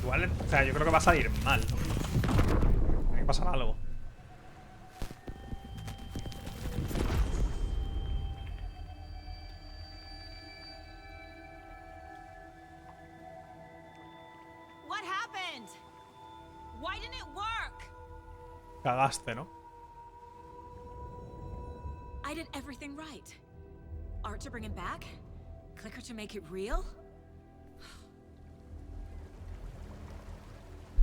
Igual, o sea, yo creo que va a salir mal. Tiene que pasar algo. What happened? Why didn't it work? Cagaste, ¿no? I did everything right. Art to bring him back? Clicker to make it real?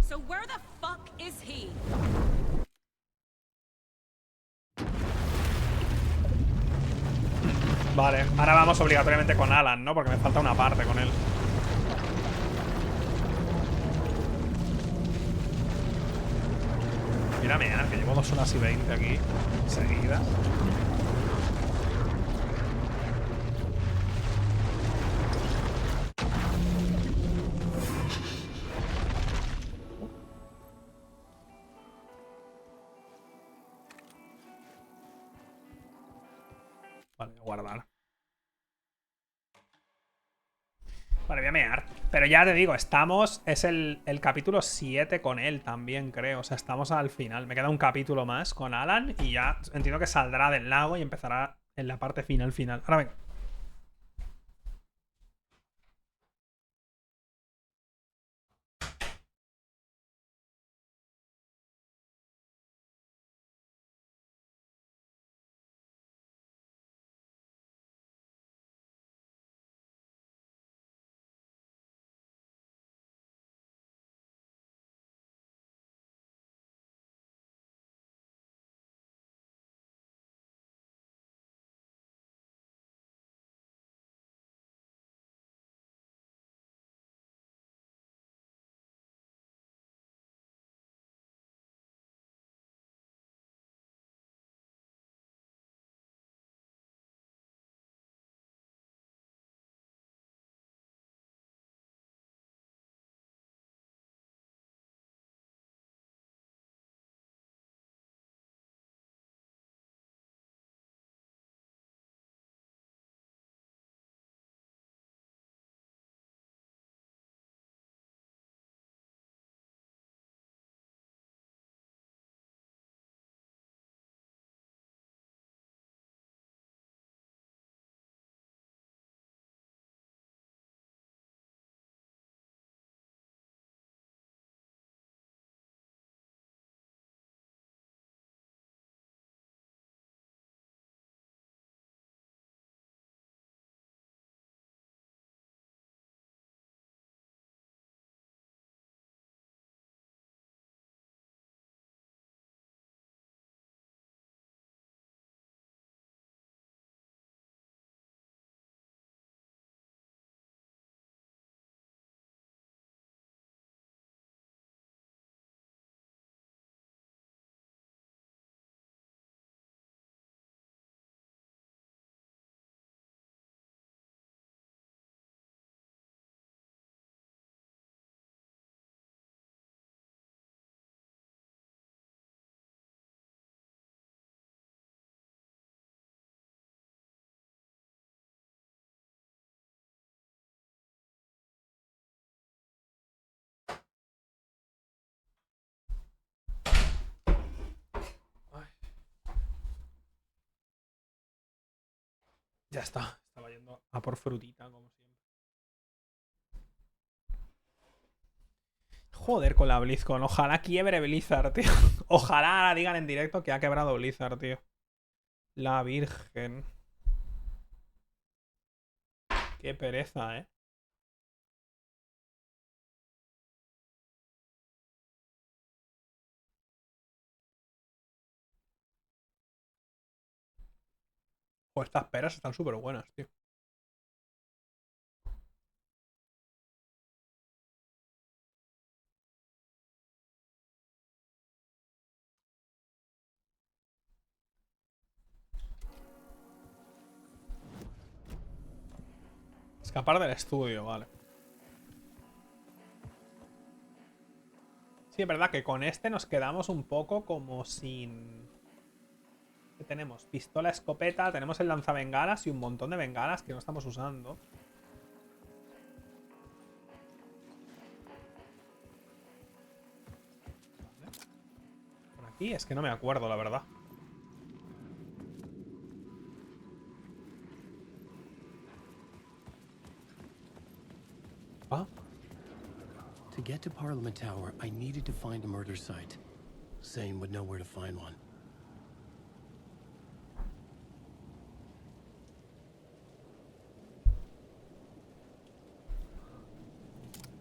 So where the fuck is he? Vale, ahora vamos obligatoriamente con Alan, ¿no? Porque me falta una parte con él. Mírame, que llevo 2 horas y 20 aquí seguidas. Vale, voy a guardar. Vale, voy a mear. Pero ya te digo, estamos... Es el capítulo 7 con él también, creo. O sea, estamos al final. Me queda un capítulo más con Alan y ya entiendo que saldrá del lago y empezará en la parte final. Ahora venga. Ya está. Estaba yendo a por frutita, como siempre. Joder con la BlizzCon. Ojalá quiebre Blizzard, tío. Ojalá digan en directo que ha quebrado Blizzard, tío. La Virgen. Qué pereza, ¿eh? Pues estas peras están súper buenas, tío. Escapar del estudio, vale. Sí, es verdad que con este nos quedamos un poco como sin... tenemos pistola, escopeta, tenemos el lanzabengalas y un montón de bengalas que no estamos usando. Vale. Por aquí es que no me acuerdo, la verdad. ¿Ah? To get to Parliament Tower, I needed to find a murder site. Zane would know where to find one.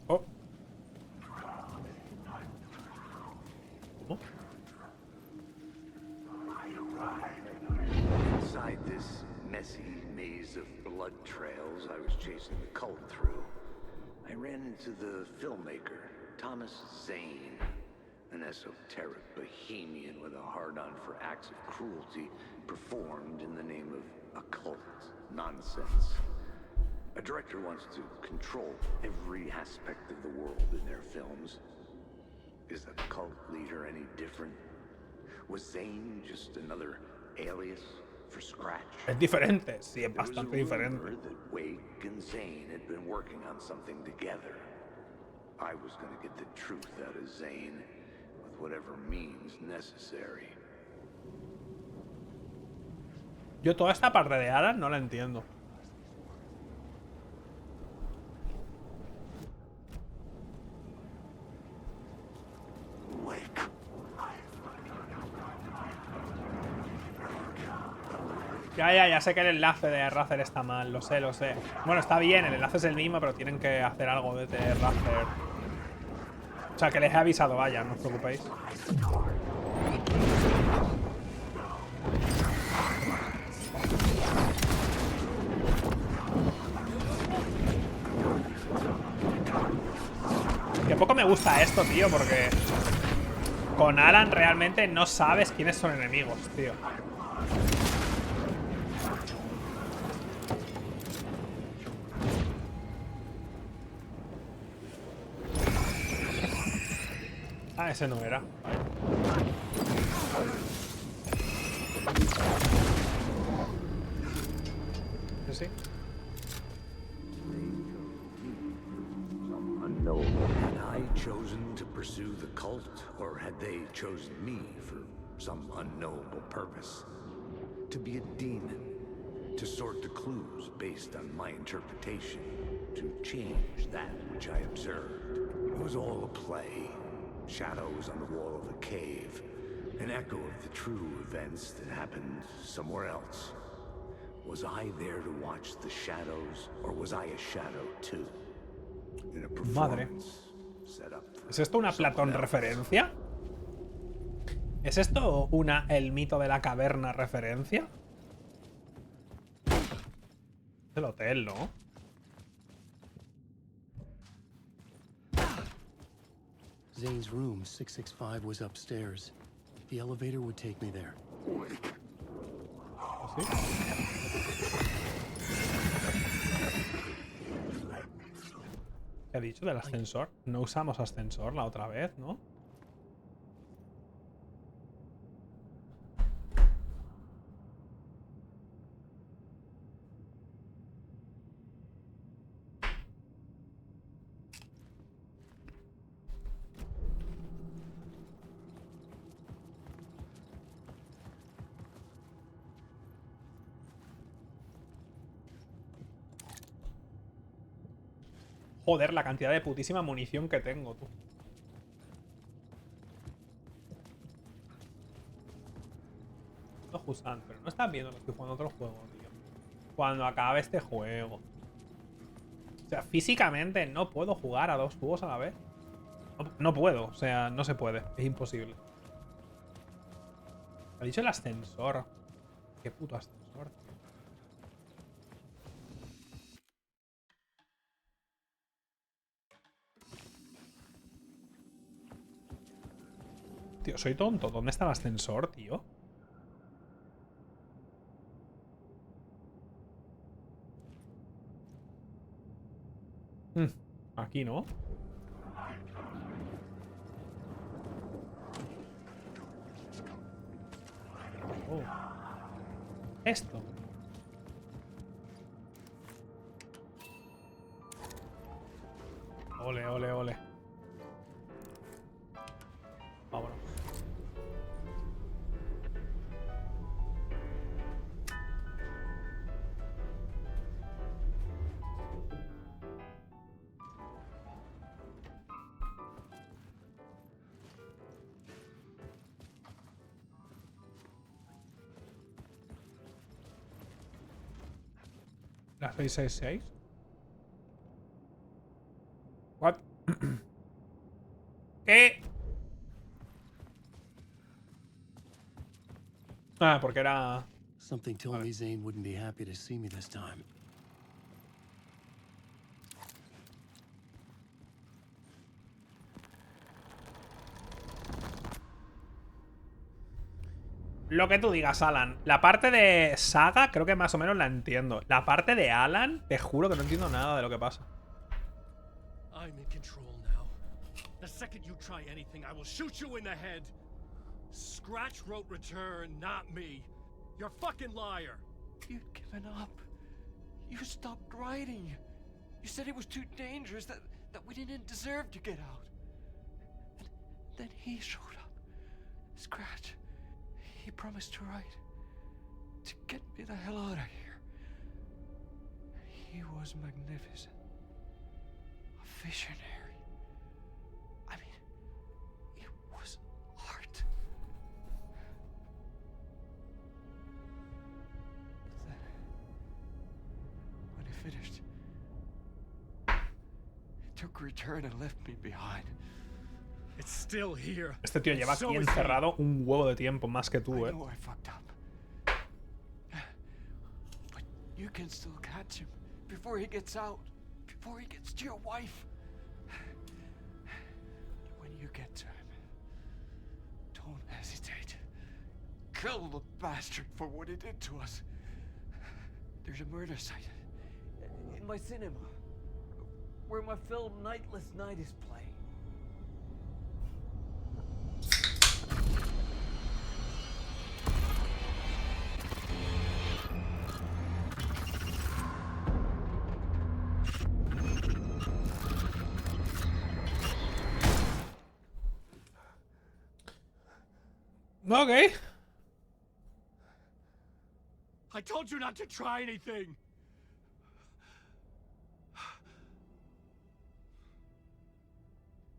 Oh. Oh. Inside this messy maze of blood trails I was chasing the cult through, I ran into the filmmaker, Thomas Zane, an esoteric bohemian with a hard-on for acts of cruelty performed in the name of occult nonsense. A director wants to control every aspect of the world in their films. Is the cult leader any different? Was Zane just another alias for Scratch? Es diferente, sí, es There was a bastante diferente. rumor that Wake and Zane had been working on something together. I was going to get the truth out of Zane with whatever means necessary. Yo toda esta parte de Alan no la entiendo. Ya sé que el enlace de Razer está mal, lo sé, lo sé. Bueno, está bien, el enlace es el mismo, pero tienen que hacer algo de Razer. O sea, que les he avisado, vaya, no os preocupéis. Que poco me gusta esto, tío, porque con Alan realmente no sabes quiénes son enemigos, tío. Ah, ese no era. ¿Sí? Had I chosen to pursue the cult, or had they chosen me for some unknowable purpose? To be a demon, to sort the clues based on my interpretation, to change that which I observed. It was all a play. Shadows on the wall of a cave, an echo of the true events that happened somewhere else. Was I there to watch the shadows, or was I a shadow too? In a performance set up for ¿Es esto una Platón referencia? ¿Es esto una El mito de la caverna referencia? Es el hotel, ¿no? Zane's room, 665, was upstairs. The elevator would take me there. ¿Sí? ¿Qué ha dicho del ascensor? No usamos ascensor la otra vez, ¿no? Joder, la cantidad de putísima munición que tengo, tú. No Husan, pero no están viendo que estoy jugando otro juego, tío. Cuando acabe este juego. O sea, físicamente no puedo jugar a dos juegos a la vez. No puedo, o sea, no se puede. Es imposible. Ha dicho el ascensor. Qué puto ascensor, tío. Tío, soy tonto. ¿Dónde está el ascensor, tío? Aquí, ¿no? Oh. Esto. Ole, ole, ole. Vámonos. La 666. What? ¿Qué? Ah, porque era... Something told me Zane wouldn't be happy to see me this time. Lo que tú digas, Alan. La parte de Saga creo que más o menos la entiendo. La parte de Alan, te juro que no entiendo nada de lo que pasa. I'm in control now. The second you try anything, I will shoot you in the head. Scratch wrote return, not me. You're a fucking liar. You'd given up. You stopped writing. You said it was too dangerous, that we didn't deserve to get out. And then he showed up. Scratch. He promised to write. To get me the hell out of here. He was magnificent. A visionary. I mean, it was art. But then, when he finished, he took return and left me behind. It's still here. Este tío lleva aquí encerrado un huevo de tiempo más que tú, I know I fucked up. But you can still catch him before he gets out, before he gets to your wife. When you get to him, don't hesitate. Kill the bastard for what he did to us. There's a murder site in my cinema where my film Nightless Night is playing. Ok. I told you not to try anything.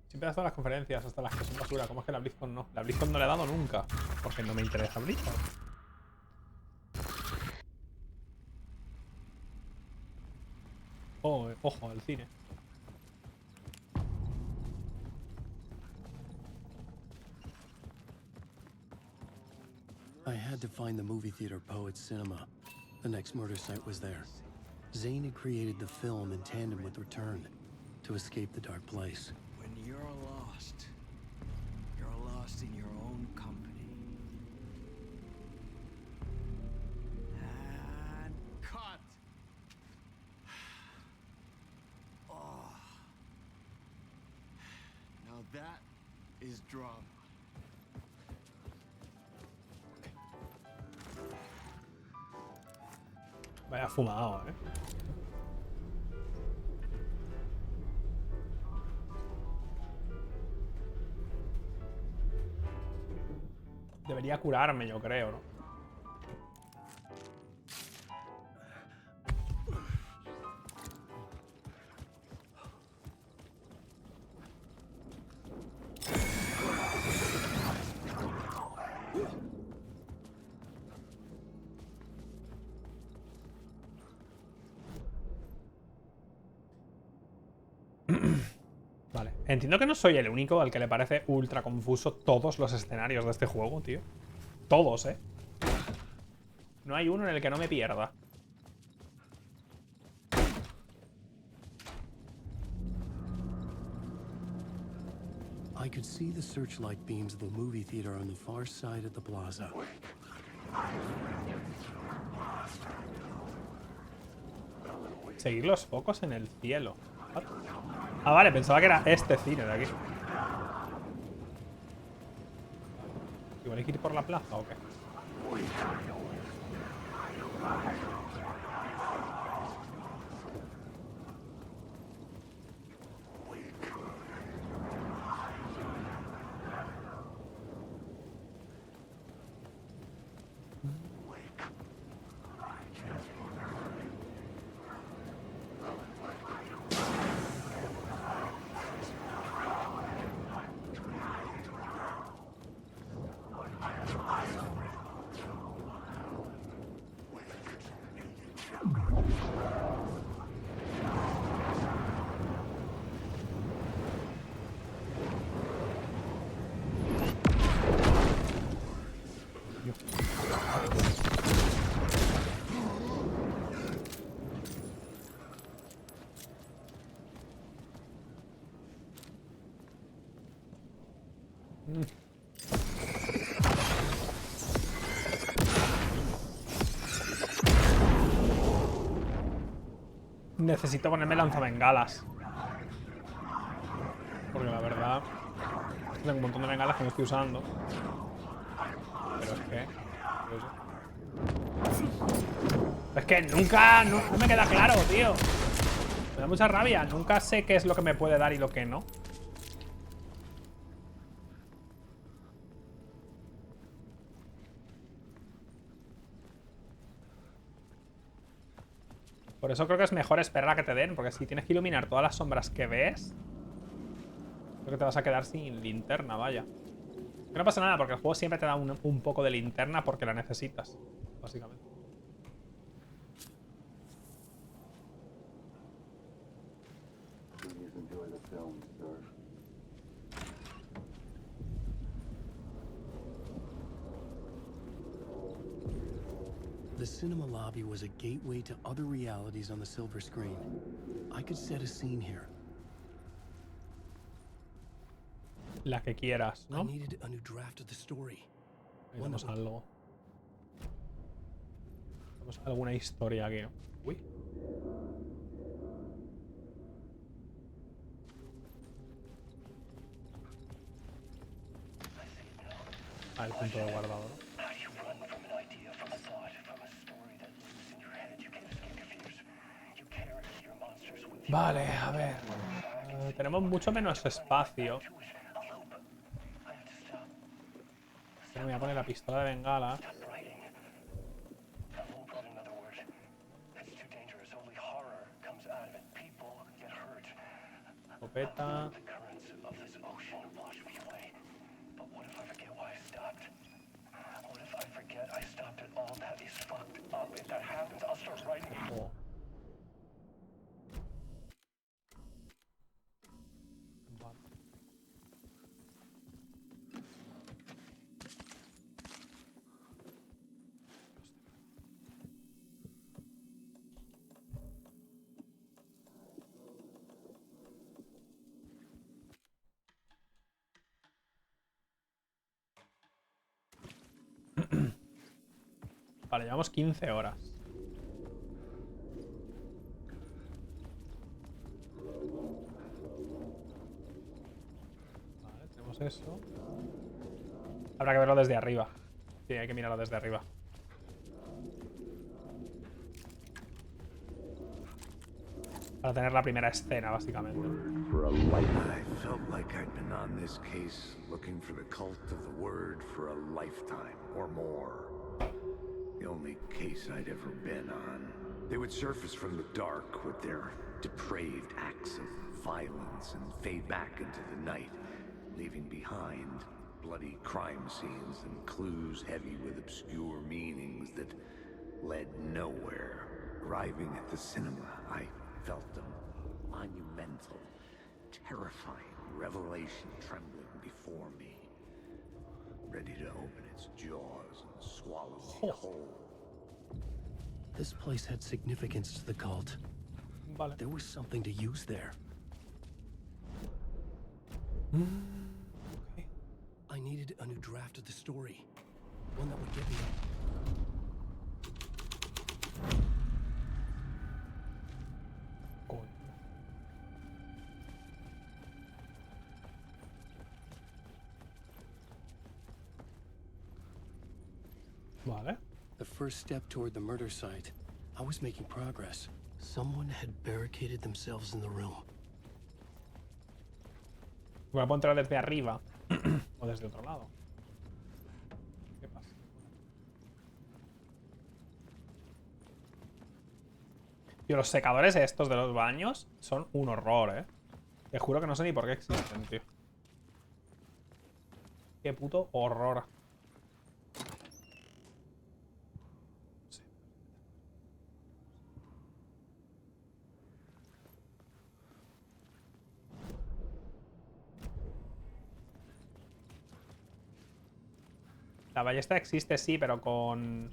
Siempre hasta las conferencias, hasta las que son basura. ¿Cómo es que la BlizzCon no? La BlizzCon no le he dado nunca. Porque no me interesa BlizzCon. Oh, ojo, el cine. I had to find the movie theater Poets Cinema. The next murder site was there. Zane had created the film in tandem with Return to escape the dark place. When you're lost in your own company. And cut! Oh. Now that is drama. Vaya fumado, Debería curarme, yo creo, ¿no? Vale, entiendo que no soy el único al que le parece ultra confuso todos los escenarios de este juego, tío. Todos, No hay uno en el que no me pierda. I could see the searchlight beams of the movie theater on the far side of the plaza. Seguir los focos en el cielo. ¿What? Ah, vale, pensaba que era este cine de aquí. Igual hay que ir por la plaza o qué. Necesito ponerme lanzabengalas. Porque la verdad... tengo un montón de bengalas que no estoy usando. Pero es que... es que nunca... No me queda claro, tío. Me da mucha rabia. Nunca sé qué es lo que me puede dar y lo que no. Por eso creo que es mejor esperar a que te den. Porque si tienes que iluminar todas las sombras que ves, creo que te vas a quedar sin linterna, vaya. Que no pasa nada, porque el juego siempre te da un poco de linterna porque la necesitas, básicamente. The cinema lobby was a gateway to other realities on the silver screen. I could set a scene here. La que quieras, ¿no? I needed a new draft of the story. Tenemos algo. Tenemos alguna historia aquí, ¿no? Uy. Ah, el punto de guardado, ¿no? Vale, a ver. Tenemos mucho menos espacio. Pero me voy a poner la pistola de bengala. Escopeta. Oh. Vale, llevamos 15 horas. Vale, tenemos eso. Habrá que verlo desde arriba. Sí, hay que mirarlo desde arriba. Para tener la primera escena, básicamente. I felt like I'd been on this case looking for the cult of the word for a lifetime or more. The only case I'd ever been on. They would surface from the dark with their depraved acts of violence and fade back into the night, leaving behind bloody crime scenes and clues heavy with obscure meanings that led nowhere. Arriving at the cinema, I felt a monumental, terrifying revelation trembling before me, ready to open its jaws and swallow me whole. This place had significance to the cult. Vale. There was something to use there. Okay. I needed a new draft of the story. One that would get me... Vale. The first step toward the murder site. I was making progress. Someone had barricaded themselves in the room. Voy a poner desde arriba. O desde otro lado. ¿Qué pasa? Tío, los secadores estos de los baños son un horror, ¿eh? Te juro que no sé ni por qué existen, tío. Qué puto horror. Sí. La ballesta existe, sí, pero con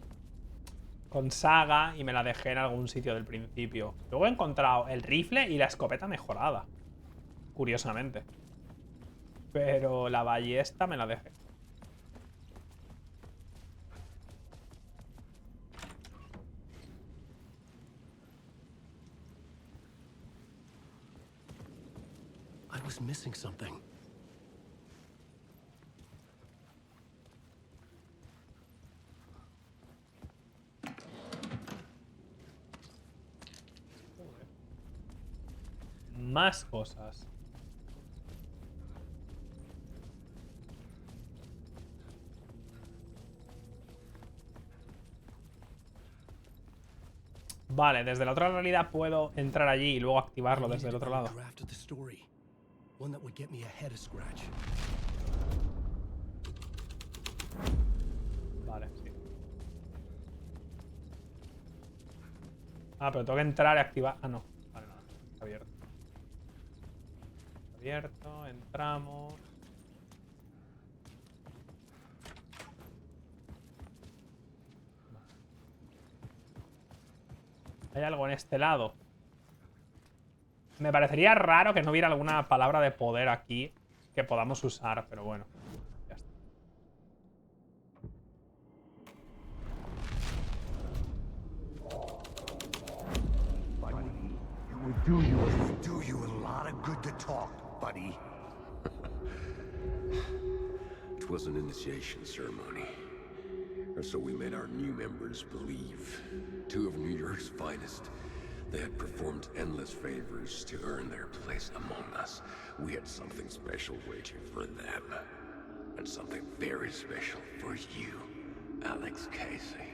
saga y me la dejé en algún sitio del principio. Luego he encontrado el rifle y la escopeta mejorada. Curiosamente. Pero la ballesta me la dejé. I was missing something. Más cosas. Vale, desde la otra realidad puedo entrar allí y luego activarlo desde el otro lado. Vale, sí. Ah, pero tengo que entrar y activar. Ah, no. Vale, nada. Está abierto. Está abierto, entramos. ¿Hay algo en este lado? Me parecería raro que no hubiera alguna palabra de poder aquí que podamos usar, pero bueno. Ya está. It would do you a lot of good to talk, buddy. It was an initiation ceremony. Or so we made our new members believe. 2 of New York's finest. They had performed endless favors to earn their place among us. We had something special waiting for them. And something very special for you, Alex Casey.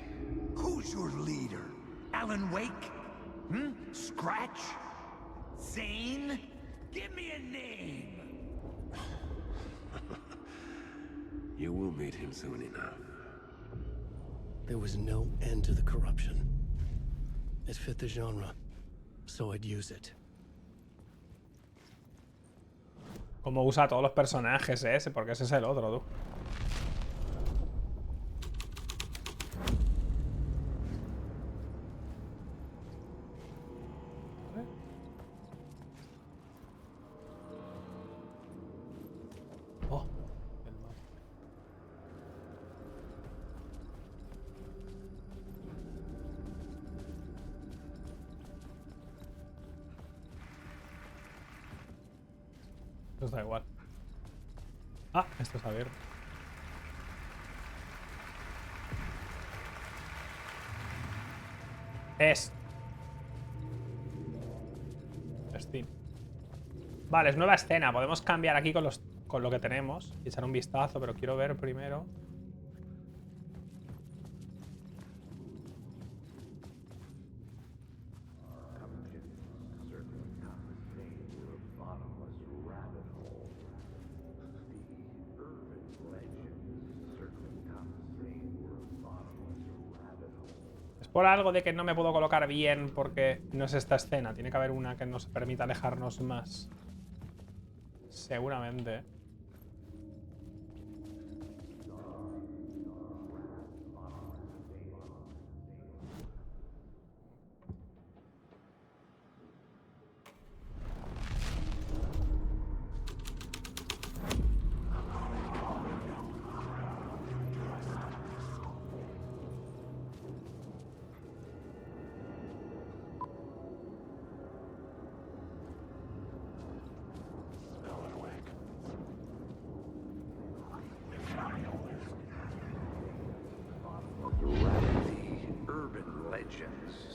Who's your leader? Alan Wake? Scratch? Zane? Give me a name! You will meet him soon enough. There was no end to the corruption. It fit the genre, so I'd use it. Como usa a todos los personajes ese, porque ese es el otro, tú. Oh, el más. Esto da igual. Ah, esto está abierto. Es Steam. Vale, es nueva escena. Podemos cambiar aquí con lo que tenemos y echar un vistazo, pero quiero ver primero. Por algo de que no me puedo colocar bien porque no es esta escena. Tiene que haber una que nos permita alejarnos más. Seguramente.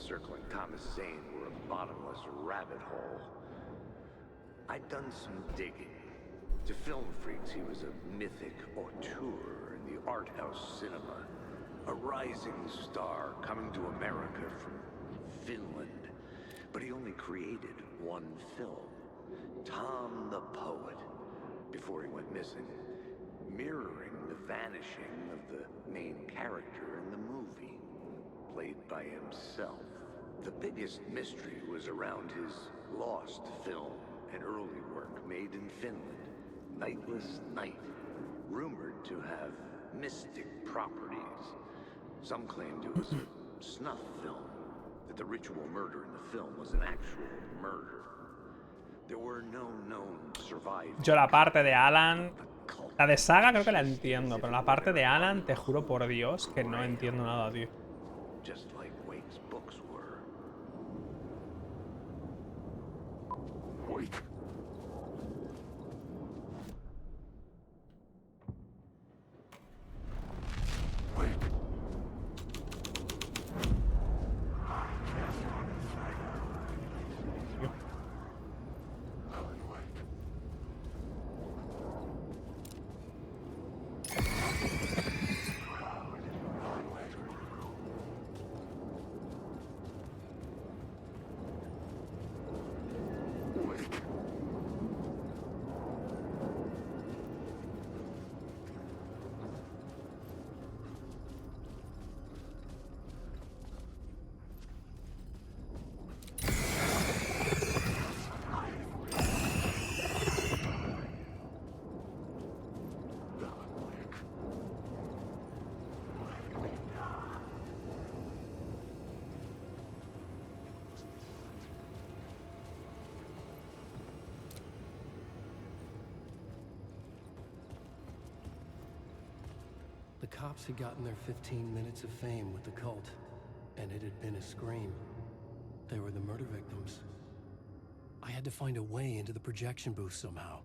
Circling Thomas Zane were a bottomless rabbit hole. I'd done some digging. To film freaks, he was a mythic auteur in the art house cinema. A rising star coming to America from Finland. but he only created one film, Tom the Poet, before he went missing, mirroring the vanishing of the main character in the movie, played by himself. The biggest mystery was around his lost film, an early work made in Finland, Nightless Night, rumored to have mystic properties. Some claimed it was a snuff film, that the ritual murder in the film was an actual murder. There were no known survivors. Yo la parte de Alan, la de Saga creo que la entiendo, pero la parte de Alan, te juro por Dios que no entiendo nada, tío. Just like Wake's books were. Wake. Wake. The cops had gotten their 15 minutes of fame with the cult, and it had been a scream. They were the murder victims. I had to find a way into the projection booth somehow.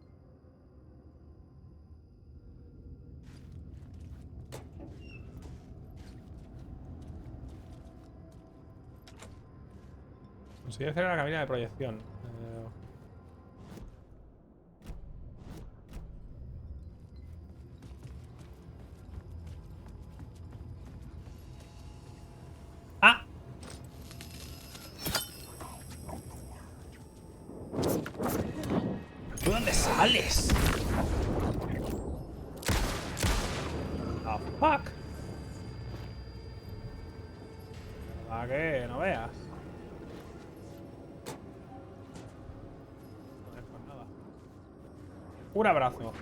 Consigue hacer la cabina de proyección. ¡Ah! ¿Tú dónde sales? ¡Ah, fuck! ¿Verdad que no veas? Un abrazo.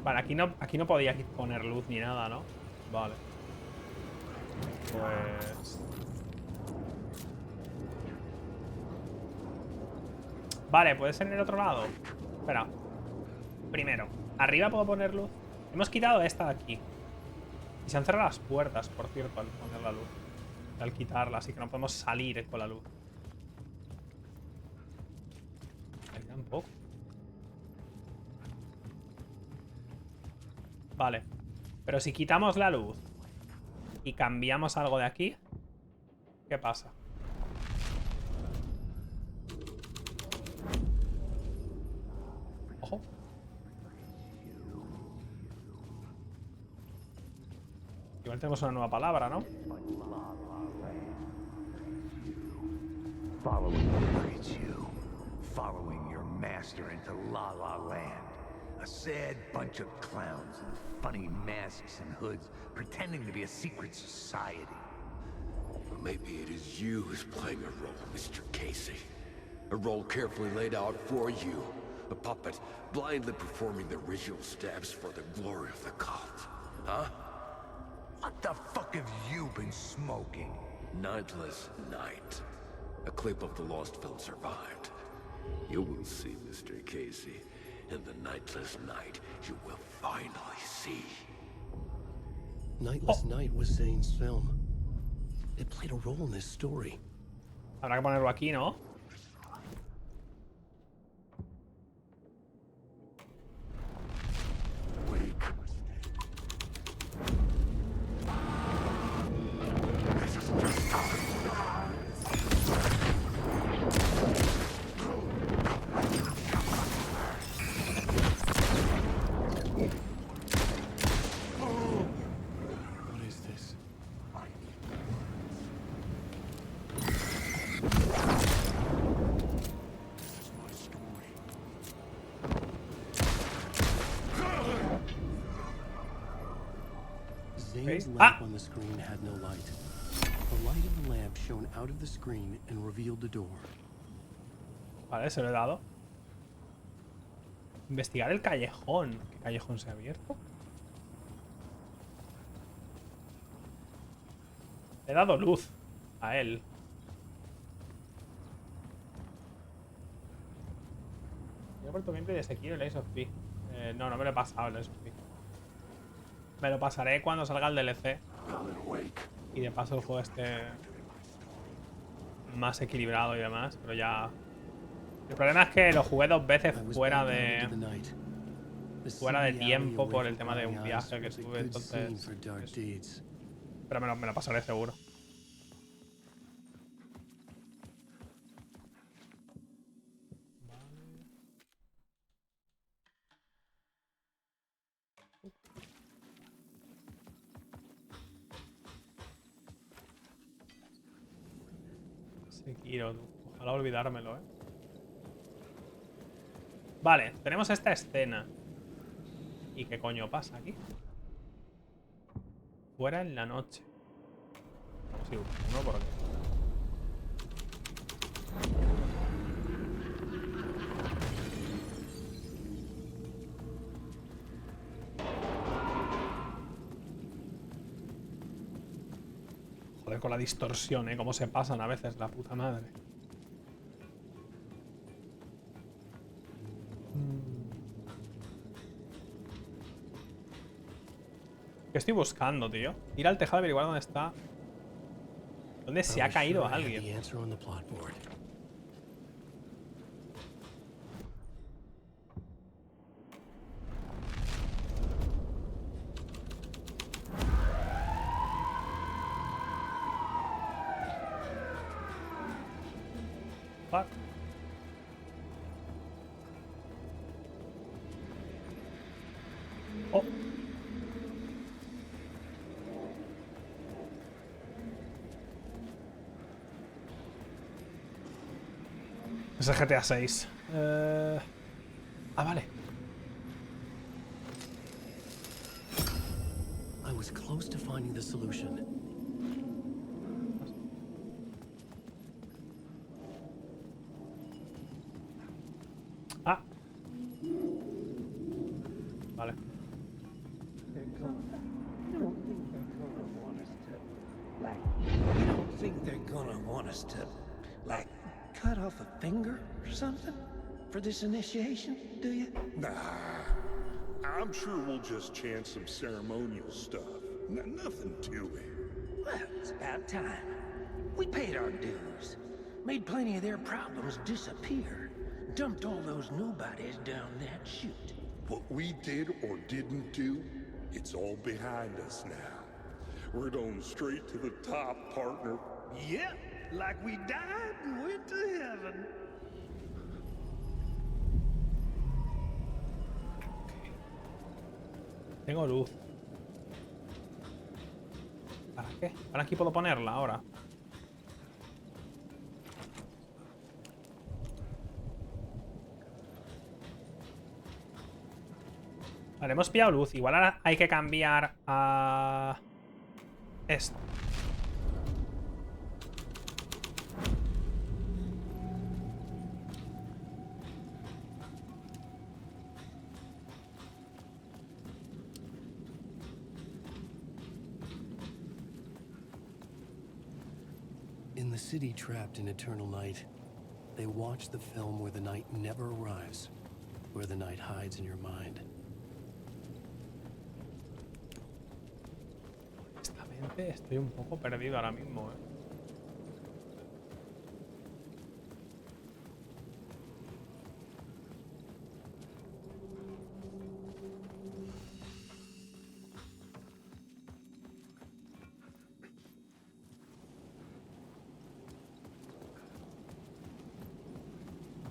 Vale, aquí no podía poner luz ni nada, ¿no? Vale. Pues... Vale, puede ser en el otro lado. Espera. Primero, arriba puedo poner luz. Hemos quitado esta de aquí. Y se han cerrado las puertas, por cierto, al poner la luz. Al quitarla, así que no podemos salir con la luz. Ahí tampoco. Vale. Pero si quitamos la luz y cambiamos algo de aquí, ¿qué pasa? Ojo. Igual tenemos una nueva palabra, ¿no? Following your master into La La Land. A sad bunch of clowns in funny masks and hoods pretending to be a secret society. Maybe it is you who's playing a role, Mr. Casey. A role carefully laid out for you. A puppet blindly performing the ritual steps for the glory of the cult. Huh? What the fuck have you been smoking? Nightless Night. A clip of the lost film survived. You will see, Mr. Casey. In the Nightless Night, you will finally see. Nightless Night was Zane's film. It played a role in this story. Habrá que ponerlo aquí, ¿no? Zane's Ok. lamp on the screen had no light. The light of the lamp shone out of the screen and revealed the door. Vale, se lo he dado. Investigar el callejón. ¿Qué callejón se ha abierto? He dado luz a él. He vuelto gameplay de Sekiro el Ace of P. No, no me lo he pasado el Ace of P. Me lo pasaré cuando salga el DLC. Y de paso el juego esté más equilibrado y demás. Pero ya... El problema es que lo jugué 2 veces fuera de tiempo por el tema de un viaje que tuve, entonces... Pero me lo pasaré seguro. Sekiro, ojalá olvidármelo, Vale, tenemos esta escena. ¿Y qué coño pasa aquí? Fuera en la noche. Vamos a ir uno por aquí. Joder, con la distorsión, cómo se pasan a veces, la puta madre. ¿Qué estoy buscando, tío? Ir al tejado a averiguar dónde está. ¿Dónde se ha caído alguien? Fuck. Oh. Es el GTA 6. Vale. I was close to finding the solution. Vale. You don't think they're gonna want us to, like, cut off a finger or something for this initiation, do you? Nah. I'm sure we'll just chant some ceremonial stuff. Nothing to it. Well, it's about time. We paid our dues. Made plenty of their problems disappear. Dumped all those nobodies down that chute. What we did or didn't do, it's all behind us now. We're going straight to the top, partner. Yep, like we died and went to heaven. Tengo luz. ¿Para qué? Ahora aquí puedo ponerla ahora. Vale, hemos pillado luz. Igual ahora hay que cambiar a... esto. In the city trapped in eternal night, they watch the film where the night never arrives, where the night hides in your mind. Honestamente, estoy un poco perdido ahora mismo,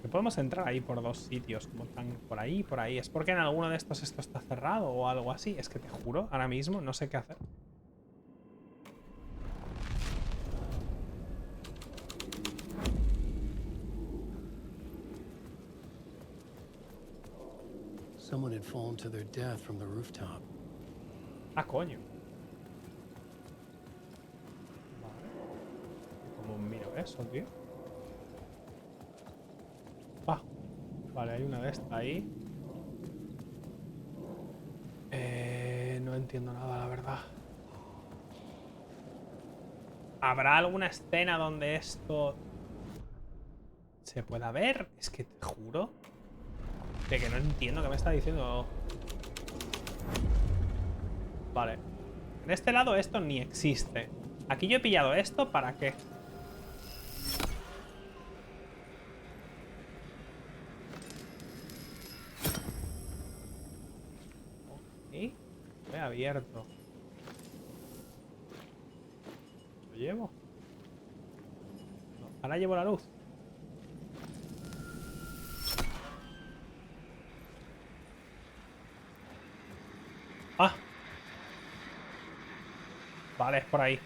Que podemos entrar ahí por 2 sitios, como están por ahí y por ahí. ¿Es porque en alguno de estos esto está cerrado o algo así? Es que te juro, ahora mismo no sé qué hacer. Someone had fallen to their death from the rooftop. Ah, coño. eso, tío? Ah, vale, hay una de estas ahí. No entiendo nada, la verdad. ¿Habrá alguna escena donde esto se pueda ver? Es que te juro de que no entiendo qué me está diciendo. Vale. En este lado esto ni existe. Aquí yo he pillado esto, ¿para qué? Ok. Lo he abierto. ¿Lo llevo? No, ahora llevo la luz. Ah. Vale, es por ahí.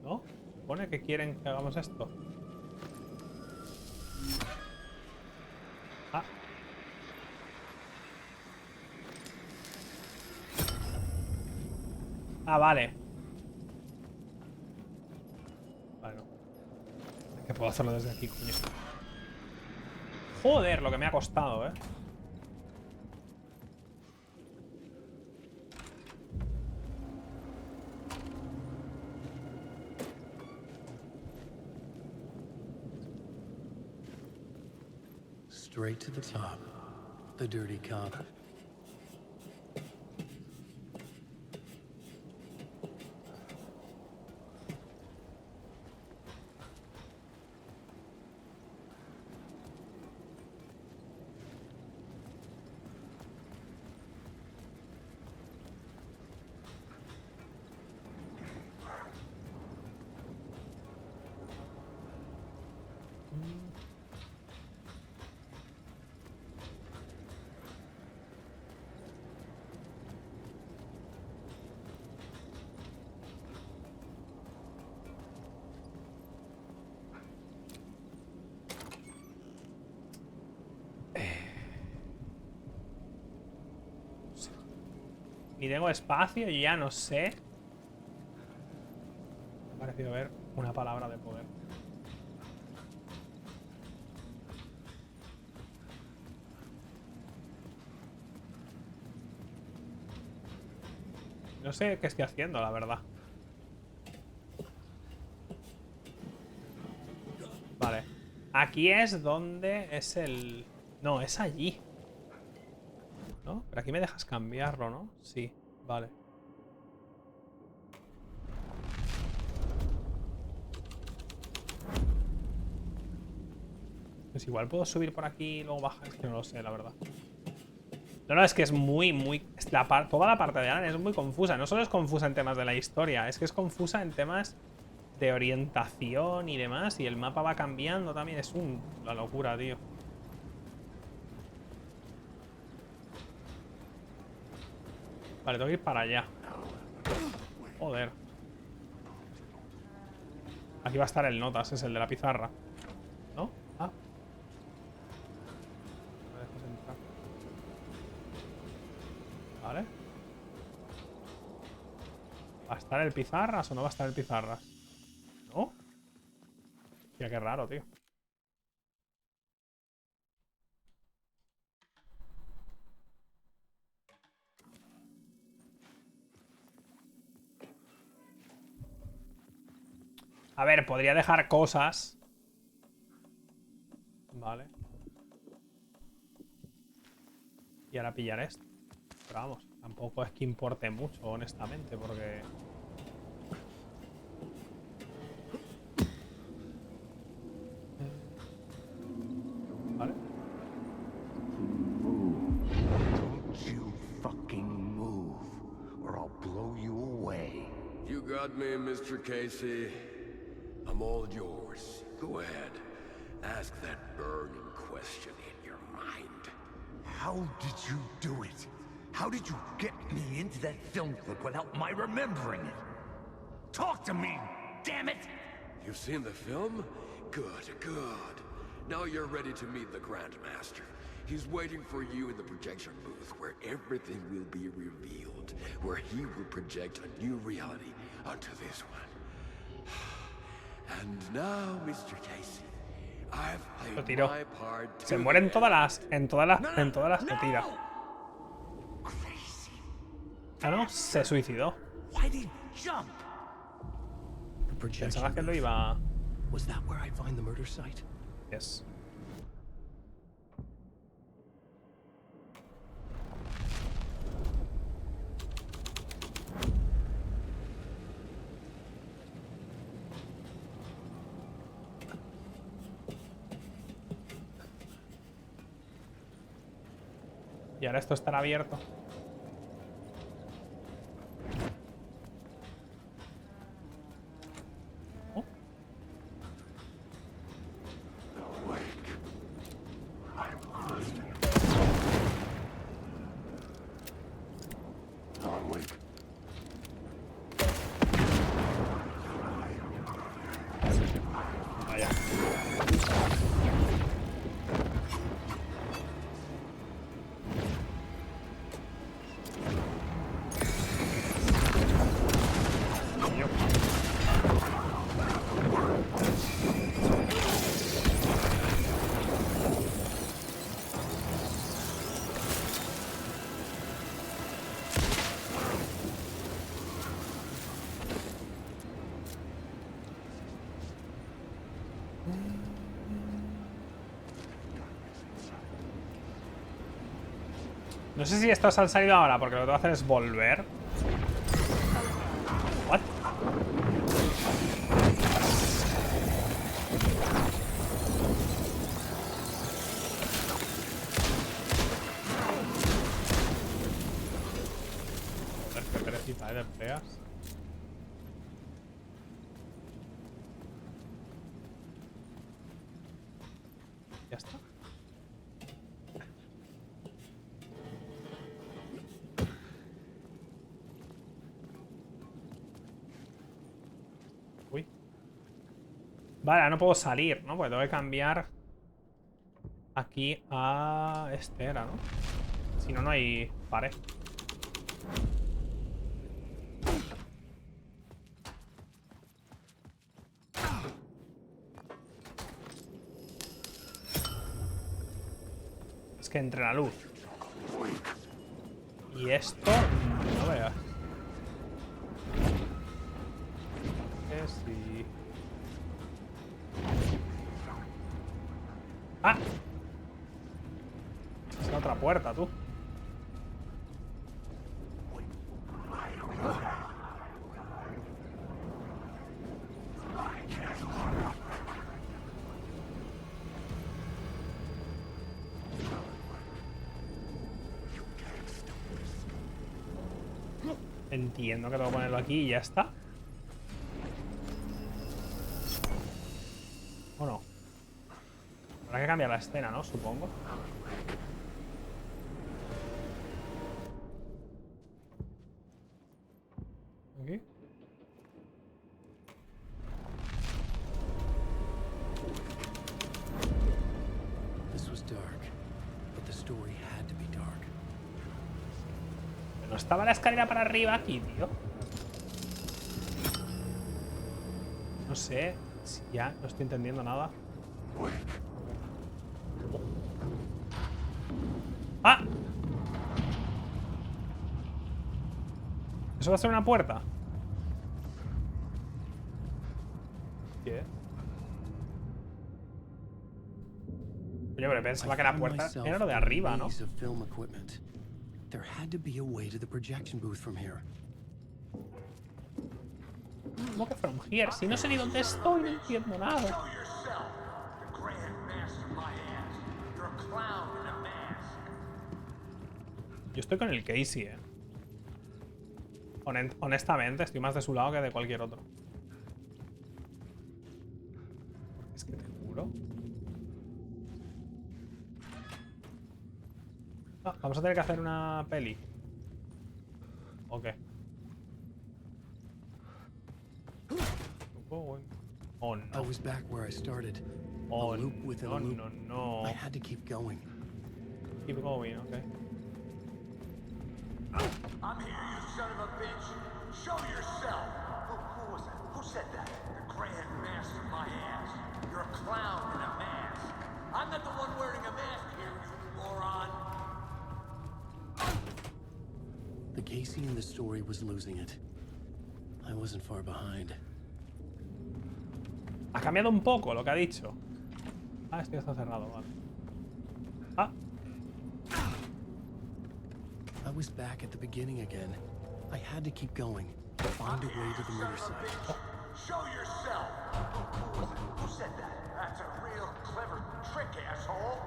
¿No? ¿Se supone que quieren que hagamos esto? Ah. Ah, vale. Vale, no. Es que puedo hacerlo desde aquí, coño. Joder, lo que me ha costado, ¿eh? Straight to the top. The dirty cop. Ni tengo espacio y ya no sé. Me ha parecido ver una palabra de poder. No sé qué estoy haciendo, la verdad. Vale. Aquí es donde es el... No, es allí. ¿No? Pero aquí me dejas cambiarlo, ¿no? Sí, vale. Pues igual puedo subir por aquí y luego bajar. Es que no lo sé, la verdad. No, es que es muy... toda la parte de Alan es muy confusa. No solo es confusa en temas de la historia, es que es confusa en temas de orientación y demás. Y el mapa va cambiando también. Es una locura, tío. Vale, tengo que ir para allá. Joder. Aquí va a estar el notas, es el de la pizarra. ¿No? Ah. Me dejas entrar. Vale. ¿Va a estar el pizarras o no va a estar el pizarras? ¿No? Hostia, qué raro, tío. A ver, podría dejar cosas. Vale. Y ahora pillar esto. Pero vamos, tampoco es que importe mucho, honestamente, porque... Vale. Don't you fucking move, or I'll blow you away. You got me, Mr. Casey. I'm all yours. Go ahead. Ask that burning question in your mind. How did you do it? How did you get me into that film clip without my remembering it? Talk to me, damn it! You've seen the film? Good, good. Now you're ready to meet the Grandmaster. He's waiting for you in the projection booth, where everything will be revealed, where he will project a new reality onto this one. And now, Mr. Casey, I've Lo played tiró. my part to Se mueren the todas end. las que tira. Ah, no, se suicidó. Why did he jump? Pensaba que lo iba. Was that where I'd find the murder site? Yes. Y ahora esto estará abierto. Vaya. No sé si estos han salido ahora, porque lo que tengo que hacer es volver. What? Joder, qué perecita, de pegas. Ya está. Uy. Vale, ahora no puedo salir, ¿no? Porque tengo que cambiar aquí a... Este era, ¿no? Si no, no hay pared. Es que entre la luz y esto, no veas. Sí. ¡Ah! Es la otra puerta, tú. Entiendo que tengo que ponerlo aquí y ya está. ¿O no? Habrá que cambiar la escena, ¿no? Supongo. Aquí. This was dark, but the story had to be dark. ¿No estaba la escalera para arriba aquí, tío? No sé si ya no estoy entendiendo nada. ¡Ah! ¿Eso va a ser una puerta? ¿Qué? Oye, pero pensaba que la puerta era lo de arriba, ¿no? There had to be a way to the projection booth from here. ¿Cómo que from here? Si no sé ni dónde estoy, no entiendo nada. Yo estoy con el Casey, honestamente, estoy más de su lado que de cualquier otro. Es que te juro. Ah, vamos a tener que hacer una peli. ¿O qué? Oh, no. I was back where I started. Oh, a loop within a loop. no. I had to keep going. Keep going, okay. I'm here, you son of a bitch. Show yourself. Who was that? Who said that? The Grand Master of my ass. You're a clown in a mask. I'm not the one wearing a mask here, you moron. The Casey in the story was losing it. I wasn't far behind. Ha cambiado un poco lo que ha dicho. Ah, esto está cerrado, vale. Ah. I was back at the beginning again. I had to keep going. Find a way to the murder site. Show yourself. Who said that? That's a real clever trick, asshole.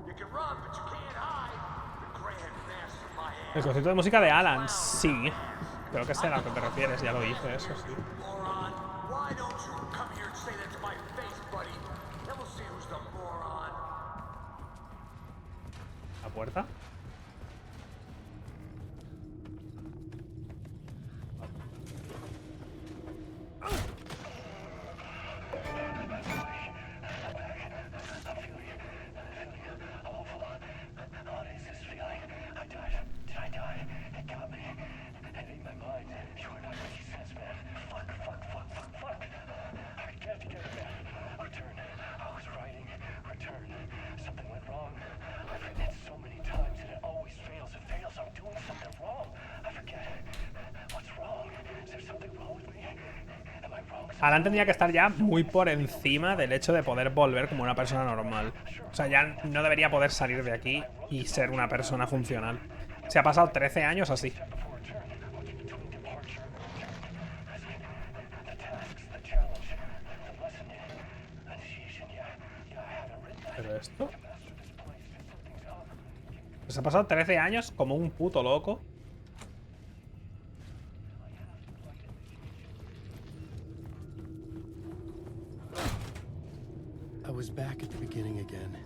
You can run, but you can't hide. The Grand Master of my ass. El concierto de música de Alan, sí. Creo que sé a lo que te refieres, ya lo hice, eso sí. Moron. Why don't you come here and say that to my face, buddy? Then we'll see who's the moron. ¿La puerta? Alan tendría que estar ya muy por encima del hecho de poder volver como una persona normal. O sea, ya no debería poder salir de aquí y ser una persona funcional. Se ha pasado 13 años así. ¿Pero esto? Se ha pasado 13 años como un puto loco. I was back at the beginning again.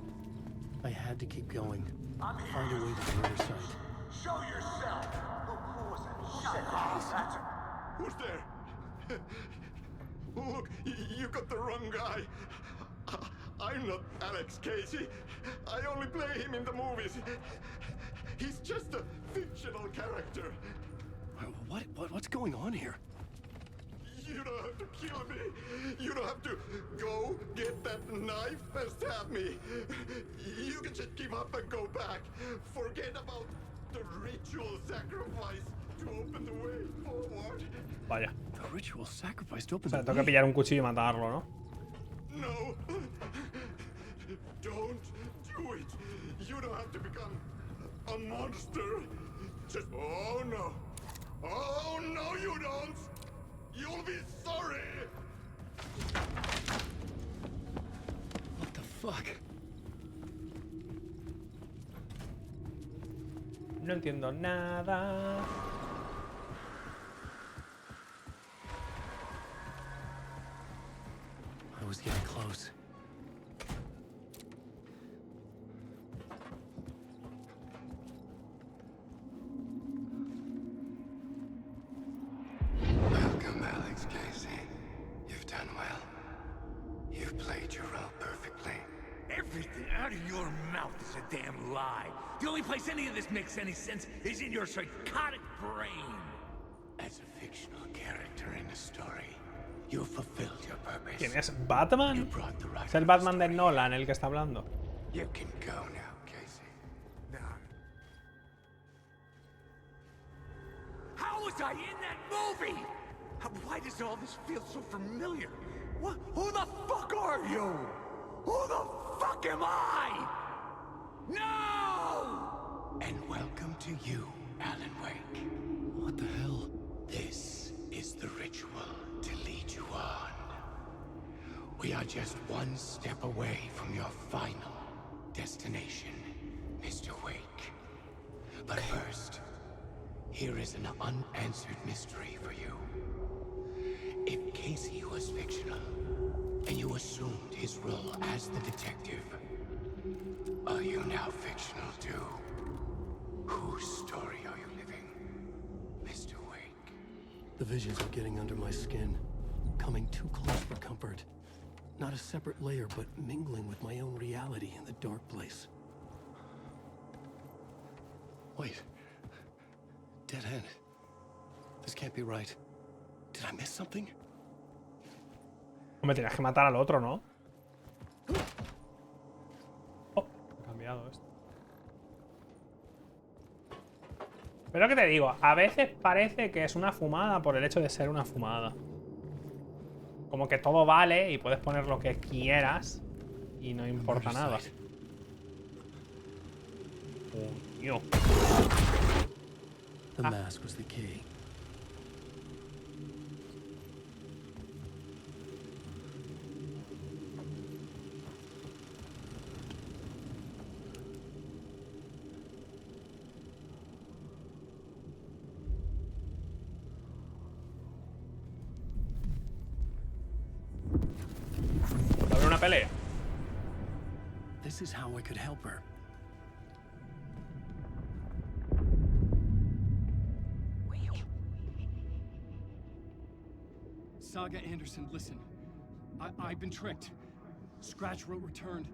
I had to keep going. Find a way to the murder site. Show yourself. Who was that? Who said that? Who's there? Look, you got the wrong guy. I'm not Alex Casey. I only play him in the movies. He's just a fictional character. What's going on here? You don't have to kill me. You don't have to go get that knife and stab me. You can just give up and go back. Forget about the ritual sacrifice to open the way forward. Vaya. The ritual sacrifice to O open sea, the tengo que way. pillar un cuchillo y matarlo, ¿no? No. Don't do it. You don't have to become a monster. Just... Oh, no. Oh, no, you don't. You'll be sorry. What the fuck? No entiendo nada. I was getting close. Welcome, Alex Casey. You've done well. You've played your role perfectly. Everything out of your mouth is a damn lie. The only place any of this makes any sense is in your psychotic brain. As a fictional character in a story, you fulfilled your purpose. ¿Quién es? ¿Batman? Es el Batman de Nolan el que está hablando. You can go now, Casey. How was I in that movie? Why does all this feel so familiar? What? Who the fuck are you? Who the fuck am I? No! And welcome to you, Alan Wake. What the hell? This is the ritual to lead you on. We are just one step away from your final destination, Mr. Wake. But first, here is an unanswered mystery for you. If Casey was fictional, and you assumed his role as the detective, are you now fictional too? Whose story are you living, Mr. Wake? The visions are getting under my skin, coming too close for comfort. Not a separate layer, but mingling with my own reality in the dark place. Wait. Dead end. This can't be right. Did I miss something? Hombre, tienes que matar al otro, ¿no? Oh, he cambiado esto. Pero que te digo, a veces parece que es una fumada por el hecho de ser una fumada. Como que todo vale y puedes poner lo que quieras y no importa nada. Coño. The mask was the key. ¿Va a haber una pelea? This is how I could help her. Saga Anderson, listen. I've been tricked. Scratch wrote returned.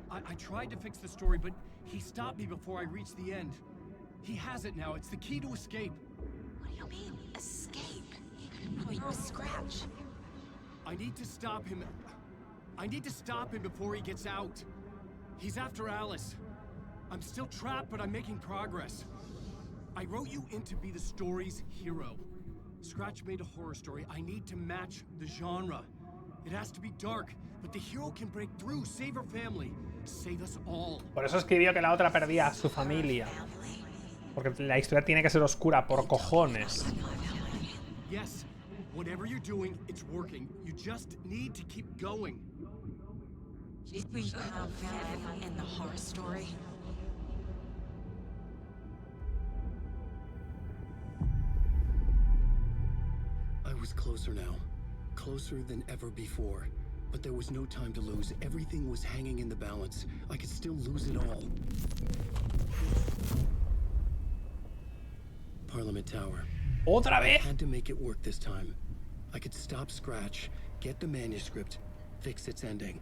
I tried to fix the story, but he stopped me before I reached the end. He has it now. It's the key to escape. What do you mean, escape? Probably was Scratch. I need to stop him. I need to stop him before he gets out. He's after Alice. I'm still trapped, but I'm making progress. I wrote you in to be the story's hero. Scratch made a horror story. I need to match the genre. It has to be dark, but the hero can break through, save her family, save us all. Por eso escribió que la otra perdía a su familia. Porque la historia tiene que ser oscura, por cojones. Yes, whatever you're doing, it's working. You just need to keep going. We found family in the horror story. I was closer now. Closer than ever before. But there was no time to lose. Everything was hanging in the balance. I could still lose it all. Parliament Tower. ¿Otra vez? I had to make it work this time. I could stop Scratch, get the manuscript, fix its ending.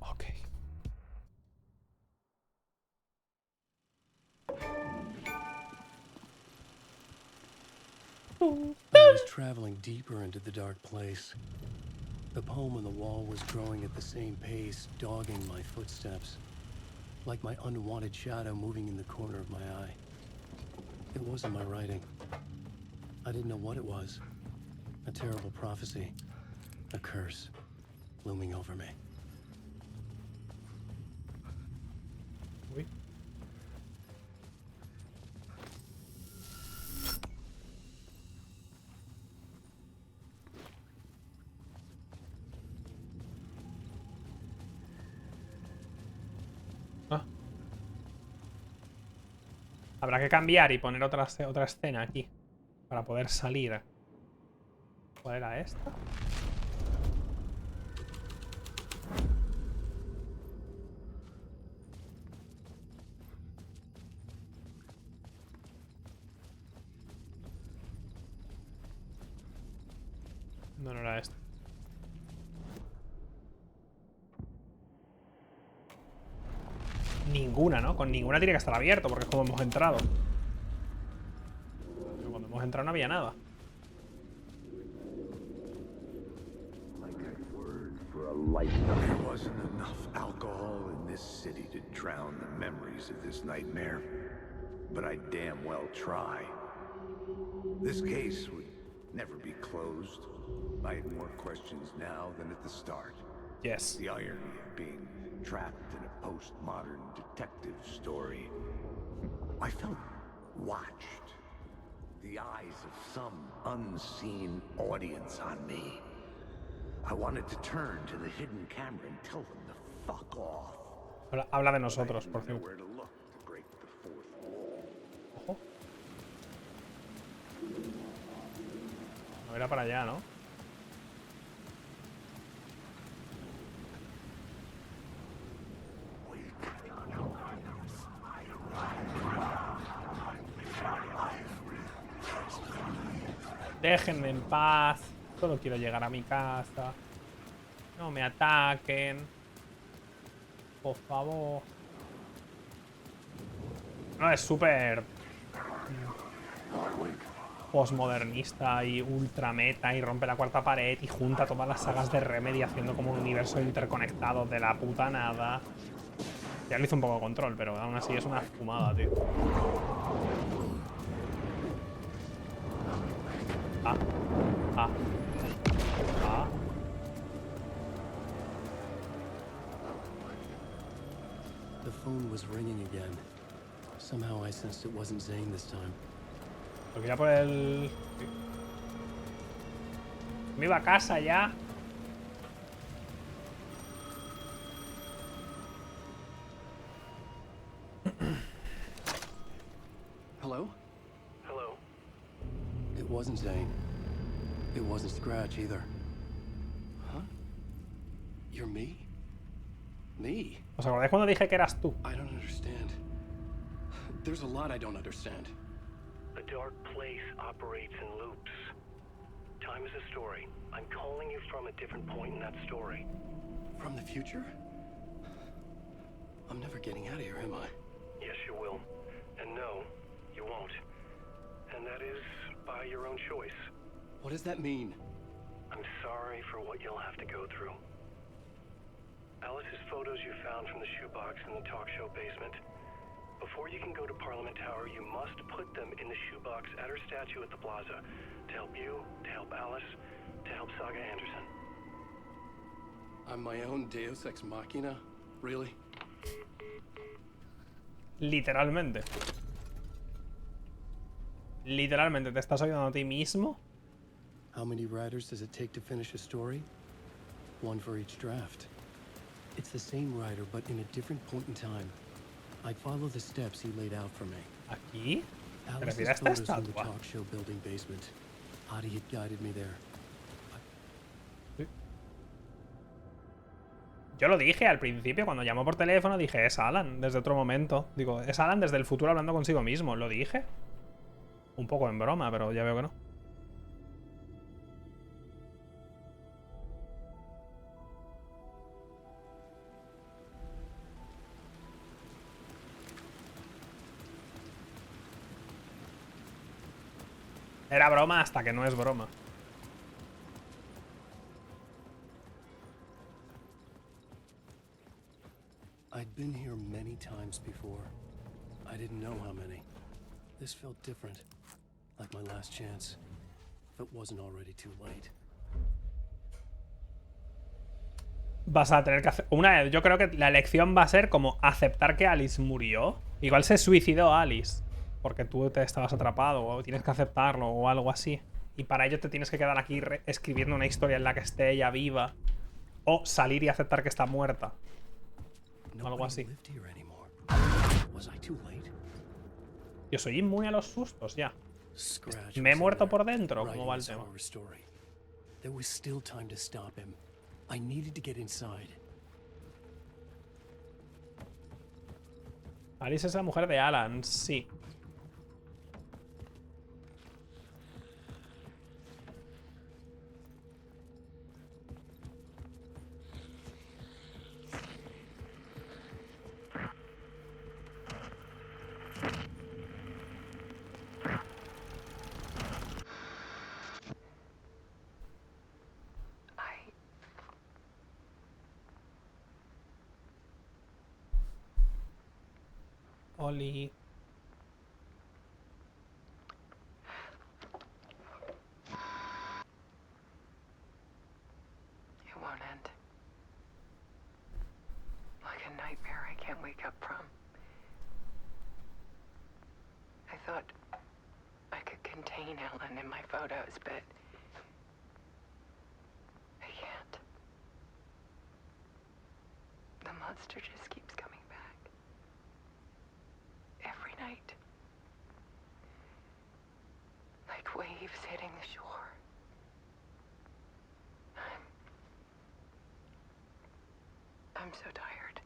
Okay. I was traveling deeper into the dark place. The poem on the wall was growing at the same pace, dogging my footsteps, like my unwanted shadow moving in the corner of my eye. It wasn't my writing. I didn't know what it was. A terrible prophecy, a curse, looming over me. Uy. Ah. Habrá que cambiar y poner otra escena aquí para poder salir. ¿Cuál era esta? No, no era esta. Ninguna, ¿no? Con ninguna tiene que estar abierto porque es como hemos entrado. Pero cuando hemos entrado no había nada. There wasn't enough alcohol in this city to drown the memories of this nightmare. But I damn well try. This case would never be closed. I have more questions now than at the start. Yes. The irony of being trapped in a postmodern detective story. I felt watched. The eyes of some unseen audience on me. I wanted to turn to the hidden camera and tell them to fuck off. Habla de nosotros, por cierto. Ojo. No era para allá, ¿no? Déjenme en paz. Solo quiero llegar a mi casa. No me ataquen. Por favor. No, es súper postmodernista y ultra meta y rompe la cuarta pared y junta todas las sagas de Remedy haciendo como un universo interconectado de la puta nada. Ya lo hizo un poco control, pero aún así es una fumada, tío. Ah. Ah. Ah. The phone was ringing again. Somehow I sensed it wasn't Zane this time. Lo que ya por el... Me iba a casa ya. Hello? Hello. It wasn't Zane. It wasn't Scratch either. Huh? You're me? Me? ¿Os acordáis cuando dije que eras tú? I don't understand. There's a lot I don't understand. The dark place operates in loops. Time is a story. I'm calling you from a different point in that story. From the future? I'm never getting out of here, am I? Yes, you will. And no, you won't. And that is by your own choice. What does that mean? I'm sorry for what you'll have to go through. Alice's photos you found from the shoebox in the talk show basement. Before you can go to Parliament Tower, you must put them in the shoebox at her statue at the plaza. To help you, to help Alice, to help Saga Anderson. I'm my own Deus Ex Machina? Really? Literalmente. Literalmente, ¿te estás ayudando a ti mismo? How many writers does it take to finish a story? One for each draft. It's the same writer, but in a different point in time. I'd follow the steps he laid out for me. ¿Aquí? Alice's photos from the talk show building basement. Adi had guided me there. Yo lo dije al principio, cuando llamó por teléfono, dije, es Alan, desde otro momento. Digo, es Alan desde el futuro hablando consigo mismo. Lo dije. Un poco en broma, pero ya veo que no. Era broma hasta que no es broma. I'd been here many times before. I didn't know how many. This felt different, like my last chance, if it wasn't already too late. Vas a tener que hacer... yo creo que la elección va a ser como aceptar que Alice murió. Igual se suicidó Alice, porque tú te estabas atrapado, o tienes que aceptarlo, o algo así. Y para ello te tienes que quedar aquí escribiendo una historia en la que esté ella viva. O salir y aceptar que está muerta. Algo así. Yo soy inmune a los sustos ya. ¿Me he muerto por dentro? ¿Cómo va el tema? Alice es la mujer de Alan, sí. Oli. It won't end. Like a nightmare I can't wake up from. I thought I could contain Ellen in my photos, but I can't. The monster just keeps coming back. Every night. Like waves hitting the shore. I'm so tired.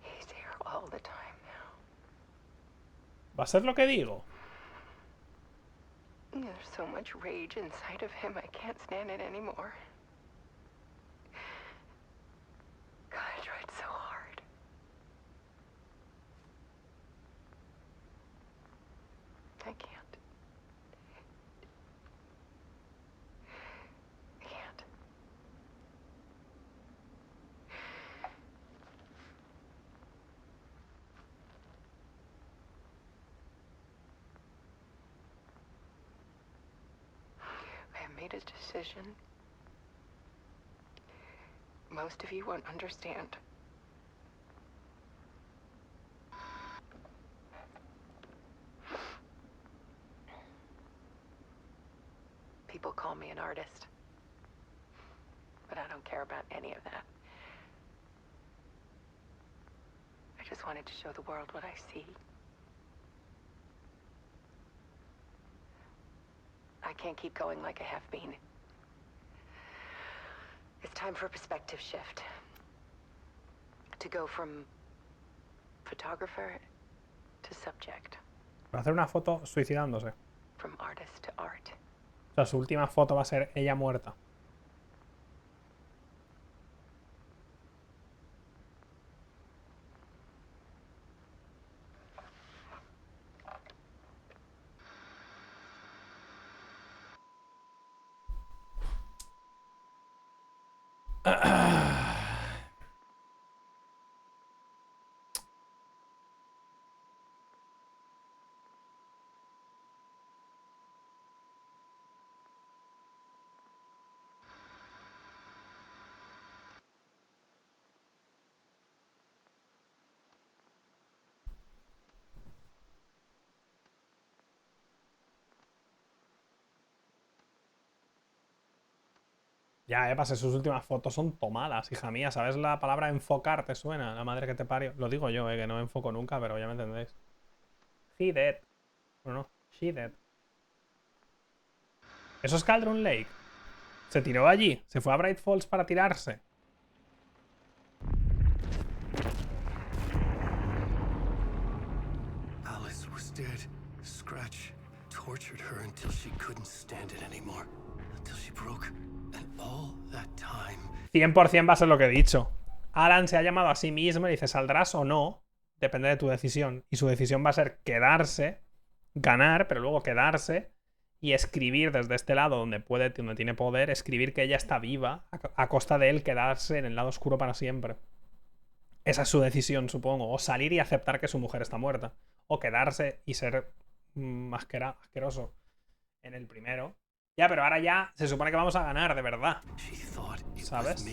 He's here all the time now. ¿Va a ser lo que digo? There's so much rage inside of him, I can't stand it anymore. God, I tried so hard. I can't. I can't. I have made a decision. Most of you won't understand. People call me an artist, but I don't care about any of that. I just wanted to show the world what I see. I can't keep going like I have been. It's time for a perspective shift. To go from photographer to subject. Va a hacer una foto suicidándose. From artist to art. O sea, su última foto va a ser ella muerta. Ya, pase, sus últimas fotos son tomadas, hija mía. ¿Sabes la palabra enfocar? ¿Te suena? La madre que te parió. Lo digo yo, que no enfoco nunca, pero ya me entendéis. He dead. Bueno, no. She dead. ¿Eso es Cauldron Lake? ¿Se tiró allí? ¿Se fue a Bright Falls para tirarse? Alice was dead. Scratch tortured her until she couldn't stand it anymore. Until she broke. And all that time... 100% va a ser lo que he dicho. Alan se ha llamado a sí mismo y dice, ¿saldrás o no? Depende de tu decisión. Y su decisión va a ser quedarse, ganar, pero luego quedarse y escribir desde este lado donde puede, donde tiene poder, escribir que ella está viva a costa de él quedarse en el lado oscuro para siempre. Esa es su decisión, supongo. O salir y aceptar que su mujer está muerta. O quedarse y ser asqueroso en el primero. Ya, pero ahora ya se supone que vamos a ganar, de verdad. ¿Sabes?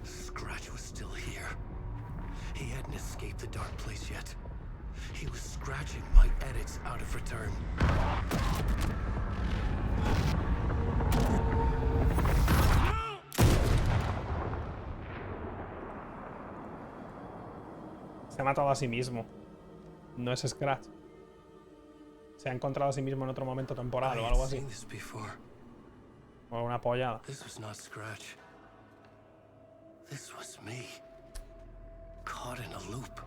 Scratch was still here. He hadn't escaped the dark place yet. He was scratching my edits out of return. Se ha matado a sí mismo. No es Scratch. Se ha encontrado a sí mismo en otro momento temporal o algo así. O una pollada. This was not Scratch. This was me. Caught in a loop.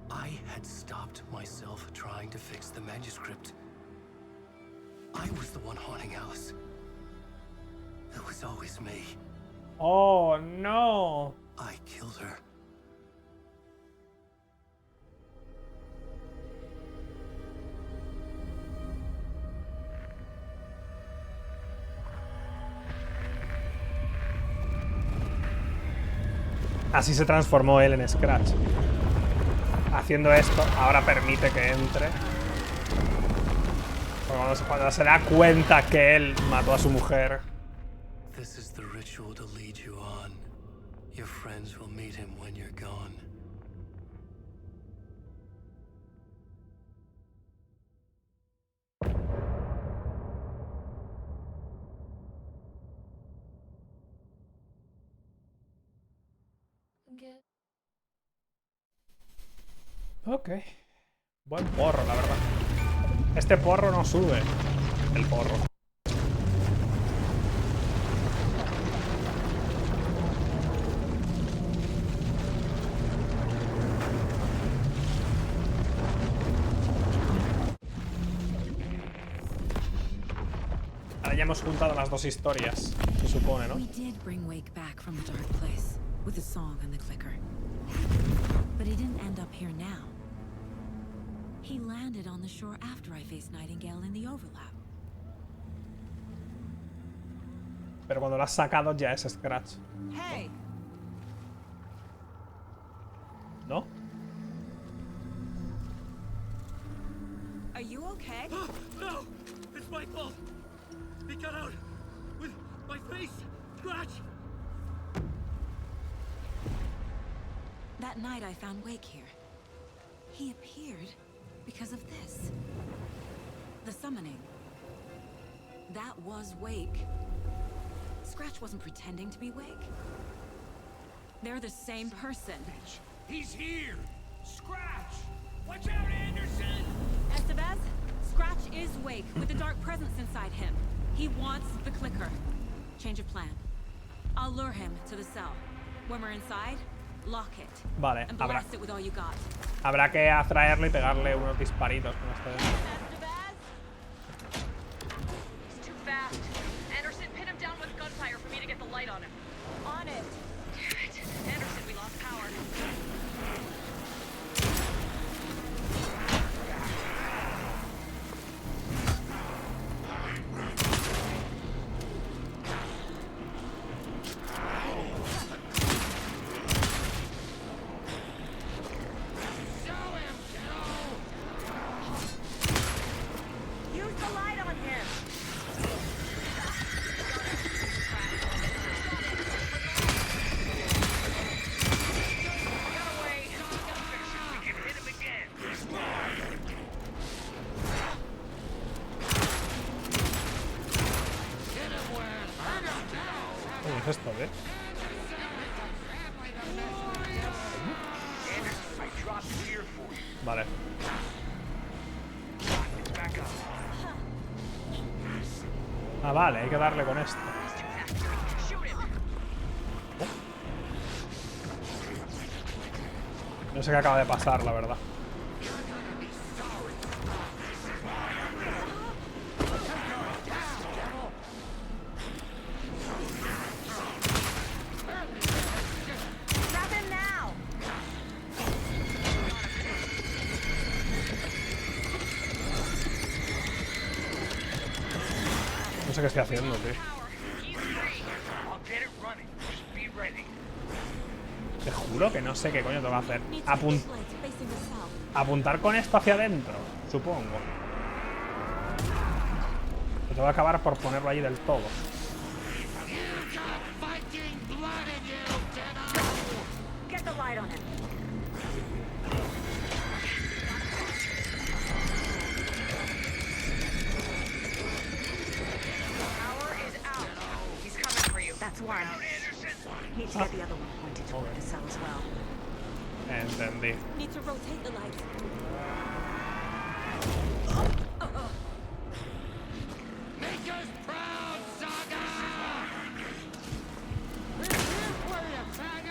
I had stopped myself trying to fix the manuscript. I was the one haunting Alice. It was always me. Oh, no. I killed her. Así se transformó él en Scratch. Haciendo esto, ahora permite que entre. Cuando se da cuenta que él mató a su mujer. This is the ritual to lead you on. Your friends will meet him when you're gone. Ok. Buen porro, la verdad. Este porro no sube. El porro. ya hemos juntado las dos historias, se supone, ¿no? We did bring Wake back from the dark place with the song and the clicker. But he didn't end up here now. He landed on the shore after I faced Nightingale in the overlap. Pero cuando lo has sacado ya es Scratch. Hey. ¿No? Are you okay? No! It's my fault! He got out with my face! Scratch! That night I found Wake here. He appeared because of this. The summoning. That was Wake. Scratch wasn't pretending to be Wake. They're the same person. He's here! Scratch! Watch out, Anderson! Estevez, Scratch is Wake with the dark presence inside him. He wants the clicker. Change of plan. I'll lure him to the cell. When we're inside, lock it. Vale, and blast it with all you got. Habrá que atraerlo y pegarle unos disparitos con este dentro. He's too fast. Anderson, pin him down with gunfire for me to get the light on him. On it. Damn it. Anderson, we lost power. ¿Qué es esto, eh? Vale. Ah, vale, hay que darle con esto. No sé qué acaba de pasar, la verdad. No sé qué estoy haciendo, tío. Te juro que no sé qué coño tengo que hacer. Apuntar con esto hacia adentro, supongo. Pero tengo que acabar por ponerlo ahí del todo. That's one. Need to get the other one pointed toward the cell as well. Entendí. Need to rotate the lights. Make us proud, Saga!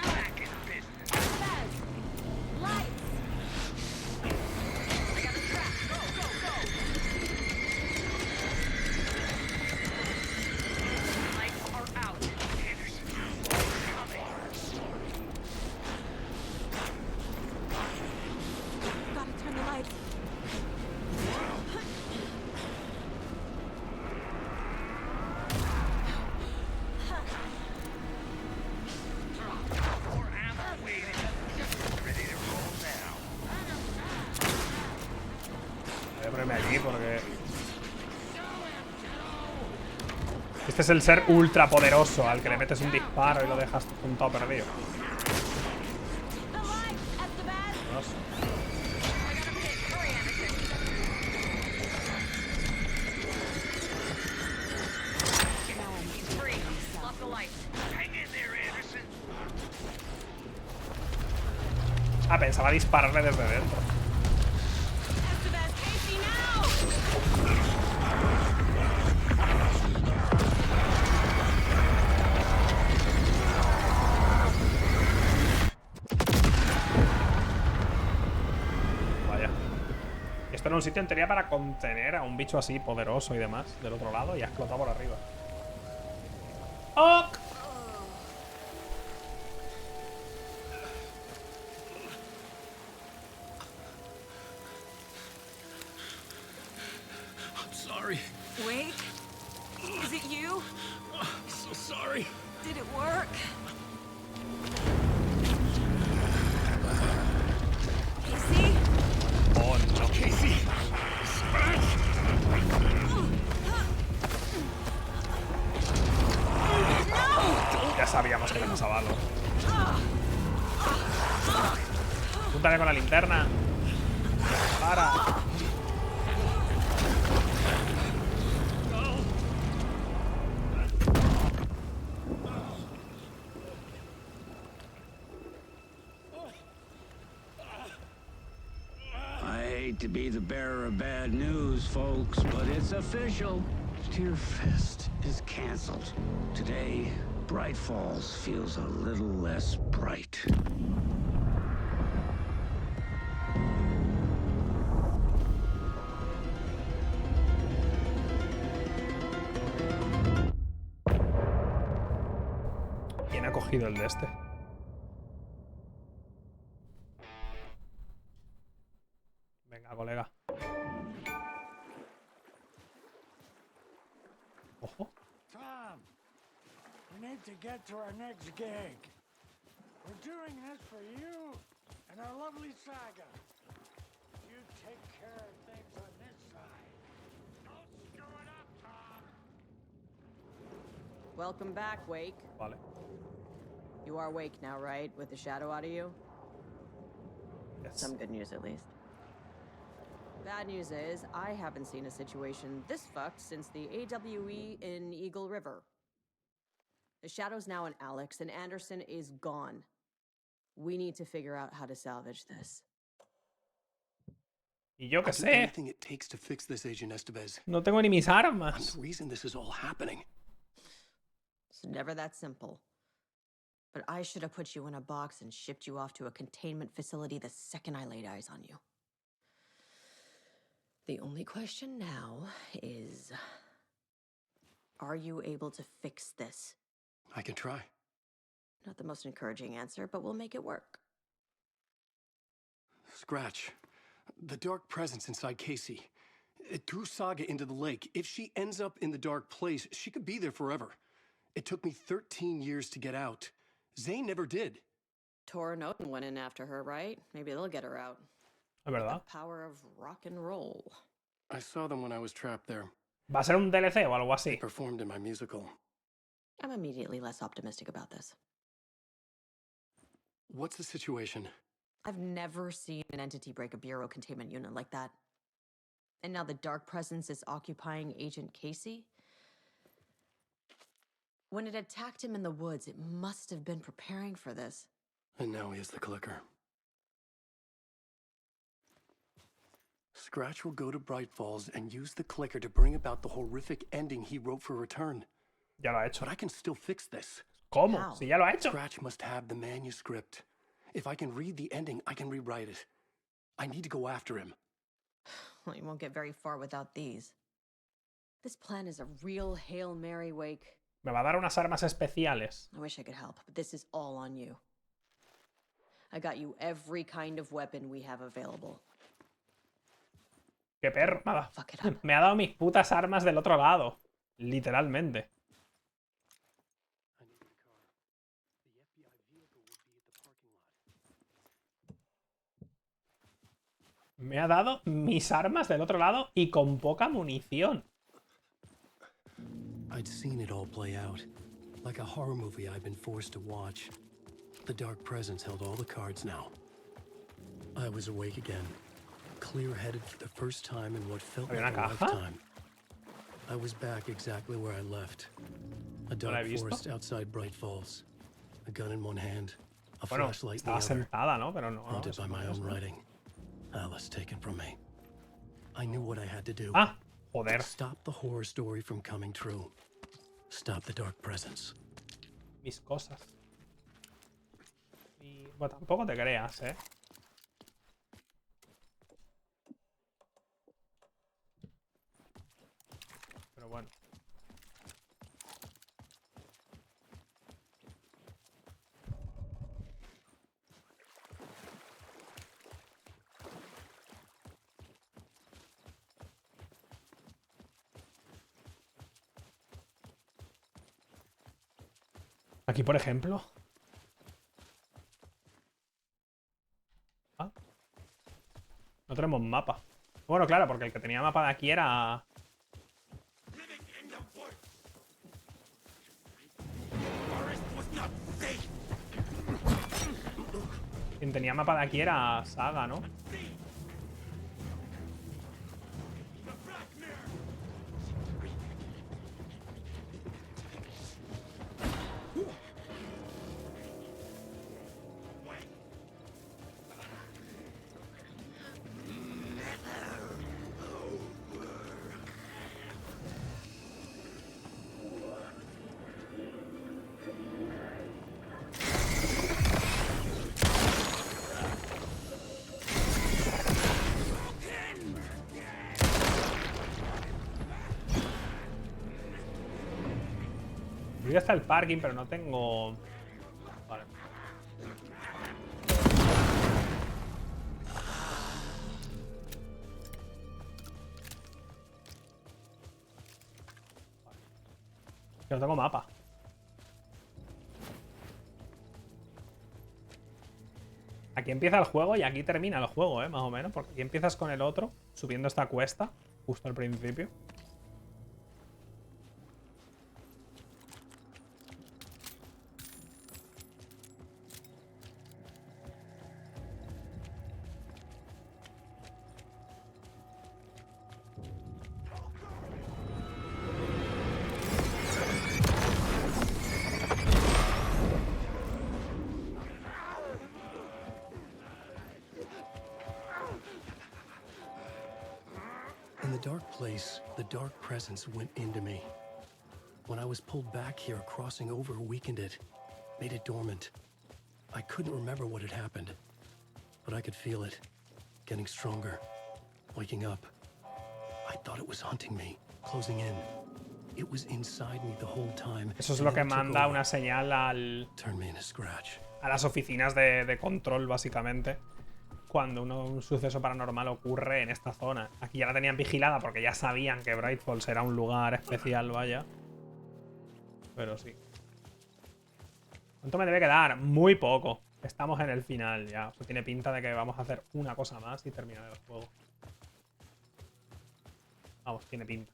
Back in business. Lights! I got the trap. Go, go, go! Lights are out. Gotta turn the lights. More ammo waiting. Ready to roll now. Voy a ponerme aquí porque... Este es el ser ultra poderoso al que le metes un disparo y lo dejas juntado perdido. No sé. He's free. Lock the lights. Hang in there, Anderson. Ah, pensaba dispararle desde dentro. era un sitio en teoría para contener a un bicho así poderoso y demás del otro lado y ha explotado por arriba. ¡Oh! I'm sorry. Wait. Is it you? I'm so sorry. Did it work? Casey? Oh, no. Casey! Ya sabíamos que le pasaba algo. Púntale con la linterna. Para. I hate to be the bearer of bad news, folks, but it's official. Tear Fest is canceled. Today, Bright Falls feels a little less bright. ¿Quién ha cogido el de este? Venga, colega. Ojo. Tom, we need to get to our next gig. We're doing this for you and our lovely saga. You take care of things on this side. Don't screw it up, Tom. Welcome back, Wake. Vale. You are Wake now, right? With the shadow out of you? Yes. Some good news, at least. Bad news is, I haven't seen a situation this fucked since the AWE in Eagle River. The shadow's now in Alex, and Anderson is gone. We need to figure out how to salvage this. Y yo qué I'll do sé. anything it takes to fix this, Agent Estevez. No tengo ni mis I'm armas. the reason this is all happening. It's never that simple. But I should have put you in a box and shipped you off to a containment facility the second I laid eyes on you. The only question now is, are you able to fix this? I can try. Not the most encouraging answer, but we'll make it work. Scratch. The dark presence inside Casey. It threw Saga into the lake. If she ends up in the dark place, she could be there forever. It took me 13 years to get out. Zane never did. Tor and Odin went in after her, right? Maybe they'll get her out. Es verdad. The power of rock and roll. I saw them when I was trapped there. ¿Va a ser un DLC o algo They así? performed in my musical. I'm immediately less optimistic about this. What's the situation? I've never seen an entity break a bureau containment unit like that. And now the dark presence is occupying Agent Casey? When it attacked him in the woods, it must have been preparing for this. And now he has the clicker. Scratch will go to Bright Falls and use the clicker to bring about the horrific ending he wrote for Return. Ya lo ha hecho. But I can still fix this. ¿Cómo? How? Si ya lo ha hecho. Scratch must have the manuscript. If I can read the ending, I can rewrite it. I need to go after him. Well, you won't get very far without these. This plan is a real Hail Mary, Wake. Me va a dar unas armas especiales. I wish I could help, but this is all on you. I got you every kind of weapon we have available. Qué perro. Me ha dado. Fuck it up. Me ha dado mis putas armas del otro lado. Literalmente. Me ha dado mis armas del otro lado y con poca munición. I'd seen it all play out. Like a horror movie I'd been forced to watch. The dark presence held all the cards now. I was awake again. Clear-headed for the first time in what felt ¿Había like una a caja? lifetime. I was back exactly where I left. A ¿No la he dark visto? forest outside Bright Falls. A gun in one hand. A Bueno, flashlight in the estaba other. sentada, ¿no? Pero no. Haunted eso by no my es, own ¿no? writing. Alice taken from me. I knew what I had to do. Ah, joder. Stop the horror story from coming true. Stop the dark presence. Mis cosas. Y... Bueno, tampoco te creas, ¿eh? bueno. Aquí, por ejemplo. Ah. No tenemos mapa. Bueno, claro, porque el que tenía mapa de aquí era... Quien tenía mapa de aquí era Saga, ¿no? Aquí está el parking, pero no tengo... Vale. Que no tengo mapa. Aquí empieza el juego y aquí termina el juego, más o menos. Porque aquí empiezas con el otro, subiendo esta cuesta, justo al principio. The dark presence went into me. When I was pulled back here, crossing over weakened it, made it dormant. I couldn't remember what had happened, but I could feel it, getting stronger, waking up. I thought it was hunting me, closing in. It was inside me the whole time. Eso es lo que manda una señal al... a las oficinas de control, básicamente. Cuando un suceso paranormal ocurre en esta zona. Aquí ya la tenían vigilada porque ya sabían que Bright Falls era un lugar especial, vaya. Pero sí. ¿Cuánto me debe quedar? Muy poco. Estamos en el final ya. O sea, tiene pinta de que vamos a hacer una cosa más y terminar el juego. Vamos, tiene pinta.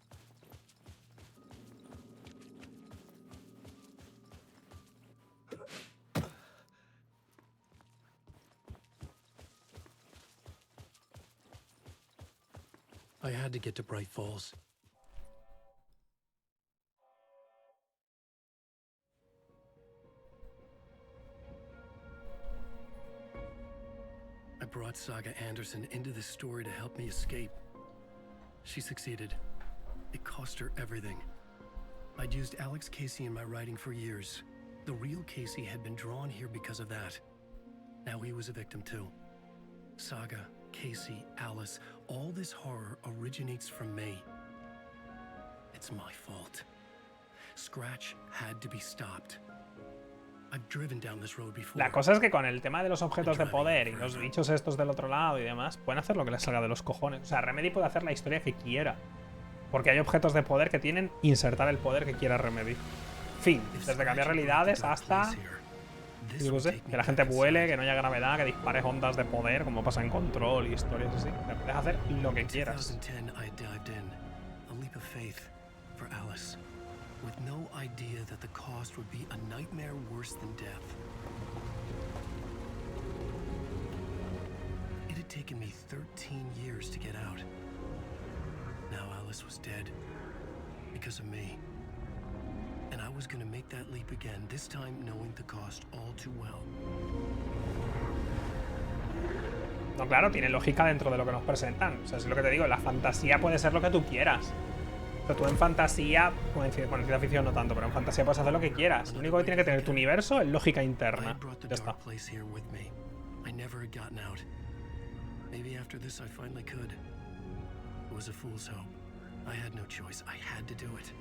I had to get to Bright Falls. I brought Saga Anderson into this story to help me escape. She succeeded. It cost her everything. I'd used Alex Casey in my writing for years. The real Casey had been drawn here because of that. Now he was a victim too. Saga, Casey, Alice, all this horror originates from me. It's my fault. Scratch had to be stopped. I've driven down this road before. La cosa es que con el tema de los objetos de poder y los bichos estos del otro lado y demás, pueden hacer lo que les salga de los cojones. O sea, Remedy puede hacer la historia que quiera. Porque hay objetos de poder que tienen insertar el poder que quiera Remedy. Fin, desde cambiar realidades hasta... yo qué sé, que la gente vuele, que no haya gravedad, que dispares ondas de poder, como pasa en Control y historias así. Puedes hacer lo que quieras. With no idea that the cost would be a nightmare worse than death. It had taken me 13 years to get out. Now Alice was dead because of me. And I was going to make that leap again, this time knowing the cost all too well. No, claro, tiene lógica dentro de lo que nos presentan. O sea, es lo que te digo, la fantasía puede ser lo que tú quieras. O sea, tú en fantasía, con ciencia ficción no tanto, pero en fantasía puedes hacer lo que quieras. Lo único que tiene que tener tu universo es lógica interna. Ya está. I never had gotten out. Maybe after this I finally could. It was a fool's hope. I had no choice. I had to do it.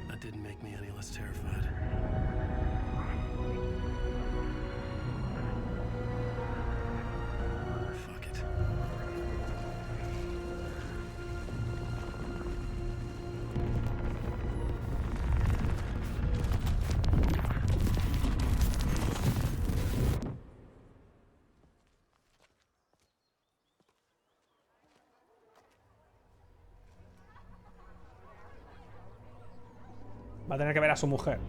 That didn't make me any less terrified. Fuck it. Va a tener que ver a su mujer.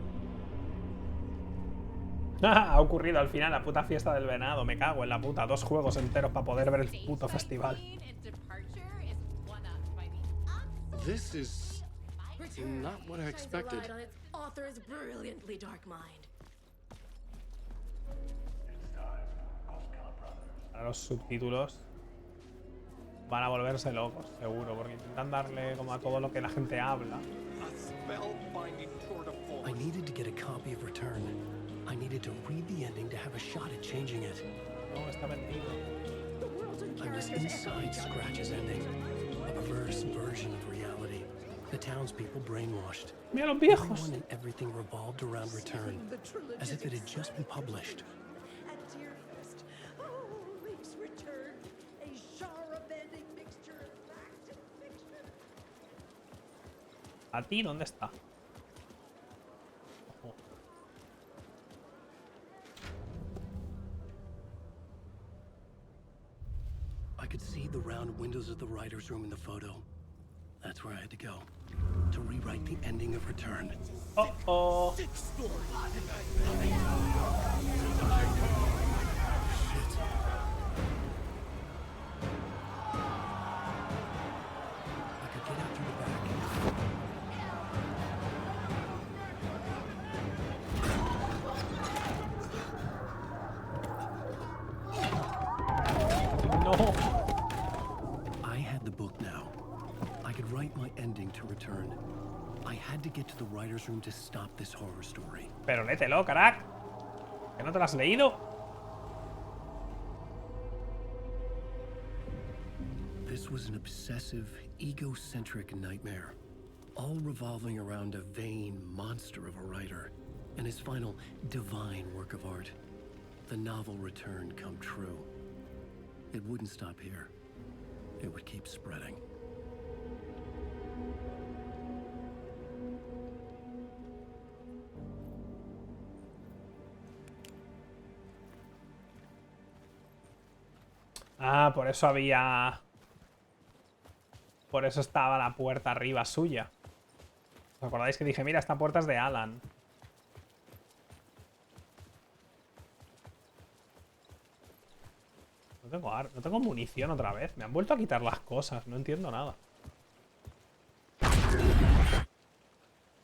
Ha ocurrido al final la puta fiesta del venado. Me cago en la puta. 2 juegos enteros para poder ver el puto festival. This is not what I expected. Ahora los subtítulos van a volverse locos, seguro, porque intentan darle como a todo lo que la gente habla. I needed to get a copy of Return. I needed to read the ending to have a shot at changing it. No, está vendido. I was inside Scratch's ending, a perverse version of reality. The townspeople brainwashed. Mira los viejos. Everyone and everything revolved around Return, as if it had just been published. ¿A ti dónde está? Ojo. I could see the round windows of the writer's room in the photo. That's where I had to go, to rewrite the ending of Return. Uh-oh. Shit. I could get out through the back. No. I had the book now. I could write my ending to Return. I had to get to the writer's room to stop this horror story. Pero léetelo, carac. ¿Que no te lo has leído? This was an obsessive, egocentric nightmare, all revolving around a vain monster of a writer and his final divine work of art, the novel Return come true. It wouldn't stop here. It would keep spreading. Ah, por eso había... Por eso estaba la puerta arriba suya. ¿Os acordáis que dije, mira, esta puerta es de Alan? No tengo munición otra vez. Me han vuelto a quitar las cosas. No entiendo nada.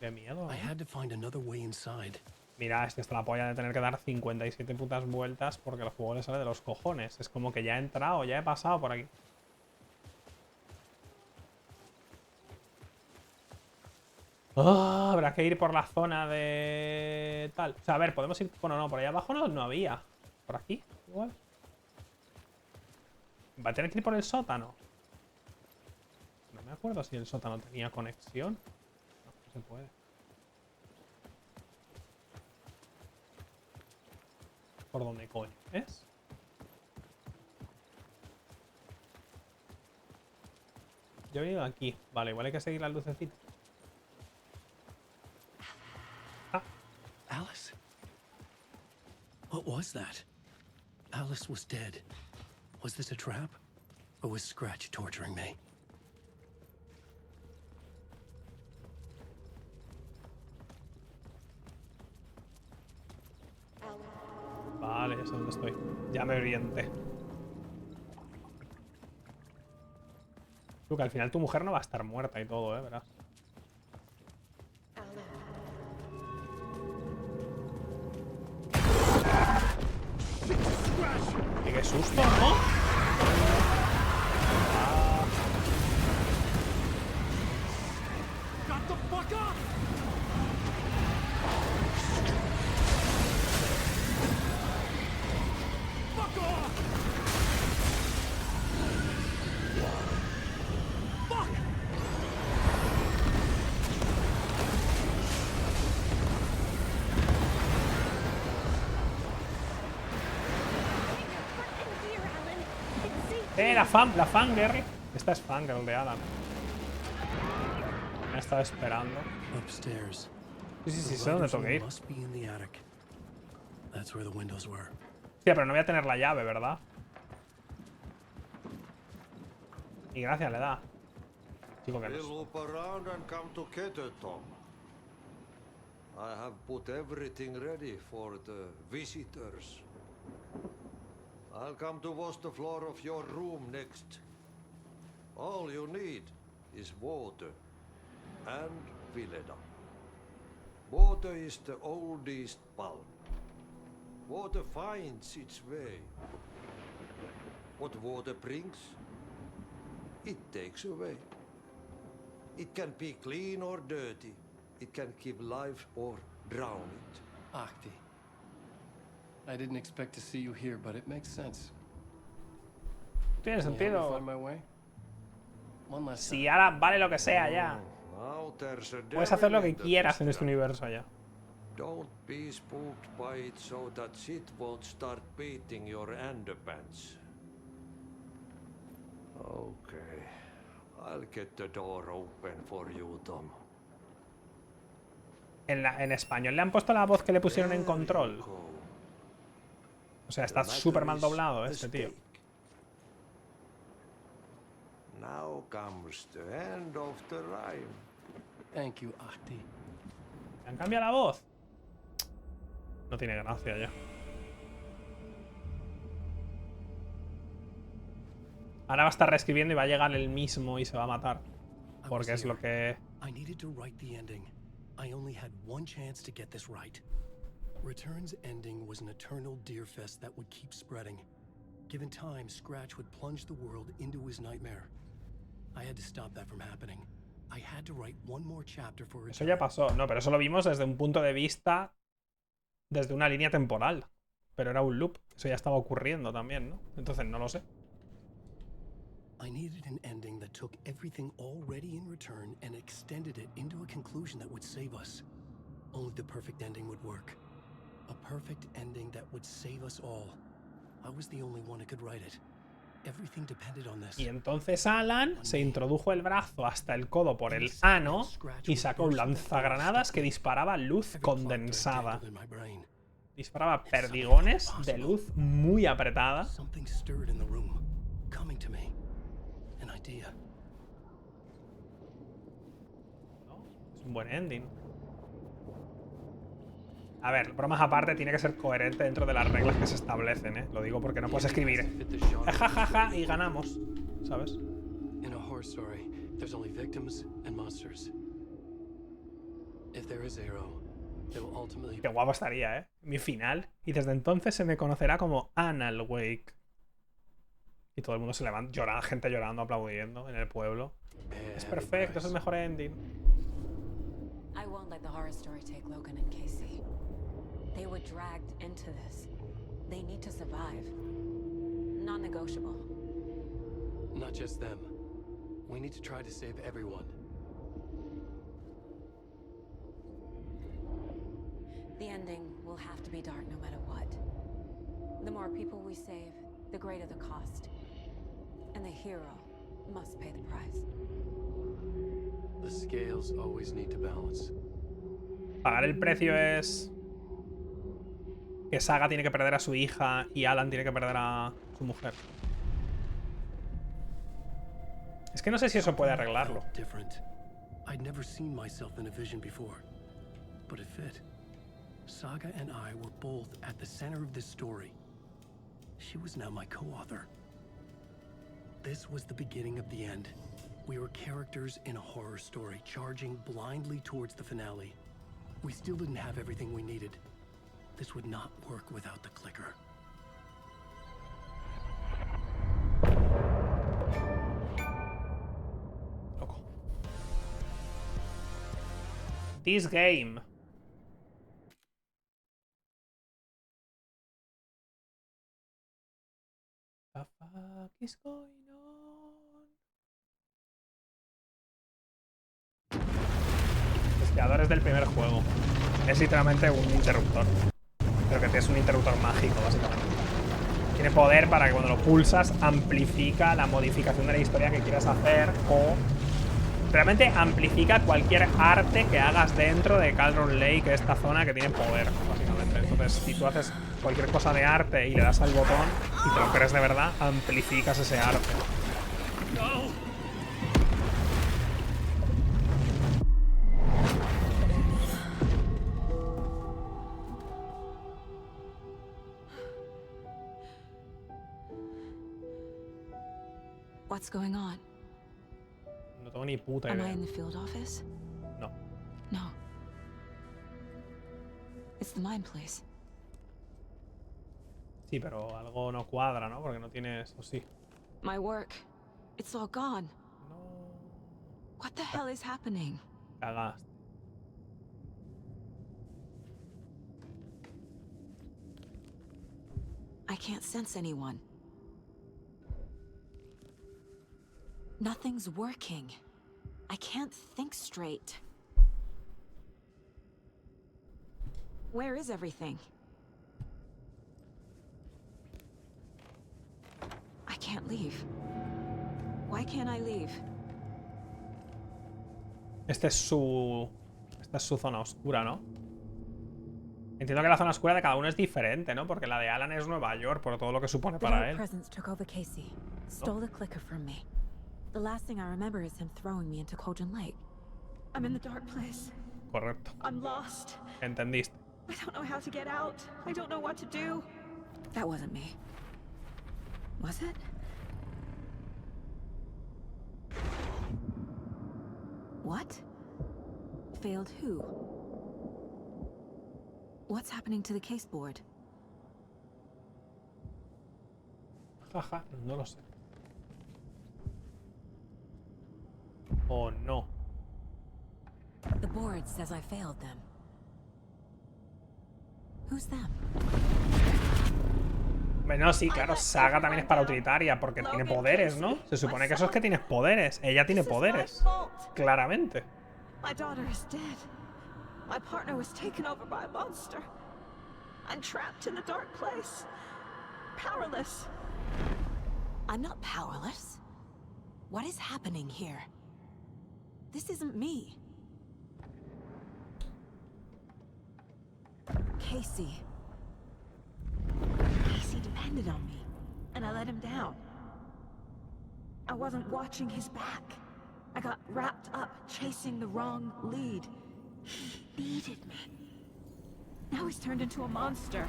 Qué miedo, I had to find another way inside. Mira, este está la polla de tener que dar 57 putas vueltas porque el juego le sale de los cojones. Es como que ya he entrado, ya he pasado por aquí. Oh, habrá que ir por la zona de... tal. O sea, a ver, podemos ir... Bueno, no, por allá abajo no había. Por aquí, igual. ¿Va a tener que ir por el sótano? No me acuerdo si el sótano tenía conexión. No se puede. ¿Por dónde coño es? Yo he venido aquí. Vale, igual hay que seguir las lucecitas. Alice? What was that? Alice was dead. Was this a trap? Or was Scratch torturing me? Vale, ya sé dónde estoy. Ya me orienté. Tú, que al final tu mujer no va a estar muerta y todo, verás. Y qué susto, ¿no? Got the fuck up! Fuck off! Fuck! La fangirl. Esta es fangirl de Alan. Me ha estado esperando. Upstairs. Sí, sé dónde tengo que ir. Must be in the attic. That's where the windows were. Sí, pero no voy a tener la llave, ¿verdad? Y gracias le da. Digo que no. Look around and come together, Tom. I have put everything ready for the visitors. I'll come to wash the floor of your room next. All you need is water and Vileda. Water is the oldest bulb. Water finds its way. What water brings, it takes away. It can be clean or dirty. It can give life or drown it. Ahti. I didn't expect to see you here, but it makes sense. Tiene Can you help me sentido. find my way? One last Si time. ahora vale lo que sea ya. Now there's a Puedes hacer lo devil que in the quieras en este restaurant. universo ya. Don't be spooked by it so that shit won't start beating your underpants. Okay. I'll get the door open for you, Tom. En español le han puesto la voz que le pusieron en Control. O sea, está súper mal doblado este tío. Now comes the end of the rhyme. Thank you, Ahti. ¿Le han cambiado la voz? No tiene gracia ya. Ahora va a estar reescribiendo y va a llegar el mismo y se va a matar. Porque es lo que... I needed to write the ending. I only had one chance to get this right. Return's ending was an eternal deerfest that would keep spreading. Given time, Scratch would plunge the world into his nightmare. I had to stop that from happening. I had to write one more chapter for Eso ya pasó. No, pero eso lo vimos desde un punto de vista... Desde una línea temporal. Pero era un loop. Eso ya estaba ocurriendo también, ¿no? Entonces no lo sé. I needed an ending that took everything already in Return and extended it into a conclusion that would save us. Only the perfect ending would work. A perfect ending that would save us all. I was the only one who could write it. Everything depended on this. Y entonces Alan se introdujo el brazo hasta el codo por el ano y sacó un lanzagranadas que disparaba luz condensada. Disparaba perdigones de luz muy apretada. Something stirred in the room, coming to me. An idea. Es un buen ending. A ver, bromas aparte, tiene que ser coherente dentro de las reglas que se establecen, ¿eh? Lo digo porque no puedes escribir jajaja y ganamos, ¿sabes? In a horror story, there's only victims and monsters. If there is Arrow, they will ultimately... Qué guapo estaría, ¿eh? Mi final. Y desde entonces se me conocerá como Anal Wake. Y todo el mundo se levanta, llorando, gente llorando, aplaudiendo en el pueblo. Es perfecto, es el mejor ending. I won't let the horror story take Logan and Casey. They were dragged into this. They need to survive. Non-negotiable. Not just them. We need to try to save everyone. The ending will have to be dark no matter what. The more people we save, the greater the cost. And the hero must pay the price. The scales always need to balance. Pagar el precio es... que Saga tiene que perder a su hija y Alan tiene que perder a su mujer. Es que no sé si eso puede arreglarlo. I'd never seen myself in a vision before, but it fit. Saga and I were both at the center of this story. She was now my co-author. This was the beginning of the end. We were characters in a horror story, charging blindly towards the finale. We still didn't have everything we needed. This would not work without the clicker. Loco. This game. What the fuck is going on? Los creadores del primer juego. Es literalmente un interruptor. Pero que es un interruptor mágico, básicamente. tiene poder para que cuando lo pulsas amplifica la modificación de la historia que quieras hacer o realmente amplifica cualquier arte que hagas dentro de Cauldron Lake, esta zona que tiene poder, básicamente. Entonces, si tú haces cualquier cosa de arte y le das al botón y te lo crees de verdad, amplificas ese arte. What's going on? No tengo ni puta Am I idea. in the field office? No. No. It's the mine place. Sí, pero algo no cuadra, ¿no? Porque no tienes... O sí. My work. It's all gone. What the hell is happening? Cagaste. I can't sense anyone. Nothing's working. I can't think straight. Where is everything? I can't leave. Why can't I leave? Esta es su zona oscura, ¿no? Entiendo que la zona oscura de cada uno es diferente, ¿no? Porque la de Alan es Nueva York, por todo lo que supone para él. The last thing I remember is him throwing me into Cauldron Lake. I'm in the dark place. Correcto. I'm lost. Entendiste. I don't know how to get out. I don't know what to do. That wasn't me. Was it? What? Failed who? What's happening to the case board? Jaja, no lo sé. Oh, no. The board says I failed them. Who's them? Bueno, sí, claro, Saga también es para utilitaria porque tiene poderes, ¿no? Se supone que eso es que tienes poderes. Ella tiene poderes. Claramente. My daughter is dead. My partner was taken over by a monster. I'm trapped in the dark place. Powerless. I'm not powerless. What is happening here? This isn't me. Casey. Casey depended on me, and I let him down. I wasn't watching his back. I got wrapped up chasing the wrong lead. He needed me. Now he's turned into a monster.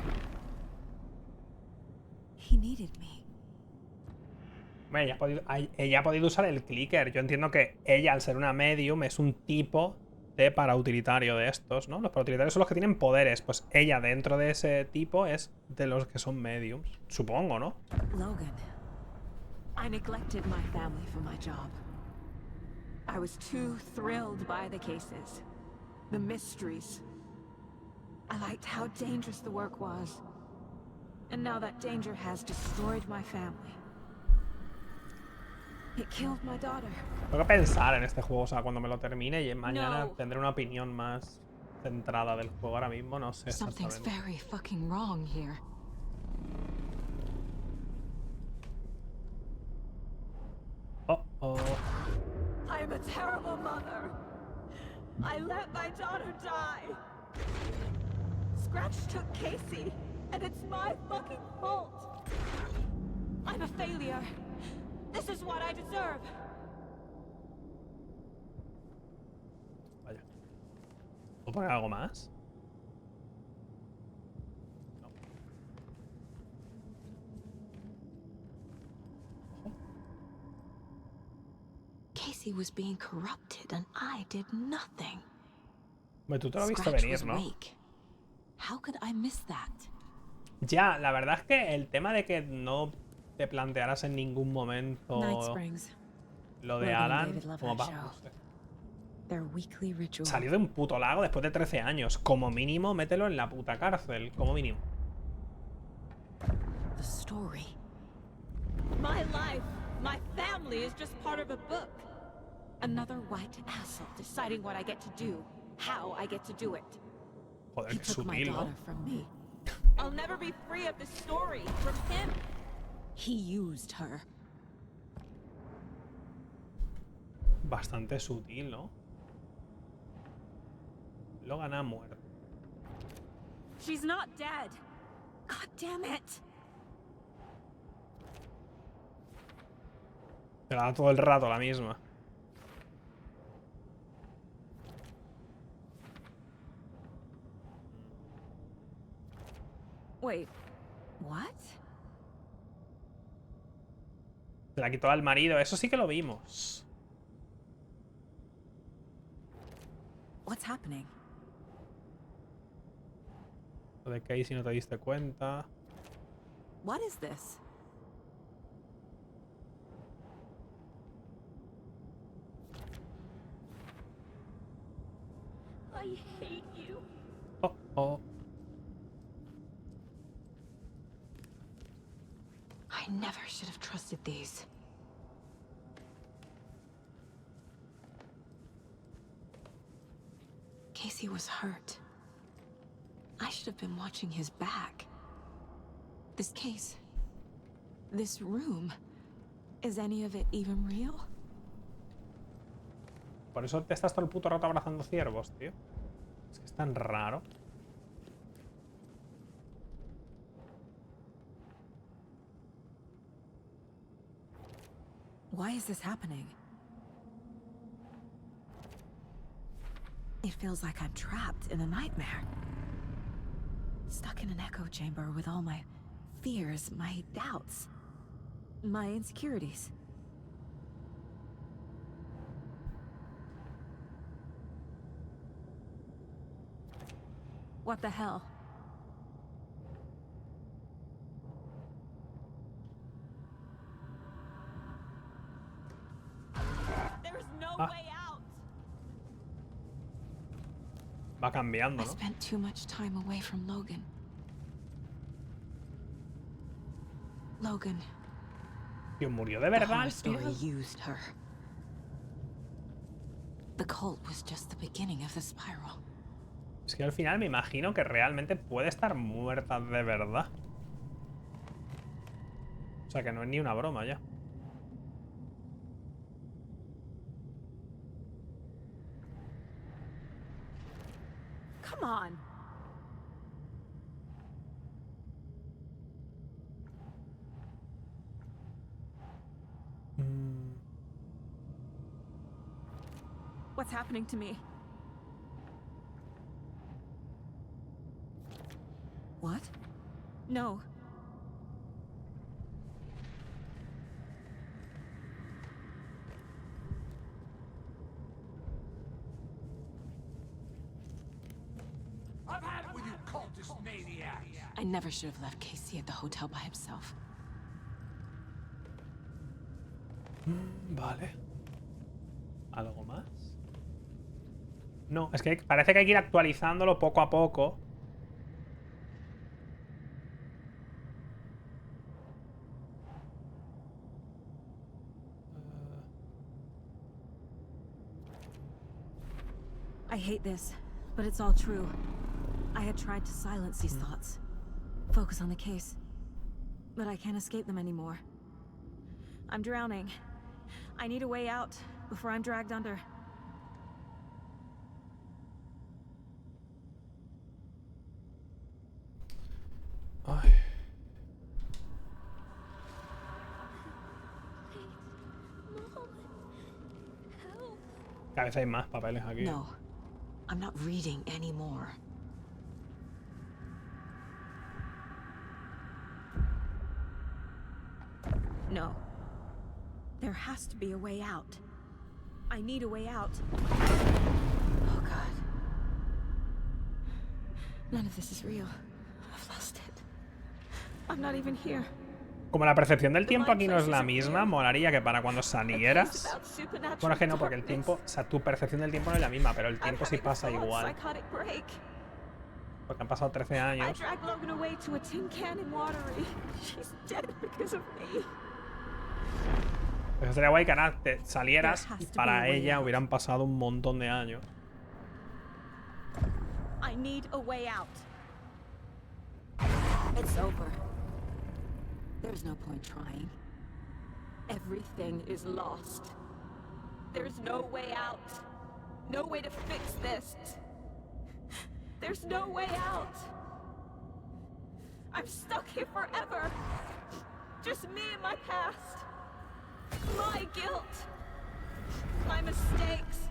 He needed me. Ella ha podido usar el clicker. Yo entiendo que ella, al ser una medium, es un tipo de parautilitario de estos, ¿no? Los parautilitarios son los que tienen poderes. Pues ella, dentro de ese tipo, es de los que son mediums. Supongo, ¿no? Logan, I neglected my family for my job. I was too thrilled by the cases, the mysteries. I liked how dangerous the work was. And now that danger has destroyed my family. It killed my daughter. Tengo que pensar en este juego, o sea, cuando me lo termine y mañana tendré una opinión más centrada del juego. Ahora mismo no sé Something's exactamente. very fucking wrong here. Oh. I'm a terrible mother. I let my daughter die. Scratch took Casey, and it's my fucking fault. I'm a failure. This is what I deserve. Vaya. ¿Puedo poner algo más? No. Casey was being corrupted, and I did nothing. Bueno, tú te lo has visto venir, ¿no? How could I miss that? Ya, la verdad es que el tema de que no te plantearas en ningún momento lo de Alan, como vamos. Salió de un puto lago después de 13 años. Como mínimo, mételo en la puta cárcel. Como mínimo. The story. My life, my family is just part of a book. Another white asshole deciding what I get to do, how I get to do it. Joder, He qué took my sutil, ¿no? daughter from me. I'll never be free of this story from him. He used her. Bastante sutil, ¿no? Logan ha muerto. She's not dead. God damn it. Se la da todo el rato la misma. Wait, what? Se la quitó al marido. Eso sí que lo vimos. What's happening? Lo de Casey no te diste cuenta. What is this? I hate you. Oh, oh. I never should have trusted these. Casey was hurt. I should have been watching his back. This case, this room, is any of it even real? Por eso te estás todo el puto rato abrazando ciervos, tío. Es que es tan raro. Why is this happening? It feels like I'm trapped in a nightmare. Stuck in an echo chamber with all my fears, my doubts, my insecurities. What the hell? There's no way out. Va cambiando, I ¿no? spent too much time away from Logan. Logan. Tío, murió de verdad, The horror tío. story used her. The cult was just the beginning of the spiral. Es que al final me imagino que realmente puede estar muerta de verdad. O sea que no es ni una broma ya. Come on. What's happening to me? What? No. I've had it with you cultist maniacs. I never should have left Casey at the hotel by himself. Vale. ¿Algo más? No, es que parece que hay que ir actualizándolo poco a poco. I hate this, but it's all true. I had tried to silence these thoughts, focus on the case, but I can't escape them anymore. I'm drowning. I need a way out before I'm dragged under. Ay. Cada vez hay más papeles aquí. No, I'm not reading anymore. No. There has to be a way out. I need a way out. Oh, God. None of this is real. I've lost it. I'm not even here. Como la percepción del tiempo aquí no es la misma, molaría que para cuando salieras... Bueno, es que no, porque el tiempo... O sea, tu percepción del tiempo no es la misma, pero el tiempo sí pasa igual. Porque han pasado 13 años. Eso sería guay que ahora te salieras y para ella hubieran pasado un montón de años. I need a way out. It's over. There's no point trying. Everything is lost. There's no way out. No way to fix this. There's no way out. I'm stuck here forever. Just me and my past. My guilt. My mistakes.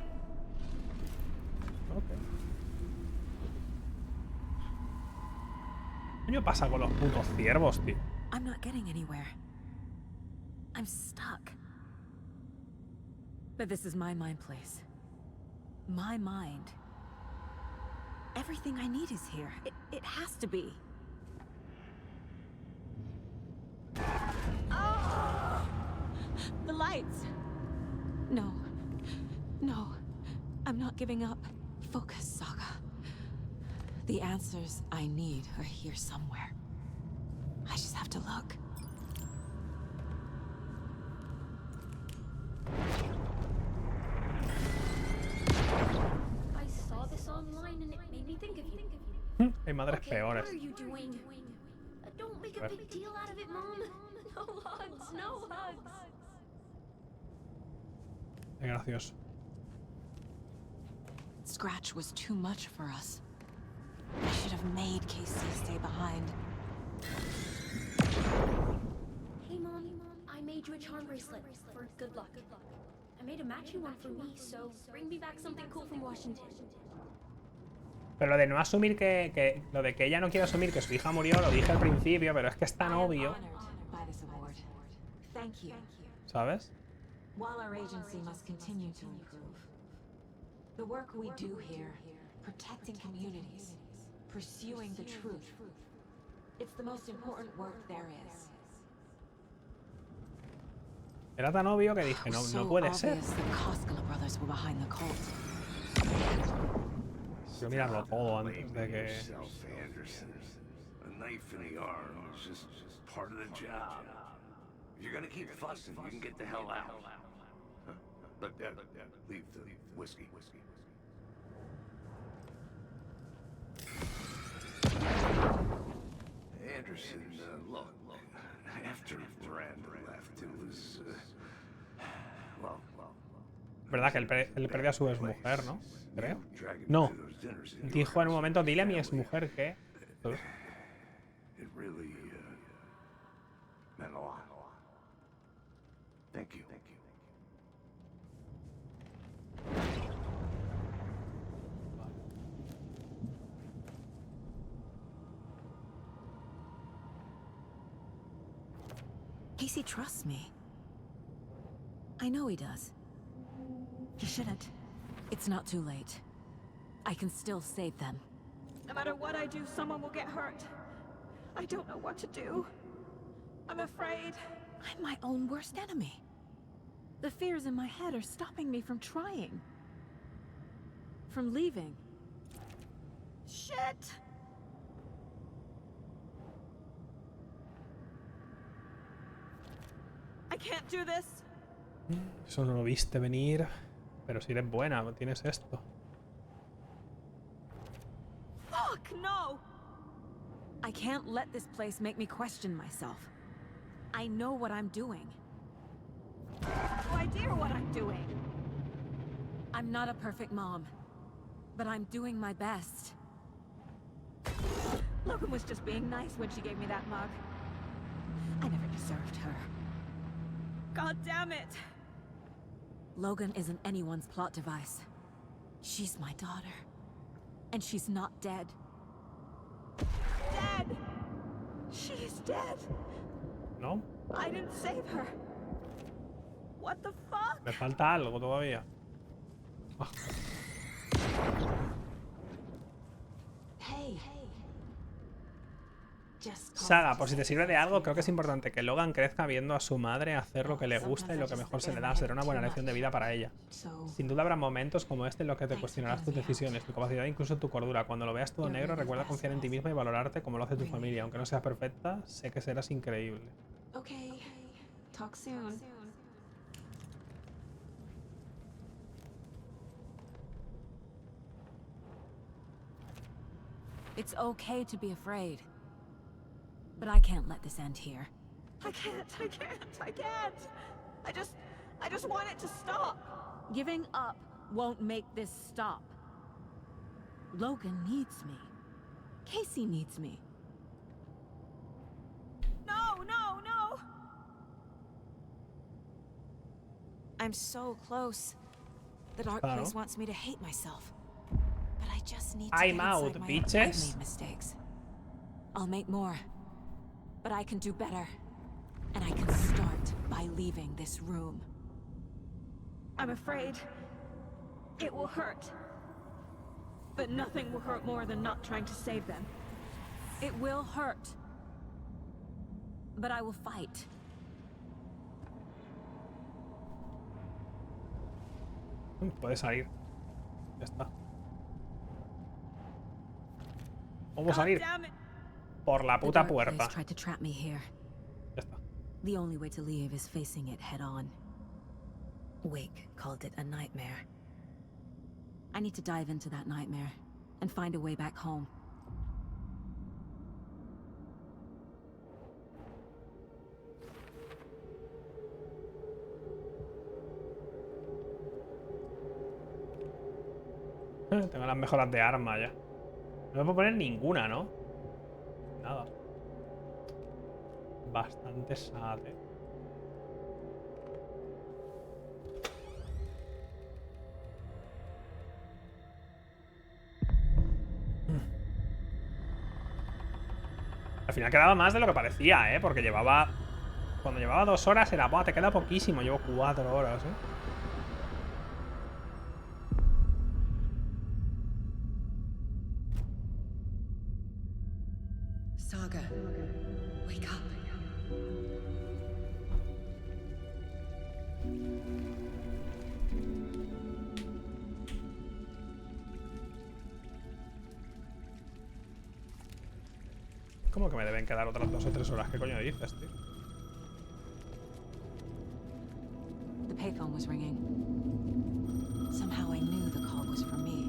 Ok. ¿Qué coño pasa con los putos ciervos, tío? I'm not getting anywhere. I'm stuck. But this is my mind place. My mind. Everything I need is here. It has to be. Oh! The lights. No. No. I'm not giving up. Focus, Saga. The answers I need are here somewhere. I just have to look. I saw this online and it made me think of you. Hay madres peores. What are you doing? Don't make a big deal out of it, Mom. No hugs, no hugs. Qué gracioso. Scratch was too much for us. I should have made Casey stay behind. Hey, Mom, I made you a charm bracelet for good luck. I made a matching one for me, so bring me back something cool from Washington. Pero lo de no asumir lo de que ella no quiere asumir que su hija murió, lo dije al principio, pero es que es tan obvio. ¿Sabes? While our agency must continue to improve, the work we do here, protecting communities, pursuing the truth, it's the most important work there is. Era tan obvio que dije, no puede ser. Quiero mirarlo todo antes de que... A knife in the arm is just part of the job. If you're gonna keep fussing, you can get the hell out. But leave the whiskey. Anderson, look, after Miranda left, it was, well... ¿Verdad que él perdió a su exmujer, no? Creo. No. Dijo en un momento, dile a mi exmujer que... It really meant a lot. Thank you. Casey trusts me. I know he does. He shouldn't. It's not too late. I can still save them. No matter what I do, someone will get hurt. I don't know what to do. I'm afraid. I'm my own worst enemy. The fears in my head are stopping me from trying. From leaving. Shit! I can't do this. Eso no lo viste venir. Pero si eres buena, tienes esto. Fuck, no! I can't let this place make me question myself. I know what I'm doing. No idea what I'm doing. I'm not a perfect mom, but I'm doing my best. Logan was just being nice when she gave me that mug. I never deserved her. God damn it! Logan isn't anyone's plot device. She's my daughter. And she's not dead. Dead! She's dead! ¿No? I didn't save her. What the fuck? Me falta algo todavía. Ah. Hey. Saga, por si te sirve de algo, creo que es importante que Logan crezca viendo a su madre hacer lo que le gusta y lo que mejor se le da. Será una buena lección de vida para ella. Sin duda habrá momentos como este en los que te cuestionarás tus decisiones, tu capacidad e incluso tu cordura. Cuando lo veas todo negro, recuerda confiar en ti misma y valorarte como lo hace tu familia. Aunque no seas perfecta, sé que serás increíble. Okay. Talk soon. It's okay to be afraid. But I can't let this end here. I can't. I just want it to stop. Giving up won't make this stop. Logan needs me. Casey needs me. No, no, no! I'm so close. The dark place wants me to hate myself. But I just need to I'm out, bitches. I've made mistakes. I'll make more. But I can do better. And I can start by leaving this room. I'm afraid it will hurt. But nothing will hurt more than not trying to save them. It will hurt. But I will fight. Puede salir. Ya está. ¿Cómo salir? Por la puta puerta. Tried to trap me here. Ya está. The only way to leave is facing it head on. Wake called it a nightmare. I need to dive into that nightmare and find a way back home. Tengo las mejoras de arma ya. No me puedo poner ninguna, ¿no? Nada. Bastante sad, ¿eh? Al final quedaba más de lo que parecía, ¿eh? Porque llevaba... Cuando llevaba 2 horas era... Buah, te queda poquísimo. Llevo 4 horas, ¿eh? Saga, wake up. ¿Cómo que me deben quedar otras 2 o 3 horas? ¿Qué coño dices, tío? The payphone was ringing. Somehow I knew the call was for me.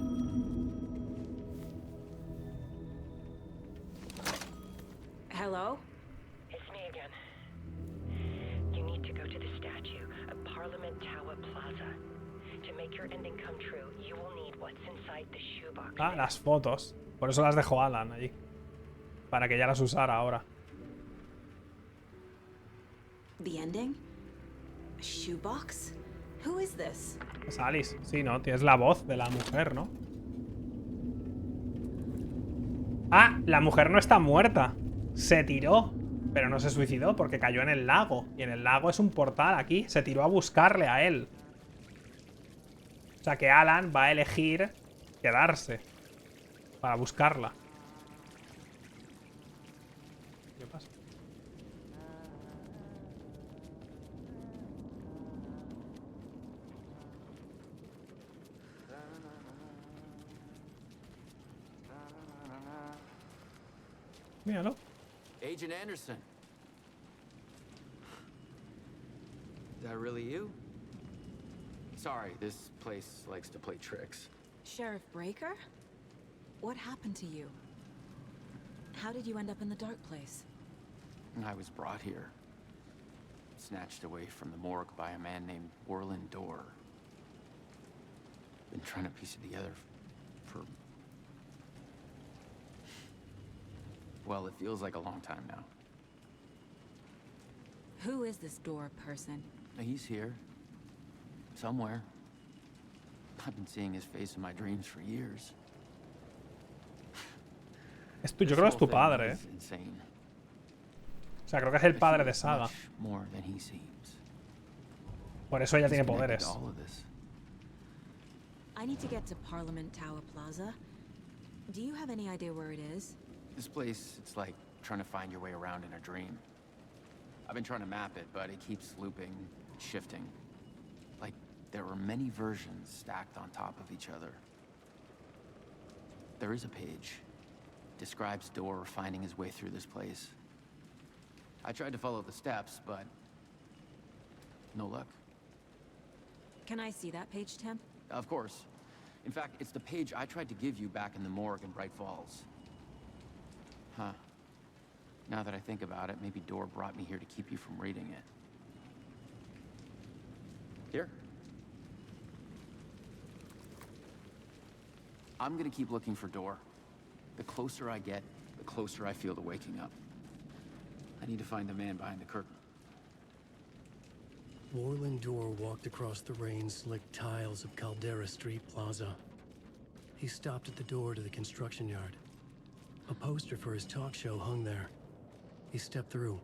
Hello? It's me again. You need to go to the statue at Parliament Tower Plaza. To make your ending come true, you will need what's inside the shoebox. Ah, las fotos. Por eso las dejó Alan allí. Para que ya las usara ahora. The ending? A shoebox? Who is this? Es Alice. Sí, ¿no? Tienes la voz de la mujer, ¿no? Ah, la mujer no está muerta. Se tiró. Pero no se suicidó porque cayó en el lago. Y en el lago es un portal aquí. Se tiró a buscarle a él. O sea que Alan va a elegir quedarse. Para buscarla. ¿Qué pasa? Míralo. Agent Anderson. Is that really you? Sorry, this place likes to play tricks. Sheriff Breaker? What happened to you? How did you end up in the dark place? I was brought here. Snatched away from the morgue by a man named Orland Dorr. Been trying to piece it together for... Well, it feels like a long time now. Who is this Dorr person? He's here. Somewhere. I've been seeing his face in my dreams for years. Yo creo que es tu padre, ¿eh? O sea, creo que es el padre de Saga. Por eso ella tiene poderes. I need to get to Parliament Tower Plaza. Do you have any idea where it is? This place, it's like trying to find your way around in a dream. I've been trying to map it, but it keeps looping, shifting. Like there are many versions stacked on top of each other. There is a page. Describes Dorr finding his way through this place. I tried to follow the steps, but no luck. Can I see that page, Tim? Of course. In fact, it's the page I tried to give you back in the morgue in Bright Falls. Huh. Now that I think about it, maybe Door brought me here to keep you from reading it. Here. I'm gonna keep looking for Door. The closer I get, the closer I feel to waking up. I need to find the man behind the curtain. Warland Door walked across the rain-slicked tiles of Caldera Street Plaza. He stopped at the door to the construction yard. A poster for his talk show hung there. He stepped through,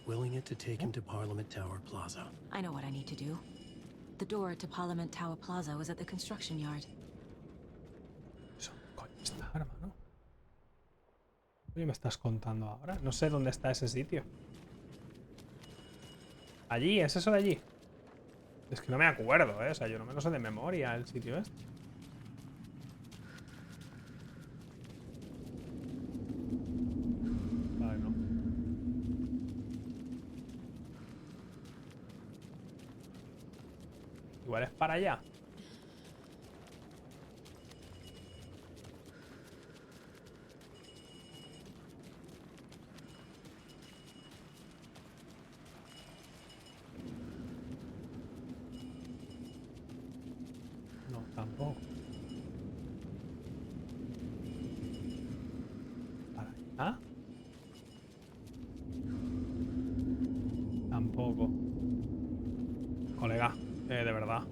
willing it to take him to Parliament Tower Plaza. I know what I need to do. The door to Parliament Tower Plaza was at the construction yard. ¿Dónde está, hermano? ¿Qué me estás contando ahora? No sé dónde está ese sitio. Allí, ¿es eso de allí? Es que no me acuerdo, ¿eh? O sea, yo no me lo sé de memoria el sitio este. Vale, no. Igual es para allá. No, tampoco. ¿Para allá? Tampoco. Colega, de verdad.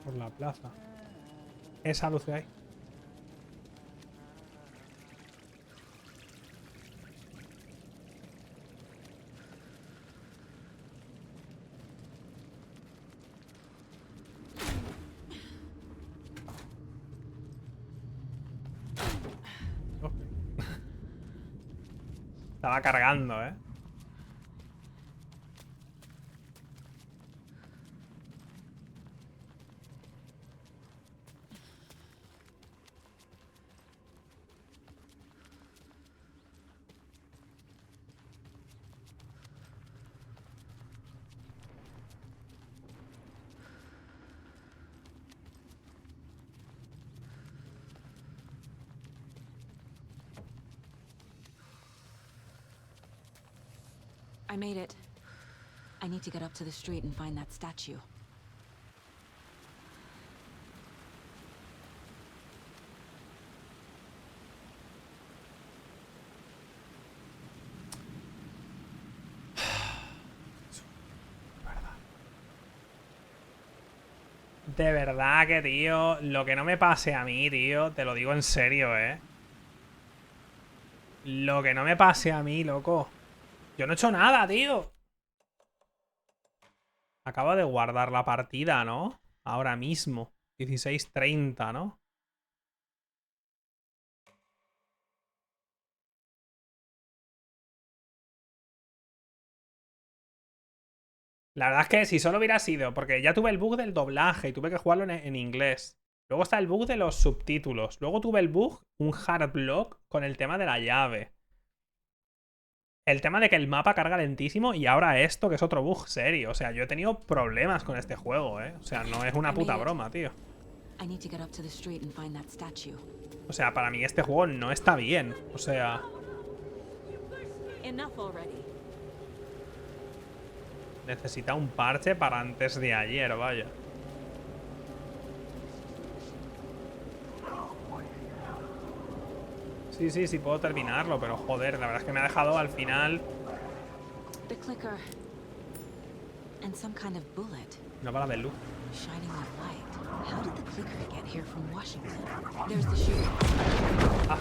Por la plaza. Esa luz de ahí. Okay. Estaba cargando, ¿eh? I made it. I need to get up to the street and find that statue. De verdad que, tío, lo que no me pase a mí, tío, te lo digo en serio, ¿eh? Lo que no me pase a mí, loco. Yo no he hecho nada, tío. Acabo de guardar la partida, ¿no? Ahora mismo. 16:30, ¿no? La verdad es que si solo hubiera sido... Porque ya tuve el bug del doblaje y tuve que jugarlo en inglés. Luego está el bug de los subtítulos. Luego tuve el bug, un hard block, con el tema de la llave. El tema de que el mapa carga lentísimo y ahora esto, que es otro bug serio. O sea, yo he tenido problemas con este juego, ¿eh? O sea, no es una puta broma, tío. O sea, para mí este juego no está bien. O sea... Necesita un parche para antes de ayer, vaya. Sí, sí, sí puedo terminarlo, pero joder, la verdad es que me ha dejado al final... Una bala de luz. Ah.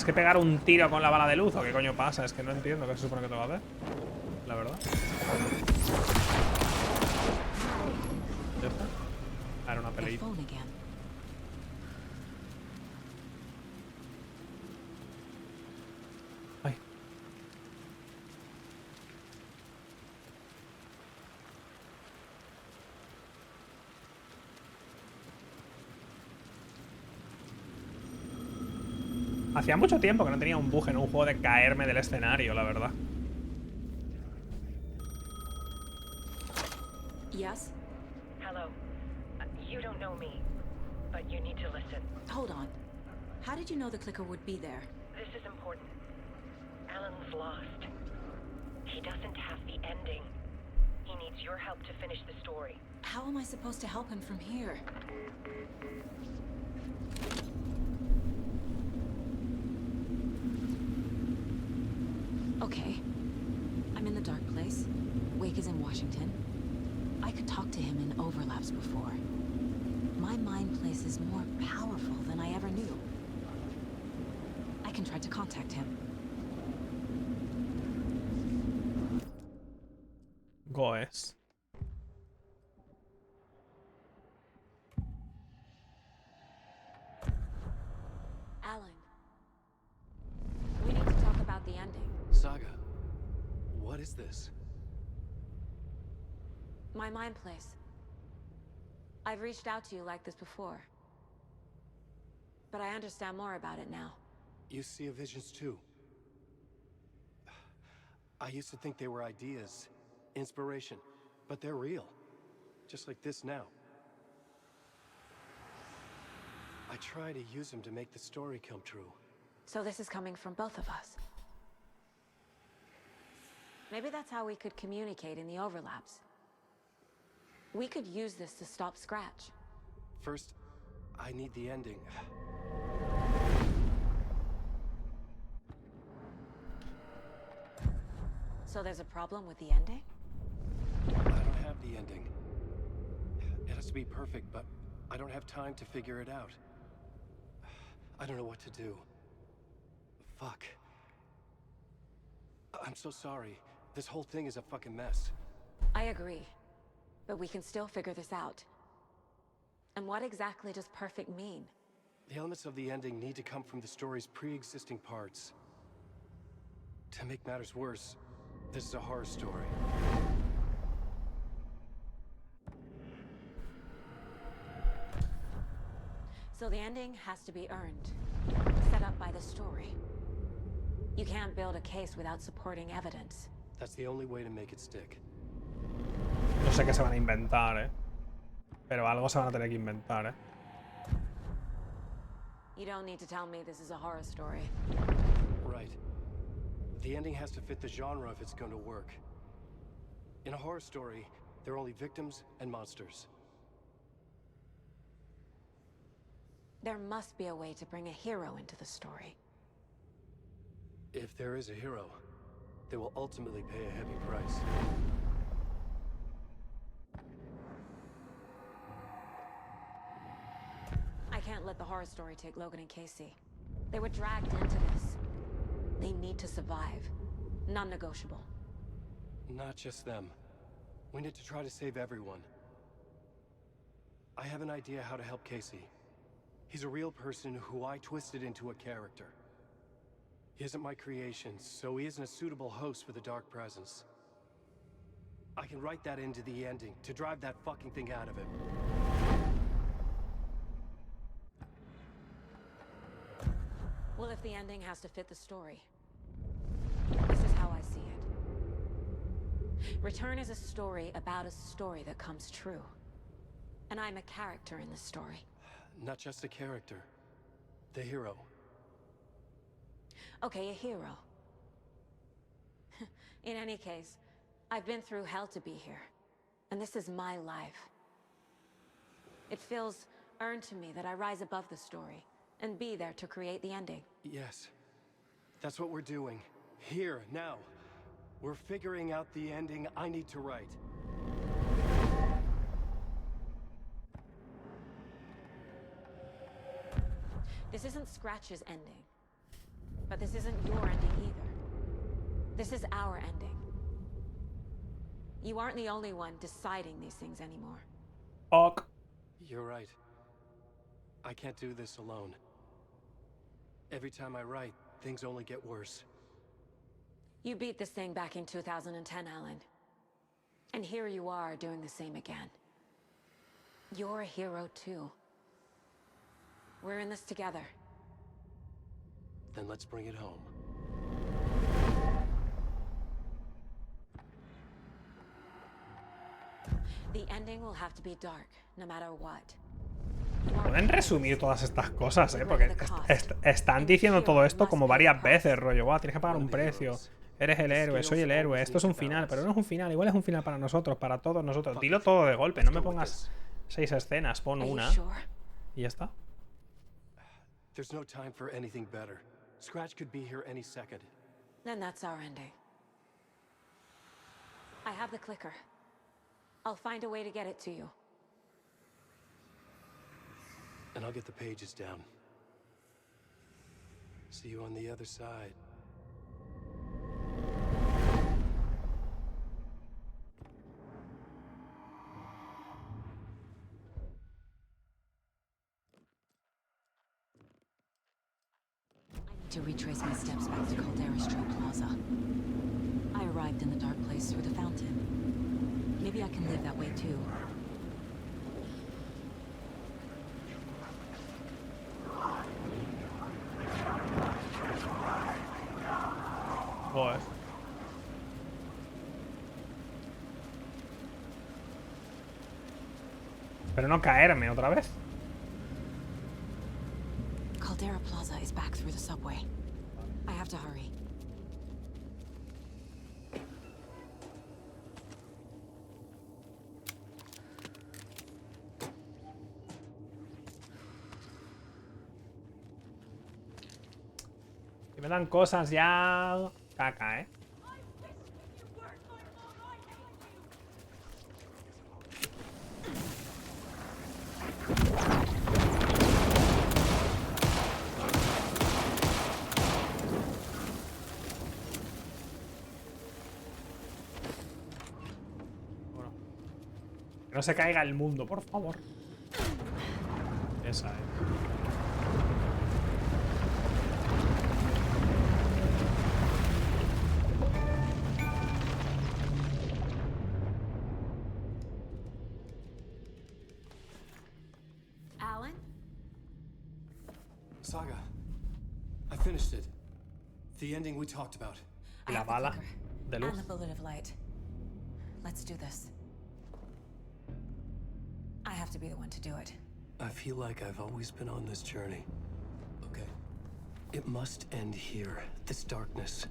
que pegar un tiro con la bala de luz o qué coño pasa? Es que no entiendo qué se supone que tengo que hacer. La verdad. Ya está. Ahora una peleita. Ay. Hacía mucho tiempo que no tenía un bug en un juego de caerme del escenario, la verdad. Yes? Hello. You don't know me, but you need to listen. Hold on. How did you know the clicker would be there? This is important. Alan's lost. He doesn't have the ending. He needs your help to finish the story. How am I supposed to help him from here? Okay. I'm in the dark place. Wake is in Washington. I could talk to him in overlaps before. My mind place is more powerful than I ever knew. I can try to contact him. Goes. Alan. We need to talk about the ending. Saga, what is this? My mind place. I've reached out to you like this before. But I understand more about it now. You see visions too. I used to think they were ideas, inspiration, but they're real. Just like this now. I try to use them to make the story come true. So this is coming from both of us. Maybe that's how we could communicate in the overlaps. We could use this to stop Scratch. First, I need the ending. So there's a problem with the ending? I don't have the ending. It has to be perfect, but I don't have time to figure it out. I don't know what to do. Fuck. I'm so sorry. This whole thing is a fucking mess. I agree. But we can still figure this out. And what exactly does perfect mean? The elements of the ending need to come from the story's pre-existing parts. To make matters worse, this is a horror story. So the ending has to be earned. Set up by the story. You can't build a case without supporting evidence. That's the only way to make it stick. No sé qué se van a inventar, pero algo se van a tener que inventar, You don't need to tell me this is a horror story. Right. The ending has to fit the genre if it's going to work. In a horror story, there are only victims and monsters. There must be a way to bring a hero into the story. If there is a hero, they will ultimately pay a heavy price. I can't let the horror story take Logan and Casey. They were dragged into this. They need to survive. Non-negotiable. Not just them. We need to try to save everyone. I have an idea how to help Casey. He's a real person who I twisted into a character. He isn't my creation, so he isn't a suitable host for the Dark Presence. I can write that into the ending to drive that fucking thing out of him. Well, if the ending has to fit the story, this is how I see it. Return is a story about a story that comes true. And I'm a character in the story. Not just a character. The hero. Okay, a hero. In any case, I've been through hell to be here. And this is my life. It feels earned to me that I rise above the story and be there to create the ending. Yes. That's what we're doing. Here, now. We're figuring out the ending I need to write. This isn't Scratch's ending. But this isn't your ending either. This is our ending. You aren't the only one deciding these things anymore. Ok. You're right. I can't do this alone. Every time I write, things only get worse. You beat this thing back in 2010, Alan. And here you are doing the same again. You're a hero too. We're in this together. Then let's bring it home. The ending will have to be dark, no matter what. Pueden resumir todas estas cosas, porque están diciendo todo esto como varias veces, rollo. Wow, tienes que pagar un precio. Eres el héroe, soy el héroe. Esto es un final, pero no es un final. Igual es un final para nosotros, para todos nosotros. Dilo todo de golpe, no me pongas 6 escenas, pon una. Y ya está. There's no time for anything better. Scratch could be here any second. Then that's our ending. I have the clicker. I'll find a way to get it to you. And I'll get the pages down. See you on the other side. To retrace my steps back to Caldera Plaza. I arrived in the dark place through the fountain. Maybe I can leave that way too. Boy. Pero no caerme otra vez. Caldera Plaza is back through the subway. I have to hurry. Que me dan cosas ya... Caca, Bueno. Que no se caiga el mundo, por favor. Esa, Saga, I finished it. The ending we talked about. La bala de luz. And the bullet of light. Let's do this. I have to be the one to do it. I feel like I've always been on this journey. Okay. It must end here, this darkness.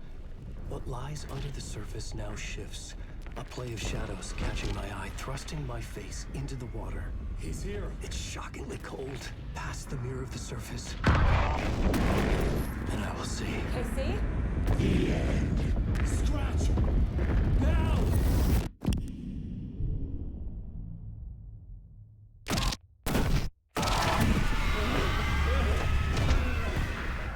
What lies under the surface now shifts. A play of shadows catching my eye, thrusting my face into the water. He's here. It's shockingly cold, past the mirror of the surface. And I will see. KC? The end. Scratch! Now!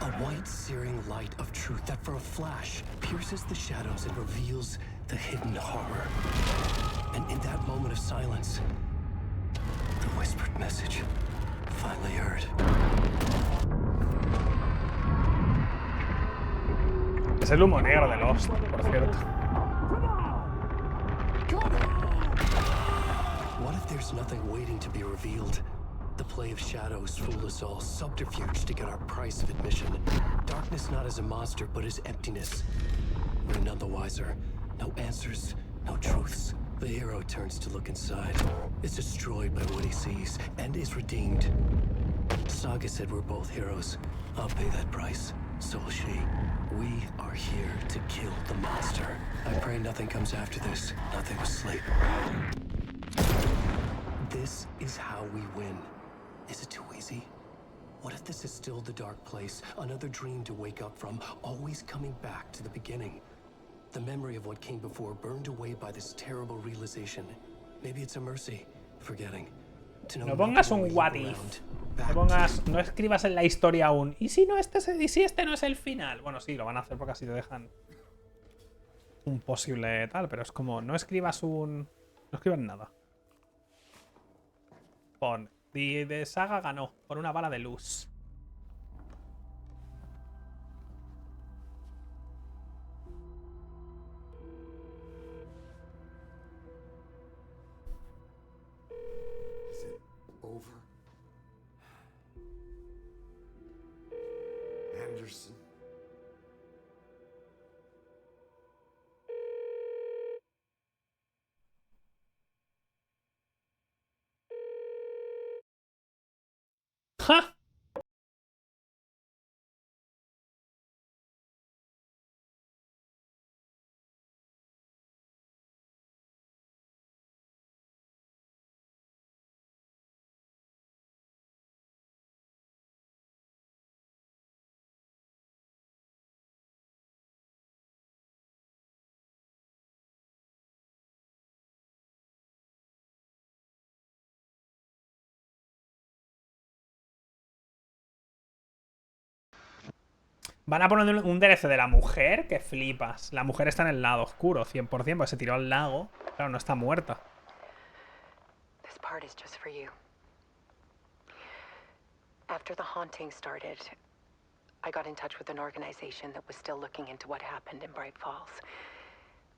A white, searing light of truth that for a flash pierces the shadows and reveals the hidden horror. And in that moment of silence, the whispered message finally heard. Es el humo negro de Lost, por cierto. What if there's nothing waiting to be revealed? The play of shadows fool us all, subterfuge to get our price of admission. Darkness not as a monster, but as emptiness. We're none the wiser. No answers, no truths. The hero turns to look inside, is destroyed by what he sees, and is redeemed. Saga said we're both heroes. I'll pay that price. So will she. We are here to kill the monster. I pray nothing comes after this. Nothing but sleep. This is how we win. Is it too easy? What if this is still the dark place? Another dream to wake up from, always coming back to the beginning. The memory of what came before burned away by this terrible realization. Maybe it's a mercy, forgetting. No pongas un what if. No escribas en la historia aún. ¿Y si este no es el final? Bueno, sí, lo van a hacer porque así te dejan un posible tal, pero es como, no escribas no escribas nada. Pon, de Saga ganó por una bala de luz. Over. Anderson. ¡Ja! Van a poner un DLC de la mujer que flipas. La mujer está en el lado oscuro, 100%, porque se tiró al lago. Claro, no está muerta. This part is just for you. After the haunting started, I got in touch with an organization that was still looking into what happened in Bright Falls.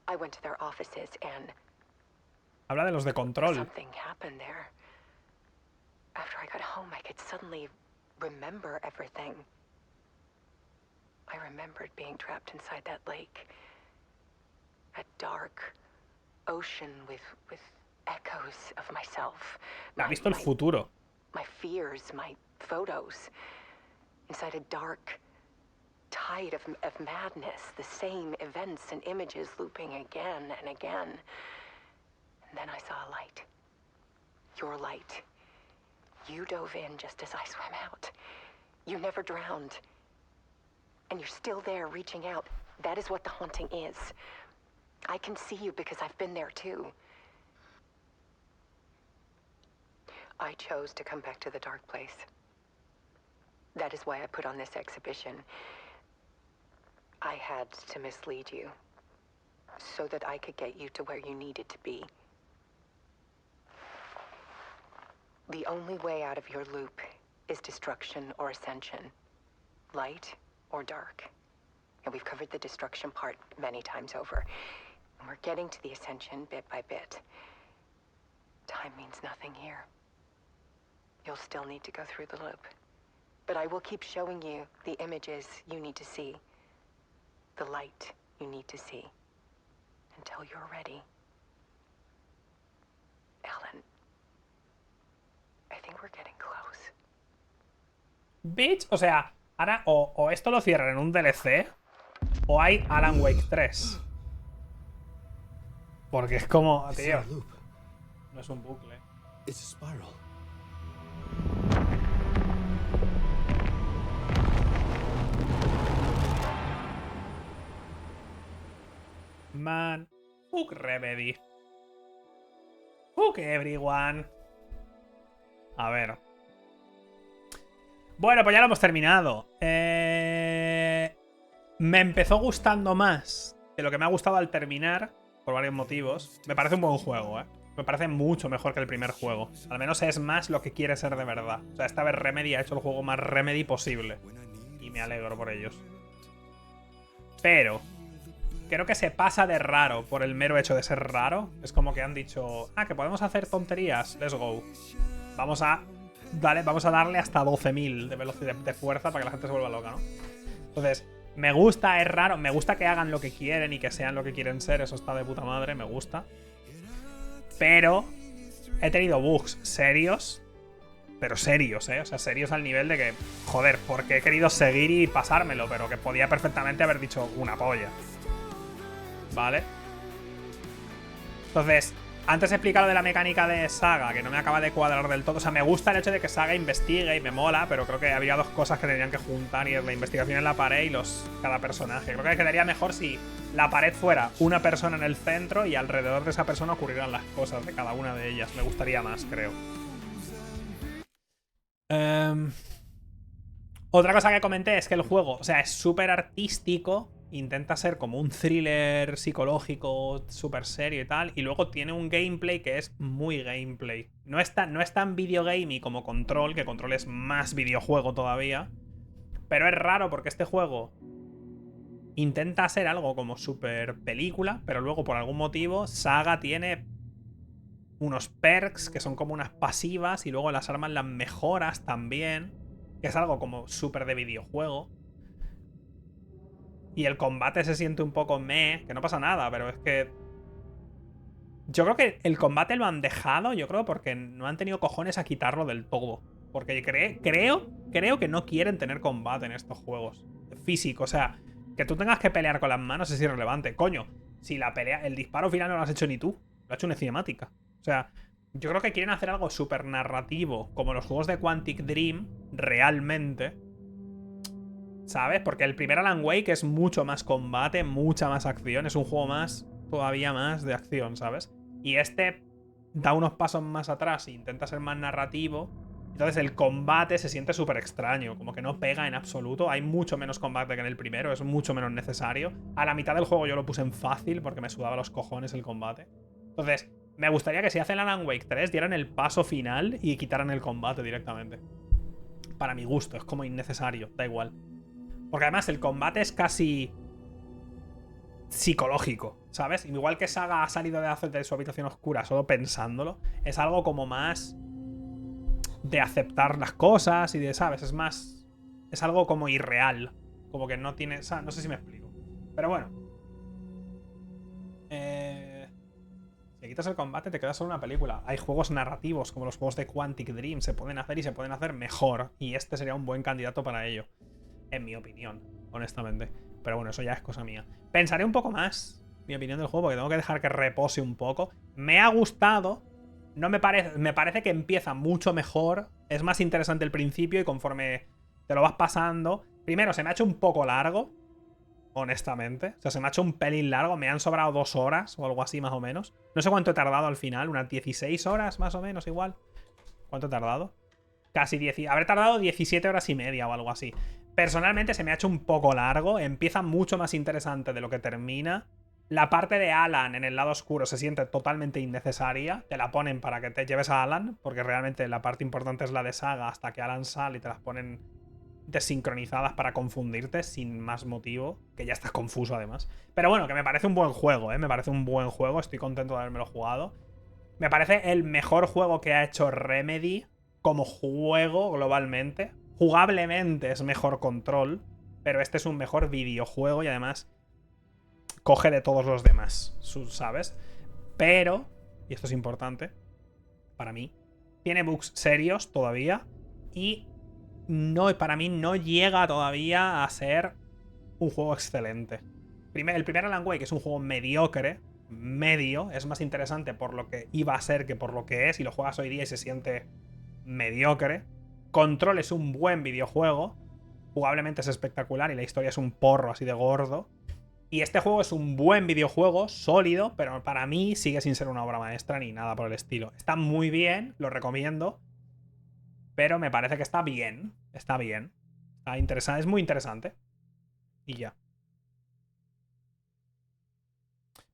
I went to their offices and habla de los de control. Something happened there. After I got home, I could suddenly remember everything. I remembered being trapped inside that lake. A dark ocean with echoes of myself. Ha visto el futuro. My fears, my photos. Inside a dark tide of madness. The same events and images looping again and again. And then I saw a light. Your light. You dove in just as I swam out. You never drowned. And you're still there reaching out. That is what the haunting is. I can see you because I've been there too. I chose to come back to the dark place. That is why I put on this exhibition. I had to mislead you, so that I could get you to where you needed to be. The only way out of your loop is destruction or ascension. Light or dark. And we've covered the destruction part many times over. And we're getting to the ascension bit by bit. Time means nothing here. You'll still need to go through the loop. But I will keep showing you the images you need to see. The light you need to see. Until you're ready. Ellen, I think we're getting close. Bitch, o sea, ahora o esto lo cierran en un DLC o hay Alan Wake 3. Porque es como, tío, no es un bucle. It's a spiral. Man, fuck Remedy. Fuck everyone. A ver. Bueno, pues ya lo hemos terminado. Me empezó gustando más de lo que me ha gustado al terminar, por varios motivos. Me parece un buen juego, ¿eh? Me parece mucho mejor que el primer juego. Al menos es más lo que quiere ser de verdad. O sea, esta vez Remedy ha hecho el juego más Remedy posible. Y me alegro por ellos. Pero creo que se pasa de raro por el mero hecho de ser raro. Es como que han dicho, ah, que podemos hacer tonterías. Let's go. Vamos a darle hasta 12.000 de velocidad de fuerza para que la gente se vuelva loca, ¿no? Entonces, me gusta, es raro. Me gusta que hagan lo que quieren y que sean lo que quieren ser. Eso está de puta madre, me gusta. Pero he tenido bugs serios. Pero serios, ¿eh? O sea, serios al nivel de que, joder, porque he querido seguir y pasármelo, pero que podía perfectamente haber dicho una polla. ¿Vale? Entonces, antes he explicado de la mecánica de Saga, que no me acaba de cuadrar del todo. O sea, me gusta el hecho de que Saga investigue y me mola, pero creo que había dos cosas que tendrían que juntar, y es la investigación en la pared y cada personaje. Creo que quedaría mejor si la pared fuera una persona en el centro y alrededor de esa persona ocurrieran las cosas de cada una de ellas. Me gustaría más, creo. Otra cosa que comenté es que el juego, o sea, es súper artístico. Intenta ser como un thriller psicológico súper serio y tal. Y luego tiene un gameplay que es muy gameplay. No es tan videogamey como Control, que Control es más videojuego todavía. Pero es raro porque este juego intenta ser algo como súper película, pero luego por algún motivo Saga tiene unos perks que son como unas pasivas y luego las armas las mejoras también, que es algo como súper de videojuego. Y el combate se siente un poco meh, que no pasa nada, pero es que... Yo creo que el combate lo han dejado, yo creo, porque no han tenido cojones a quitarlo del todo. Porque creo que no quieren tener combate en estos juegos. Físico, o sea, que tú tengas que pelear con las manos es irrelevante. Coño, si la pelea, el disparo final no lo has hecho ni tú, lo ha hecho una cinemática. O sea, yo creo que quieren hacer algo súper narrativo, como los juegos de Quantic Dream, realmente. ¿Sabes? Porque el primer Alan Wake es mucho más combate, mucha más acción. Es un juego más, todavía más de acción, ¿sabes? Y este da unos pasos más atrás e intenta ser más narrativo. Entonces el combate se siente súper extraño, como que no pega en absoluto. Hay mucho menos combate que en el primero, es mucho menos necesario. A la mitad del juego yo lo puse en fácil porque me sudaba los cojones el combate. Entonces, me gustaría que si hacen Alan Wake 3 dieran el paso final y quitaran el combate directamente. Para mi gusto, es como innecesario, da igual. Porque además el combate es casi psicológico, ¿sabes? Igual que Saga ha salido de su habitación oscura solo pensándolo, es algo como más de aceptar las cosas y de, ¿sabes? Es más... Es algo como irreal. Como que no tiene... No sé si me explico. Pero bueno. Si quitas el combate te queda solo una película. Hay juegos narrativos como los juegos de Quantic Dream. Se pueden hacer y se pueden hacer mejor. Y este sería un buen candidato para ello. En mi opinión, honestamente. Pero bueno, eso ya es cosa mía. Pensaré un poco más mi opinión del juego porque tengo que dejar que repose un poco. Me ha gustado. No me parece que empieza mucho mejor. Es más interesante el principio y conforme te lo vas pasando... Primero, se me ha hecho un poco largo. Honestamente. O sea, se me ha hecho un pelín largo. Me han sobrado 2 horas o algo así más o menos. No sé cuánto he tardado al final. Unas 16 horas más o menos igual. ¿Cuánto he tardado? Casi 10... Habré tardado 17 horas y media o algo así. Personalmente se me ha hecho un poco largo. Empieza mucho más interesante de lo que termina. La parte de Alan en el lado oscuro se siente totalmente innecesaria. Te la ponen para que te lleves a Alan, porque realmente la parte importante es la de Saga hasta que Alan sale y te las ponen desincronizadas para confundirte sin más motivo, que ya estás confuso además. Pero bueno, que me parece un buen juego, ¿eh? Me parece un buen juego, estoy contento de habérmelo jugado. Me parece el mejor juego que ha hecho Remedy como juego globalmente. Jugablemente es mejor Control, pero este es un mejor videojuego y además coge de todos los demás, ¿sabes? Pero, y esto es importante para mí, tiene bugs serios todavía y para mí no llega todavía a ser un juego excelente. El primer Alan Wake es un juego mediocre, medio, es más interesante por lo que iba a ser que por lo que es, y lo juegas hoy día y se siente mediocre. Control es un buen videojuego, jugablemente es espectacular y la historia es un porro así de gordo. Y este juego es un buen videojuego, sólido, pero para mí sigue sin ser una obra maestra ni nada por el estilo. Está muy bien, lo recomiendo, pero me parece que está bien. Está bien. Está interesante, es muy interesante. Y ya.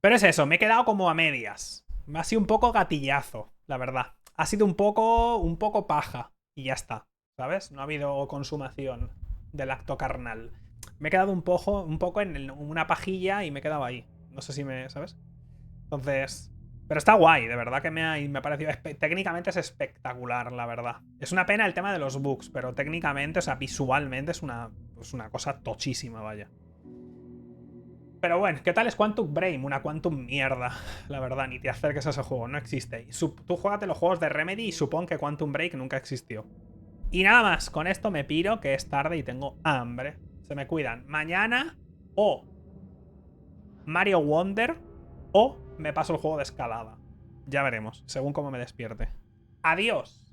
Pero es eso, me he quedado como a medias. Me ha sido un poco gatillazo, la verdad. Ha sido un poco paja. Y ya está, ¿sabes? No ha habido consumación del acto carnal. Me he quedado un poco en una pajilla y me he quedado ahí. No sé si me... ¿sabes? Entonces... Pero está guay, de verdad que me ha parecido... Técnicamente es espectacular, la verdad. Es una pena el tema de los bugs, pero técnicamente, o sea, visualmente es una cosa tochísima, vaya. Pero bueno, ¿qué tal es Quantum Break? Una Quantum mierda, la verdad, ni te acerques a ese juego, no existe. Tú juégate los juegos de Remedy y supón que Quantum Break nunca existió. Y nada más, con esto me piro, que es tarde y tengo hambre. Se me cuidan. Mañana o Mario Wonder o me paso el juego de escalada. Ya veremos, según cómo me despierte. Adiós.